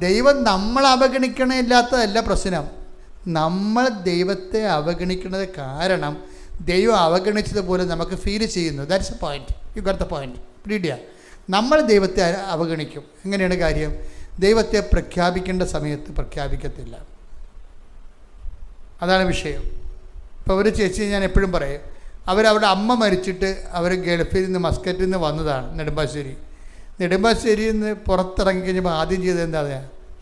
ദൈവം നമ്മളെ അവഗണിക്കണില്ലാത്തതല്ല പ്രശ്നം. നമ്മൾ ദൈവത്തെ അവഗണിക്കുന്നത് കാരണം ദൈവം അവഗണിച്ചതുപോലെ നമുക്ക് ഫീൽ ചെയ്യുന്നു. That's a point. U got the point. പിടിക്കുക. നമ്മൾ ദൈവത്തെ അവഗണിക്കും. എങ്ങനെയാണ് കാര്യം? ദൈവത്തെ പ്രഖ്യാപിക്കേണ്ട സമയത്ത് പ്രഖ്യാപിക്കത്തില്ല. അതാണ് വിഷയം. ഇപ്പോൾ ഒരു ചേച്ചി ഞാൻ എപ്പോഴും പറയും, അവരവിടെ അമ്മ മരിച്ചിട്ട് അവർ ഗൾഫിൽ നിന്ന് മസ്കറ്റിൽ നിന്ന് വന്നതാണ് നെടുമ്പാശ്ശേരിയിൽ നിന്ന് പുറത്തിറങ്ങി കഴിഞ്ഞപ്പോൾ ആദ്യം ചെയ്തത് എന്താ?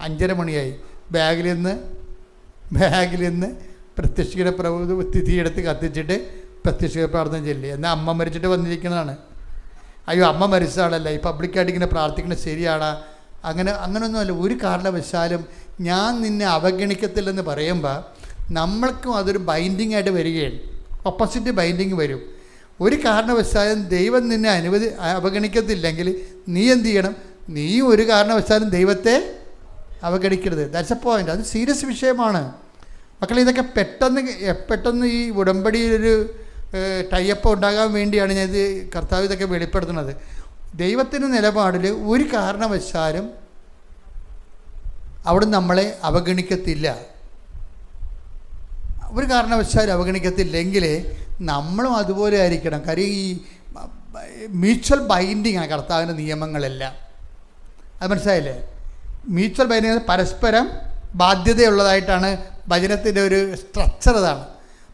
5:30 മണിയായി. ബാഗിൽ നിന്ന് പ്രത്യക്ഷിക്കുന്ന തിഥിയെടുത്ത് കത്തിച്ചിട്ട് പ്രത്യക്ഷിക പ്രാർത്ഥന ചൊല്ലി. എന്നാൽ അമ്മ മരിച്ചിട്ട് വന്നിരിക്കുന്നതാണ്. അയ്യോ അമ്മ മരിച്ച ആളല്ല, ഈ പബ്ലിക്കായിട്ട് ഇങ്ങനെ പ്രാർത്ഥിക്കുന്നത് ശരിയാണോ? അങ്ങനെയൊന്നുമല്ല. ഒരു കാരണവശാലും ഞാൻ നിന്നെ അവഗണിക്കത്തില്ലെന്ന് പറയുമ്പോൾ നമ്മൾക്കും അതൊരു ബൈൻഡിങ് ആയിട്ട് വരികയാണ്. ഓപ്പോസിറ്റ് ബൈൻഡിങ് വരും. ഒരു കാരണവശാലും ദൈവം നിന്നെ അവഗണിക്കത്തില്ലെങ്കിൽ നീ എന്ത് ചെയ്യണം? നീ ഒരു കാരണവശാലും ദൈവത്തെ അവഗണിക്കരുത്. That's a point. അത് സീരിയസ് വിഷയമാണ് മക്കളെ. ഇതൊക്കെ പെട്ടെന്ന് ഈ ഉടമ്പടിയിലൊരു ടൈപ്പ് ഉണ്ടാകാൻ വേണ്ടിയാണ് ഞാൻ ഇത് കർത്താവ് ഇതൊക്കെ വെളിപ്പെടുത്തുന്നത്. ദൈവത്തിൻ്റെ നിലപാടിൽ ഒരു കാരണവശാലും അവിടെ നമ്മളെ അവഗണിക്കത്തില്ല. ഒരു കാരണവശാലും അവഗണിക്കത്തില്ലെങ്കിൽ നമ്മളും അതുപോലെ ആയിരിക്കണം. കാര്യം ഈ മ്യൂച്വൽ ബൈൻഡിങ് ആണ് കർത്താവിൻ്റെ നിയമങ്ങളെല്ലാം. അത് മനസ്സിലായില്ലേ? മ്യൂച്വൽ ബൈൻഡിങ് പരസ്പരം ബാധ്യതയുള്ളതായിട്ടാണ് വചനത്തിൻ്റെ ഒരു സ്ട്രക്ചർ. അതാണ്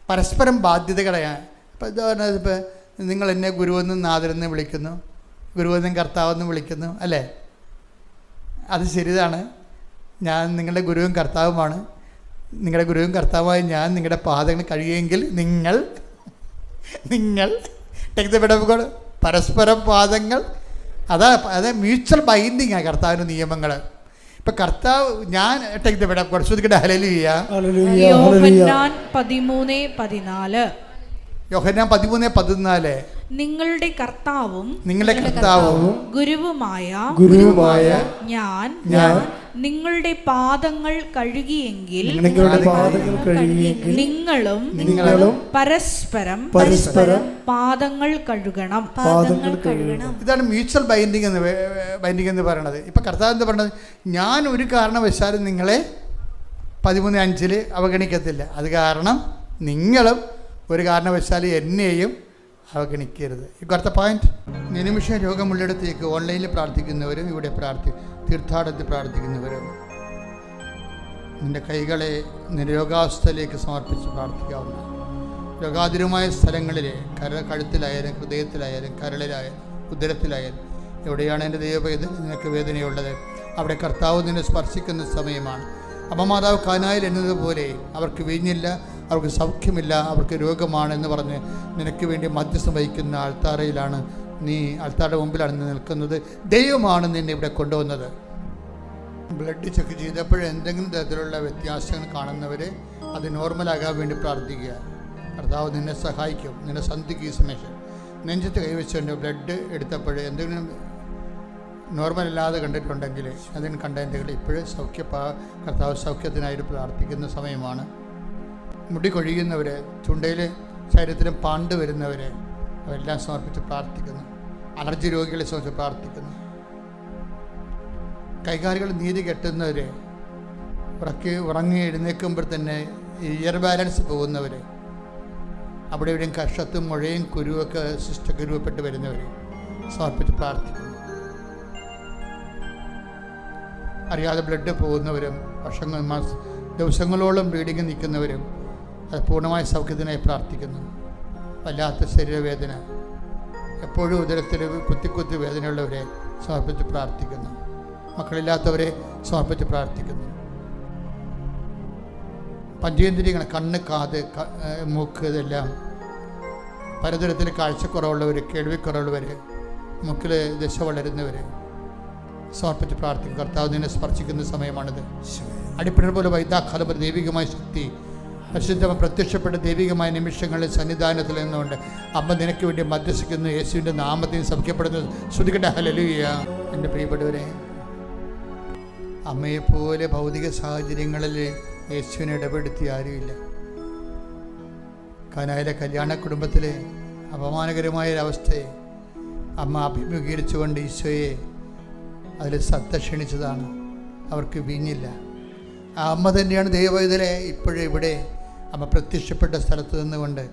പരസ്പരം ബാധ്യതകളാണ്. ഇപ്പോൾ ഉദാഹരണം, ഇപ്പോൾ നിങ്ങൾ എന്നെ ഗുരുവെന്നും നാഥനെന്നും വിളിക്കുന്നു, ഗുരുവെന്നും കർത്താവെന്നും വിളിക്കുന്നു, അല്ലേ? അത് ശരിയാണ്. ഞാൻ നിങ്ങളുടെ ഗുരുവും കർത്താവുമാണ്. നിങ്ങളുടെ ഗുരുവും കർത്താവുമായി ഞാൻ നിങ്ങളുടെ പാദങ്ങൾ കഴിയുമെങ്കിൽ നിങ്ങൾ പരസ്പരം പാദങ്ങൾ. അത് മ്യൂച്വൽ ബൈൻഡിങ് ആണ് കർത്താവിൻ്റെ നിയമങ്ങൾ. ഇപ്പം കർത്താവ് ഞാൻ ശ്രദ്ധിക്കട്ടെ. ഹല്ലേലൂയ. യോഹന്നാൻ 13:14. യോഹന്നാൻ 13:14. നിങ്ങളുടെ കർത്താവും ഗുരുവുമായ ഞാൻ നിങ്ങളുടെ പാദങ്ങൾ കഴുകിയെങ്കിൽ നിങ്ങളും പരസ്പരം പാദങ്ങൾ കഴുകണം. ഇതാണ് മ്യൂച്വൽ ബൈൻഡിങ് എന്ന് പറയുന്നത്. ഇപ്പം കർത്താവ് എന്താ പറയുന്നത്? ഞാൻ ഒരു കാരണവശാലും നിങ്ങളെ 13:5 അവഗണിക്കത്തില്ല. അത് കാരണം നിങ്ങളും ഒരു കാരണവശാലും എന്നെയും അവഗണിക്കരുത്. അടുത്ത പോയിന്റ്. നിമിഷം രോഗമുള്ളിടത്തേക്ക് ഓൺലൈനിൽ പ്രാർത്ഥിക്കുന്നവരും ഇവിടെ തീർത്ഥാടനത്തിൽ പ്രാർത്ഥിക്കുന്നവരും നിൻ്റെ കൈകളെ രോഗാവസ്ഥയിലേക്ക് സമർപ്പിച്ച് പ്രാർത്ഥിക്കാവുന്ന രോഗാതുരമായ സ്ഥലങ്ങളിൽ കഴുത്തിലായാലും ഹൃദയത്തിലായാലും കരളിലായാലും ഉദരത്തിലായാലും എവിടെയാണ് എൻ്റെ ദൈവവേദന നിനക്ക് വേദനയുള്ളത് അവിടെ കർത്താവ് നിന്നെ സ്പർശിക്കുന്ന സമയമാണ്. അമ്മമാതാവ് കാനായിൽ എന്നതുപോലെ അവർക്ക് വീഞ്ഞില്ല, അവർക്ക് സൗഖ്യമില്ല, അവർക്ക് രോഗമാണെന്ന് പറഞ്ഞ് നിനക്ക് വേണ്ടി മധ്യസ്ഥം വഹിക്കുന്ന ആൾത്താരയിലാണ് നീ, ആൾത്താരുടെ മുമ്പിലാണ് നീ നിൽക്കുന്നത്. ദൈവമാണ് നിന്നെ ഇവിടെ കൊണ്ടുവന്നത്. ബ്ലഡ് ചെക്ക് ചെയ്തപ്പോൾ എന്തെങ്കിലും തരത്തിലുള്ള വ്യത്യാസങ്ങൾ കാണുന്നവരെ അത് നോർമലാകാൻ വേണ്ടി പ്രാർത്ഥിക്കുക. കർത്താവ് നിന്നെ സഹായിക്കും. നിന്നെ സന്ധിക്ക് ഈ സമയം നെഞ്ചത്ത് കൈവച്ചുകൊണ്ട് ബ്ലഡ് എടുത്തപ്പോൾ എന്തെങ്കിലും നോർമലല്ലാതെ കണ്ടിട്ടുണ്ടെങ്കിൽ അതിന് കണ്ടതിൻ്റെ ഇപ്പോഴും കർത്താവ് സൗഖ്യത്തിനായിട്ട് പ്രാർത്ഥിക്കുന്ന സമയമാണ്. മുടി കൊഴിയുന്നവർ, ചുണ്ടയിൽ ശരീരത്തിലും പാണ്ട് വരുന്നവർ അതെല്ലാം സമർപ്പിച്ച് പ്രാർത്ഥിക്കുന്നു. അലർജി രോഗികളെ സമർപ്പിച്ച് പ്രാർത്ഥിക്കുന്നു. കൈകാലുകൾ നീതി കെട്ടുന്നവർ, ഉറങ്ങി എഴുന്നേൽക്കുമ്പോൾ തന്നെ ഇയർ ബാലൻസ് പോകുന്നവർ, അവിടെ ഇവിടെയും കഷത്തും മുഴയും കുരുവൊക്കെ കുരുവപ്പെട്ട് വരുന്നവർ സമർപ്പിച്ച് പ്രാർത്ഥിക്കുന്നു. അറിയാതെ ബ്ലഡ് പോകുന്നവരും ദിവസങ്ങളോളം ബ്ലീഡിങ് നിൽക്കുന്നവരും അത് പൂർണ്ണമായ സൗഖ്യത്തിനായി പ്രാർത്ഥിക്കുന്നു. വല്ലാത്ത ശരീരവേദന, എപ്പോഴും ഉദരത്തിൽ കുത്തി വേദനയുള്ളവരെ സമർപ്പിച്ച് പ്രാർത്ഥിക്കുന്നു. മക്കളില്ലാത്തവരെ സമർപ്പിച്ച് പ്രാർത്ഥിക്കുന്നു. പഞ്ചേന്ദ്രിയങ്ങൾ, കണ്ണ്, കാത്, മൂക്ക്, ഇതെല്ലാം പലതരത്തിൽ കാഴ്ചക്കുറവുള്ളവർ, കേൾവിക്കുറവുള്ളവർ, മൂക്കിൽ ദശ വളരുന്നവർ സമർപ്പിച്ച് പ്രാർത്ഥിക്കും. കർത്താവ് നിന്നെ സ്പർശിക്കുന്ന സമയമാണിത്. അടിപ്പിണർ പോലെ വൈദ്യാഘാതം ദൈവികമായ ശക്തി പരിശുദ്ധമായി പ്രത്യക്ഷപ്പെട്ട ദൈവികമായ നിമിഷങ്ങളിൽ സന്നിധാനത്തിൽ നിന്നുകൊണ്ട് അമ്മ നിനക്ക് വേണ്ടി മധ്യസ്ഥിക്കുന്നു. യേശുവിൻ്റെ നാമത്തിൽ സൗഖ്യപ്പെടുന്നത് ശ്രുതിക്കട്ടെ. ഹല്ലേലൂയ. എൻ്റെ പ്രിയപ്പെട്ടവരെ, അമ്മയെപ്പോലെ ഭൗതിക സാഹചര്യങ്ങളിൽ യേശുവിനെ ഇടപെടുത്തി ആരുമില്ല. കാനായിലെ കല്യാണ കുടുംബത്തിലെ അപമാനകരമായ ഒരവസ്ഥയെ അമ്മ അഭിമുഖീകരിച്ചുകൊണ്ട് ഈശോയെ അതിൽ സത്ത ക്ഷണിച്ചതാണ്, അവർക്ക് വീഞ്ഞില്ല. ആ അമ്മ തന്നെയാണ് ദൈവവേദനെ ഇപ്പോഴും ഇവിടെ അമ്മ പ്രത്യക്ഷപ്പെട്ട സ്ഥലത്ത് നിന്നുകൊണ്ട്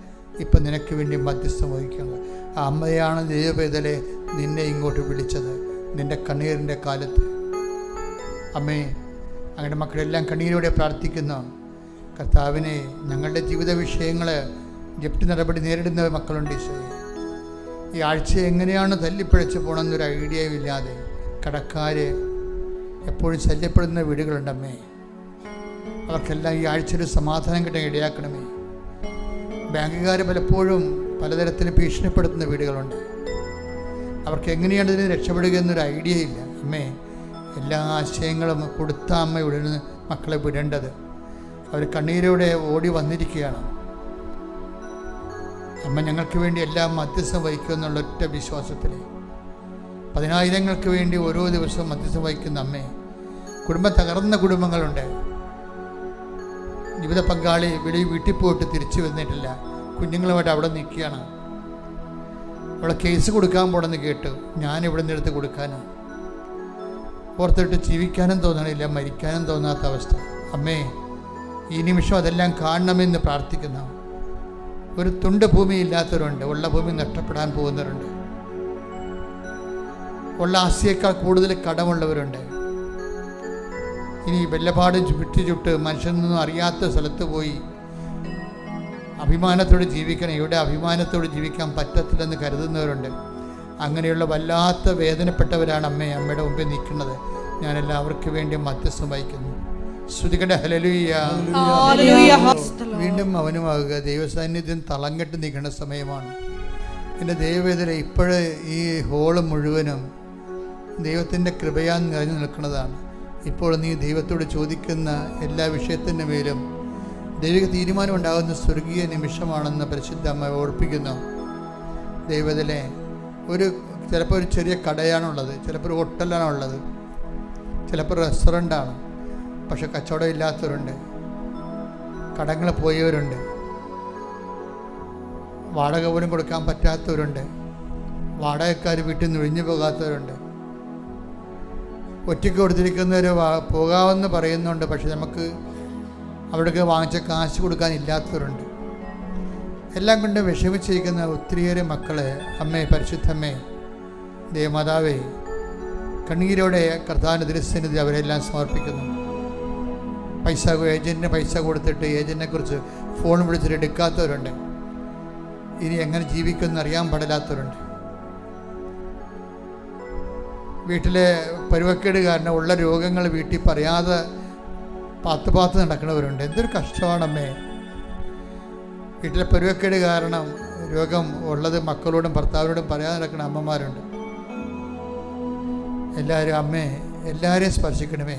ഇപ്പം നിനക്ക് വേണ്ടി മധ്യസ്ഥം വഹിക്കുന്നത്. ആ അമ്മയാണ് ദൈവവേദനെ നിന്നെ ഇങ്ങോട്ട് വിളിച്ചത് നിൻ്റെ കണ്ണീരിൻ്റെ കാലത്ത്. അമ്മേ, അങ്ങനെ മക്കളെല്ലാം കണ്ണീരോടെ പ്രാർത്ഥിക്കുന്നു. കർത്താവിനെ, ഞങ്ങളുടെ ജീവിത വിഷയങ്ങൾ ജപ്തി നടപടി നേരിടുന്ന മക്കളുണ്ട് ഈശോയെ. ഈ ആഴ്ച എങ്ങനെയാണ് തല്ലിപ്പിഴച്ച് പോകണമെന്നൊരു ഐഡിയയും ഇല്ലാതെ കടക്കാർ എപ്പോഴും ശല്യപ്പെടുന്ന വീടുകളുണ്ടമ്മേ. അവർക്കെല്ലാം ഈ ആഴ്ചയിൽ സമാധാനം കിട്ടാൻ ഇടയാക്കണമേ. ബാങ്കുകാർ പലപ്പോഴും പലതരത്തിൽ ഭീഷണിപ്പെടുത്തുന്ന വീടുകളുണ്ട്. അവർക്ക് എങ്ങനെയാണ് ഇതിന് രക്ഷപ്പെടുക എന്നൊരു ഐഡിയ ഇല്ല. അമ്മേ, എല്ലാ ആശയങ്ങളും കൊടുത്ത അമ്മ ഇവിടെ നിന്ന് മക്കളെ വിടേണ്ടത്. അവർ കണ്ണീരോടെ ഓടി വന്നിരിക്കുകയാണ്. അമ്മ ഞങ്ങൾക്ക് വേണ്ടി എല്ലാം മധ്യസ്ഥം വഹിക്കുമെന്നുള്ള ഒറ്റ വിശ്വാസത്തിൽ 10,000-ങ്ങൾക്ക് വേണ്ടി ഓരോ ദിവസവും മധ്യസ്ഥം വഹിക്കുന്ന അമ്മേ. കുടുംബം തകർന്ന കുടുംബങ്ങളുണ്ട്. ജീവിത പങ്കാളി വീട്ടിൽ പോയിട്ട് തിരിച്ചു വന്നിട്ടില്ല, കുഞ്ഞുങ്ങളുമായിട്ട് അവിടെ നിൽക്കുകയാണ്. അവളെ കേസ് കൊടുക്കാൻ പോണെന്ന് കേട്ടു. ഞാനിവിടെ നിന്ന് എടുത്ത് കൊടുക്കാനാണ് ഓർത്തിട്ട് ജീവിക്കാനും തോന്നണില്ല, മരിക്കാനും തോന്നാത്ത അവസ്ഥ. അമ്മേ, ഈ നിമിഷം അതെല്ലാം കാണണമെന്ന് പ്രാർത്ഥിക്കുന്നു. ഒരു തുണ്ട് ഭൂമി ഇല്ലാത്തവരുണ്ട്, ഉള്ള ഭൂമി നഷ്ടപ്പെടാൻ പോകുന്നവരുണ്ട്, ഉള്ള ആസ്തിയേക്കാൾ കൂടുതൽ കടമുള്ളവരുണ്ട്. ഇനി വെല്ലപാടും ചുട്ട് മനുഷ്യനൊന്നും അറിയാത്ത സ്ഥലത്ത് പോയി അഭിമാനത്തോടെ ജീവിക്കണം. ഇവിടെ അഭിമാനത്തോടെ ജീവിക്കാൻ പറ്റത്തില്ലെന്ന് കരുതുന്നവരുണ്ട്. അങ്ങനെയുള്ള വല്ലാത്ത വേദനപ്പെട്ടവരാണ് അമ്മേ അമ്മയുടെ മുമ്പിൽ നിൽക്കുന്നത്. ഞാൻ എല്ലാവർക്കും വേണ്ടി മധ്യസ്ഥം വഹിക്കുന്നു. ശ്രുതികട ഹല്ലേലൂയ. വീണ്ടും അവനുമാകുക. ദൈവസാന്നിധ്യം തളം കെട്ട് നിൽക്കേണ്ട സമയമാണ്. എൻ്റെ ദൈവവേദന ഇപ്പോഴ് ഈ ഹോള് മുഴുവനും ദൈവത്തിൻ്റെ കൃപയാൽ നിറഞ്ഞു നിൽക്കുന്നതാണ്. ഇപ്പോൾ നീ ദൈവത്തോട് ചോദിക്കുന്ന എല്ലാ വിഷയത്തിൻ്റെ മേലും ദൈവിക തീരുമാനം ഉണ്ടാകുന്ന സ്വർഗീയ നിമിഷമാണെന്ന് പരിശുദ്ധ അമ്മ ഓർപ്പിക്കുന്നു. ദൈവത്തിലെ ചിലപ്പോൾ ഒരു ചെറിയ കടയാണുള്ളത്, ചിലപ്പോൾ ഒരു ഹോട്ടലാണുള്ളത്, ചിലപ്പോൾ റെസ്റ്റോറൻ്റാണ്. പക്ഷെ കച്ചവടം ഇല്ലാത്തവരുണ്ട്, കടങ്ങൾ പോയവരുണ്ട്, വാടക പോലും കൊടുക്കാൻ പറ്റാത്തവരുണ്ട്, വാടകക്കാർ വീട്ടിൽ നിന്ന് ഒഴിഞ്ഞു പോകാത്തവരുണ്ട്, ഒറ്റയ്ക്ക് കൊടുത്തിരിക്കുന്നവർ പോകാമെന്ന് പറയുന്നുണ്ട്. പക്ഷെ നമുക്ക് അവിടേക്ക് വാങ്ങിച്ച കാശ് കൊടുക്കാനില്ലാത്തവരുണ്ട്. എല്ലാം കൊണ്ട് വിഷമിച്ചിരിക്കുന്ന ഒത്തിരിയേറെ മക്കളെ അമ്മേ, പരിശുദ്ധമ്മേ, ദേവമാതാവേ, കണ്ണീരോടെ കർത്താവിൻ്റെ തിരുസന്നിധി അവരെല്ലാം സമർപ്പിക്കുന്നു. ഏജൻറ്റിന് പൈസ കൊടുത്തിട്ട് ഏജൻറ്റിനെ കുറിച്ച് ഫോൺ വിളിച്ചിട്ട് എടുക്കാത്തവരുണ്ട്. ഇനി എങ്ങനെ ജീവിക്കുമെന്ന് അറിയാൻ പാടില്ലാത്തവരുണ്ട്. വീട്ടിലെ പരുവക്കേട് കാരണം ഉള്ള രോഗങ്ങൾ വീട്ടിൽ പറയാതെ പാത്ത് നടക്കുന്നവരുണ്ട്. എന്തൊരു കഷ്ടമാണമ്മേ. വീട്ടിലെ പരുവക്കേട് കാരണം രോഗം ഉള്ളത് മക്കളോടും ഭർത്താവിനോടും പറയാതെ നടക്കുന്ന അമ്മമാരുണ്ട്. എല്ലാവരും അമ്മേ, എല്ലാവരെയും സ്പർശിക്കണമേ.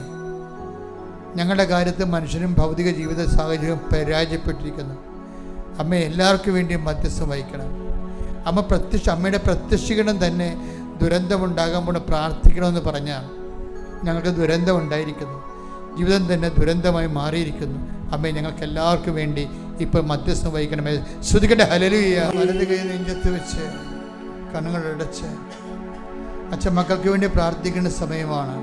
ഞങ്ങളുടെ കാര്യത്തിൽ മനുഷ്യനും ഭൗതിക ജീവിത സാഹചര്യവും പരാജയപ്പെട്ടിരിക്കുന്നു. അമ്മ എല്ലാവർക്കും വേണ്ടിയും മധ്യസ്ഥം വഹിക്കണം. അമ്മയുടെ പ്രത്യക്ഷീകരണം തന്നെ ദുരന്തമുണ്ടാകാൻ പ്രാർത്ഥിക്കണമെന്ന് പറഞ്ഞാൽ ഞങ്ങൾക്ക് ദുരന്തം ഉണ്ടായിരിക്കുന്നു. ജീവിതം തന്നെ ദുരന്തമായി മാറിയിരിക്കുന്നു. അമ്മേ, ഞങ്ങൾക്ക് എല്ലാവർക്കും വേണ്ടി ഇപ്പോൾ മധ്യസ്ഥം വഹിക്കണമേ. ശ്രുതികട്ടെ ഹല്ലേലൂയ. വലത് കൈ നെഞ്ചത്ത് വെച്ച് കണ്ണുകളടച്ച് അച്ഛൻ മക്കൾക്ക് വേണ്ടി പ്രാർത്ഥിക്കേണ്ട സമയമാണ്.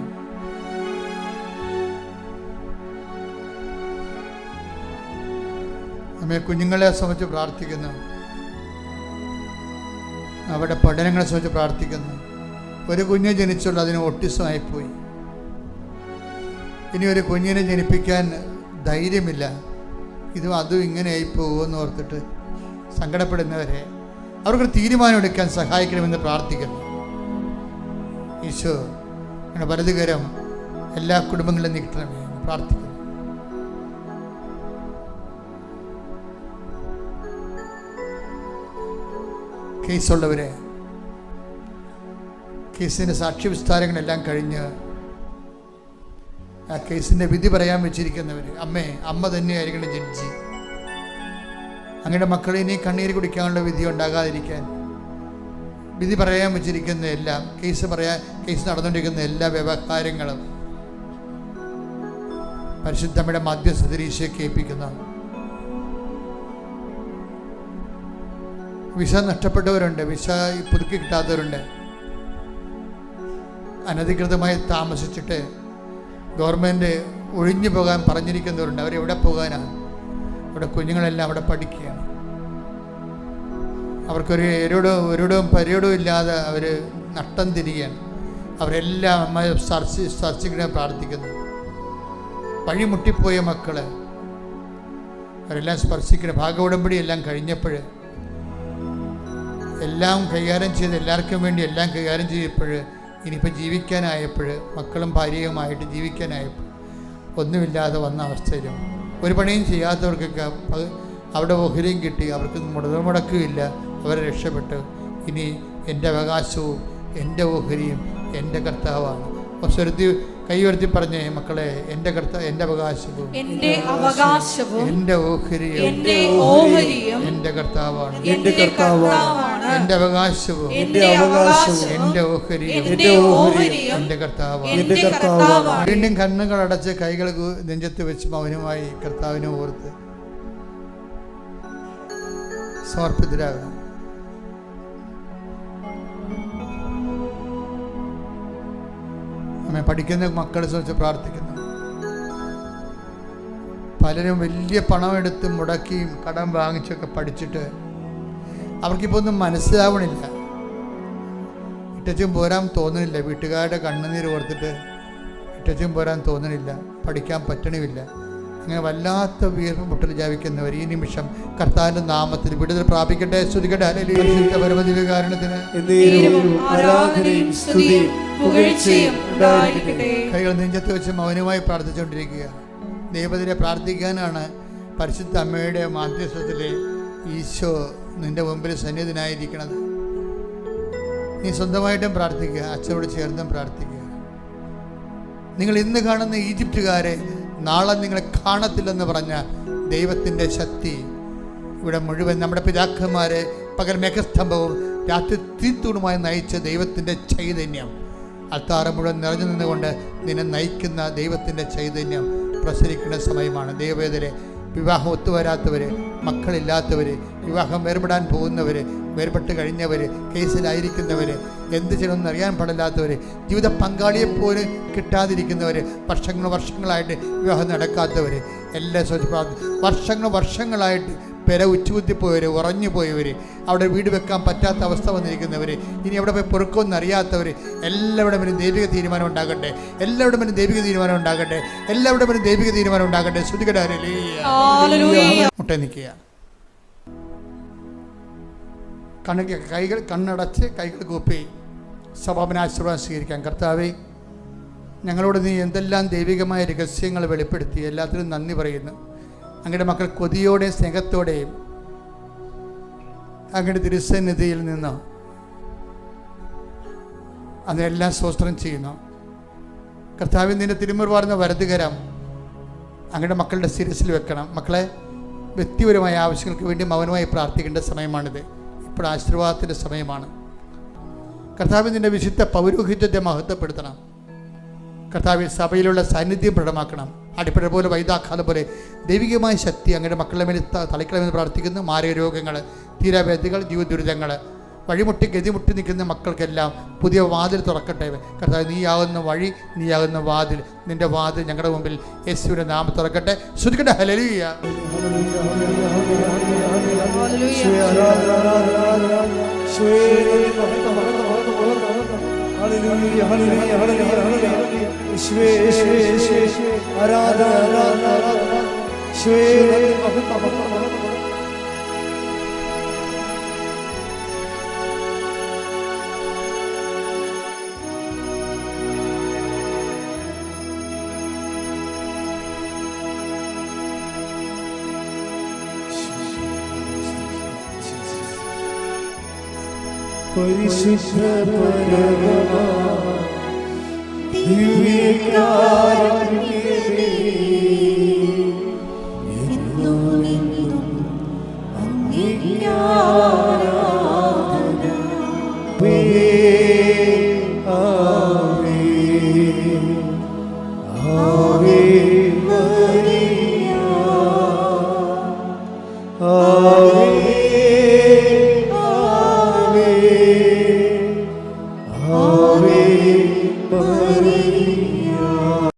അമ്മേ, കുഞ്ഞുങ്ങളെ സംബന്ധിച്ച് പ്രാർത്ഥിക്കുന്നു, അവരുടെ പഠനങ്ങളെ സംബന്ധിച്ച് പ്രാർത്ഥിക്കുന്നു. ഒരു കുഞ്ഞ് ജനിച്ചുള്ളൂ, അതിന് ഓട്ടിസം ആയിപ്പോയി. ഇനി ഒരു കുഞ്ഞിനെ ജനിപ്പിക്കാൻ ധൈര്യമില്ല. അതും ഇങ്ങനെ ആയിപ്പോകുമെന്ന് ഓർത്തിട്ട് സങ്കടപ്പെടുന്നവരെ അവർക്ക് തീരുമാനമെടുക്കാൻ സഹായിക്കണമെന്ന് പ്രാർത്ഥിക്കുന്നു. ഈശോ വലതുകരം എല്ലാ കുടുംബങ്ങളിലും നീട്ടണമേ എന്ന് പ്രാർത്ഥിക്കുന്നു. കേസുള്ളവരെ, കേസിൻ്റെ സാക്ഷി വിസ്താരങ്ങളെല്ലാം കഴിഞ്ഞ് ആ കേസിൻ്റെ വിധി പറയാൻ വെച്ചിരിക്കുന്നവർ, അമ്മ തന്നെയായിരിക്കണം ജഡ്ജി. അങ്ങയുടെ മക്കളെ ഇനി കണ്ണീര് കുടിക്കാനുള്ള വിധി ഉണ്ടാകാതിരിക്കാൻ വിധി പറയാൻ വെച്ചിരിക്കുന്ന എല്ലാം, കേസ് നടന്നുകൊണ്ടിരിക്കുന്ന എല്ലാ വ്യവഹാരങ്ങളും പരിശുദ്ധമ്മയുടെ മധ്യസ്ഥതയിൽ ഈശോയെ കേൾപ്പിക്കുന്നു. വിസ നഷ്ടപ്പെട്ടവരുണ്ട്, വിസ പുതുക്കി കിട്ടാത്തവരുണ്ട്. അനധികൃതമായി താമസിച്ചിട്ട് ഗവൺമെൻറ് ഒഴിഞ്ഞു പോകാൻ പറഞ്ഞിരിക്കുന്നവരുണ്ട്. അവരെവിടെ പോകാനാണ്? അവിടെ കുഞ്ഞുങ്ങളെല്ലാം അവിടെ പഠിക്കുകയാണ്. അവർക്കൊരു ഒരിടവും പരിടവും ഇല്ലാതെ അവർ നട്ടം തിരികെയാണ്. അവരെല്ലാം അമ്മ സ്പർശിക്കണേ പ്രാർത്ഥിക്കുന്നു. വഴിമുട്ടിപ്പോയ മക്കള് അവരെല്ലാം സ്പർശിക്കണം. ഭാഗോടമ്പടി എല്ലാം കഴിഞ്ഞപ്പോൾ എല്ലാം കൈകാര്യം ചെയ്ത് എല്ലാവർക്കും വേണ്ടി എല്ലാം കൈകാര്യം ചെയ്തപ്പോൾ ഇനിയിപ്പോൾ ജീവിക്കാനായപ്പോൾ മക്കളും ഭാര്യയുമായിട്ട് ജീവിക്കാനായപ്പോൾ ഒന്നുമില്ലാതെ വന്ന അവസ്ഥയിലും ഒരു പണിയും ചെയ്യാത്തവർക്കൊക്കെ അവിടെ ഓഹരിയും കിട്ടി. അവർക്ക് മുടക്കുമില്ല. അവരെ രക്ഷപ്പെട്ടു. ഇനി എൻ്റെ അവകാശവും എൻ്റെ ഓഹരിയും എൻ്റെ കർത്താവാണ്. കൈ ഉയർത്തി പറഞ്ഞേ മക്കളെ, എൻ്റെ എൻ്റെ അവകാശവും എൻ്റെ അവകാശവും എൻ്റെ ഓഹരിയും എൻ്റെ കർത്താവാണ്. എൻ്റെ എൻ്റെ അവകാശവും എൻ്റെ ഓഹരിയും എൻ്റെ കർത്താവാണ്. വീണ്ടും കണ്ണുകൾ അടച്ച് കൈകൾ നെഞ്ചത്ത് വെച്ച് മൗനമായി കർത്താവിനെ ഓർത്ത് സമർപ്പിതരാകണം. അമ്മ പഠിക്കുന്ന മക്കളെ സംബന്ധിച്ച് പ്രാർത്ഥിക്കുന്നു. പലരും വലിയ പണമെടുത്ത് മുടക്കിയും കടം വാങ്ങിച്ചൊക്കെ പഠിച്ചിട്ട് അവർക്കിപ്പോൾ ഒന്നും മനസ്സിലാവണില്ല. ഇട്ടച്ചും പോരാൻ തോന്നണില്ല. വീട്ടുകാരുടെ കണ്ണുനീര് ഓർത്തിട്ട് ഇട്ടച്ചും പോരാൻ തോന്നണില്ല. പഠിക്കാൻ പറ്റണമില്ല. അങ്ങനെ വല്ലാത്ത വീർപ്പ് മുട്ടൽ ജാപിക്കുന്നവർ ഈ നിമിഷം കർത്താവിന്റെ നാമത്തിൽ വിടുതൽ പ്രാപിക്കട്ടെ. സ്തുതിക്കട്ടെ. പരമദിവ്യകാരണത്തിന് കൈകൾ നെഞ്ചത്ത് വെച്ച് മൗനമായി പ്രാർത്ഥിച്ചുകൊണ്ടിരിക്കുക. ദൈവത്തിനെ പ്രാർത്ഥിക്കാനാണ് പരിശുദ്ധ അമ്മയുടെ മാധ്യസ്ഥത്തിൽ ഈശോ നിന്റെ മുമ്പിൽ സന്നിധിനായിരിക്കണത്. നീ സ്വന്തമായിട്ടും പ്രാർത്ഥിക്കുക, അച്ഛനോട് ചേർന്നും പ്രാർത്ഥിക്കുക. നിങ്ങൾ ഇന്ന് കാണുന്ന ഈജിപ്തുകാരെ നാളെ നിങ്ങളെ കാണത്തില്ലെന്ന് പറഞ്ഞ ദൈവത്തിൻ്റെ ശക്തി ഇവിടെ മുഴുവൻ നമ്മുടെ പിതാക്കന്മാരെ പകൽ മേഘസ്തംഭവും രാത്രി തീത്തൂണുമായി നയിച്ച ദൈവത്തിൻ്റെ ചൈതന്യം അൾത്താറ് മുഴുവൻ നിറഞ്ഞു നിന്നുകൊണ്ട് നിന്നെ നയിക്കുന്ന ദൈവത്തിൻ്റെ ചൈതന്യം പ്രസരിക്കുന്ന സമയമാണ്. ദൈവവേദരെ വിവാഹം ഒത്തുവരാത്തവർ, മക്കളില്ലാത്തവർ, വിവാഹം വേർപെടാൻ പോകുന്നവർ, വേർപെട്ട് കഴിഞ്ഞവർ, കേസിലായിരിക്കുന്നവർ, എന്ത് ചെയ്യണമെന്ന് അറിയാൻ പാടില്ലാത്തവർ, ജീവിത പങ്കാളിയെപ്പോലും കിട്ടാതിരിക്കുന്നവർ, വർഷങ്ങളായിട്ട് വിവാഹം നടക്കാത്തവർ, എല്ലാ വർഷങ്ങളായിട്ട് പെര ഉച്ചുകുത്തിപ്പോയവർ, ഉറഞ്ഞു പോയവർ, അവിടെ വീട് വെക്കാൻ പറ്റാത്ത അവസ്ഥ വന്നിരിക്കുന്നവർ, ഇനി അവിടെ പോയി പൊറുക്കുമെന്ന് അറിയാത്തവർ, എല്ലാവരുടെ മേലും ദൈവിക തീരുമാനം ഉണ്ടാകട്ടെ. എല്ലാവരുടെ മേലും ദൈവിക തീരുമാനം ഉണ്ടാകട്ടെ. എല്ലാവരുടെ മേലും ദൈവിക തീരുമാനം ഉണ്ടാകട്ടെ. ശ്രുതികട മുട്ട നിൽക്കുക. കണ്ണടച്ച് കൈകൾ കൂപ്പി സഭാപനാശീർവാദം സ്വീകരിക്കാം. കർത്താവേ, ഞങ്ങളോട് നീ എന്തെല്ലാം ദൈവികമായ രഹസ്യങ്ങൾ വെളിപ്പെടുത്തി, എല്ലാത്തിനും നന്ദി പറയുന്നു. അങ്ങയുടെ മക്കൾ കൊതിയോടെയും സ്നേഹത്തോടെയും അങ്ങയുടെ തിരുസന്നിധിയിൽ നിന്ന് അതിനെല്ലാം സ്തോത്രം ചെയ്യുന്നു. കർത്താവിൽ നിന്റെ തിരുമുറുവാർന്ന വലതുകരം അങ്ങയുടെ മക്കളുടെ ശിരസിൽ വെക്കണം. മക്കളെ, വ്യക്തിപരമായ ആവശ്യങ്ങൾക്ക് വേണ്ടി മൗനമായി പ്രാർത്ഥിക്കേണ്ട സമയമാണിത്. ഇപ്പോൾ ആശീർവാദത്തിൻ്റെ സമയമാണ്. കർത്താവിൽ നിന്റെ വിശുദ്ധ പൗരോഹിത്യത്തെ മഹത്വപ്പെടുത്തണം. കർത്താവിൽ സഭയിലുള്ള സാന്നിധ്യം പ്രകടമാക്കണം. അടിപ്പഴ പോലെ വൈദാഘാതം പോലെ ദൈവികമായ ശക്തി അങ്ങയുടെ മക്കളുടെ മേൽ തളിക്കണമെന്ന് പ്രാർത്ഥിക്കുന്നു. മാരക രോഗങ്ങൾ, തീരാവ്യാധികൾ, ജീവദുരിതങ്ങൾ, വഴിമുട്ടി ഗതിമുട്ടി നിൽക്കുന്ന മക്കൾക്കെല്ലാം പുതിയ വാതിൽ തുറക്കട്ടെ. കർത്താവ്, നീയാകുന്ന വഴി, നീയാകുന്ന വാതിൽ, നിന്റെ വാതിൽ ഞങ്ങളുടെ മുമ്പിൽ യേശുവിന്റെ നാമം തുറക്കട്ടെ. ശ്രുതിക്കട്ടെ. ഹല്ലേലൂയ. പരിശുദ്ധ പരമാ ദിവ്യകാരുണ്യമേ, എന്നും അങ്ങേക്ക് ആരാധന. ആവേ ആവേ മരിയ.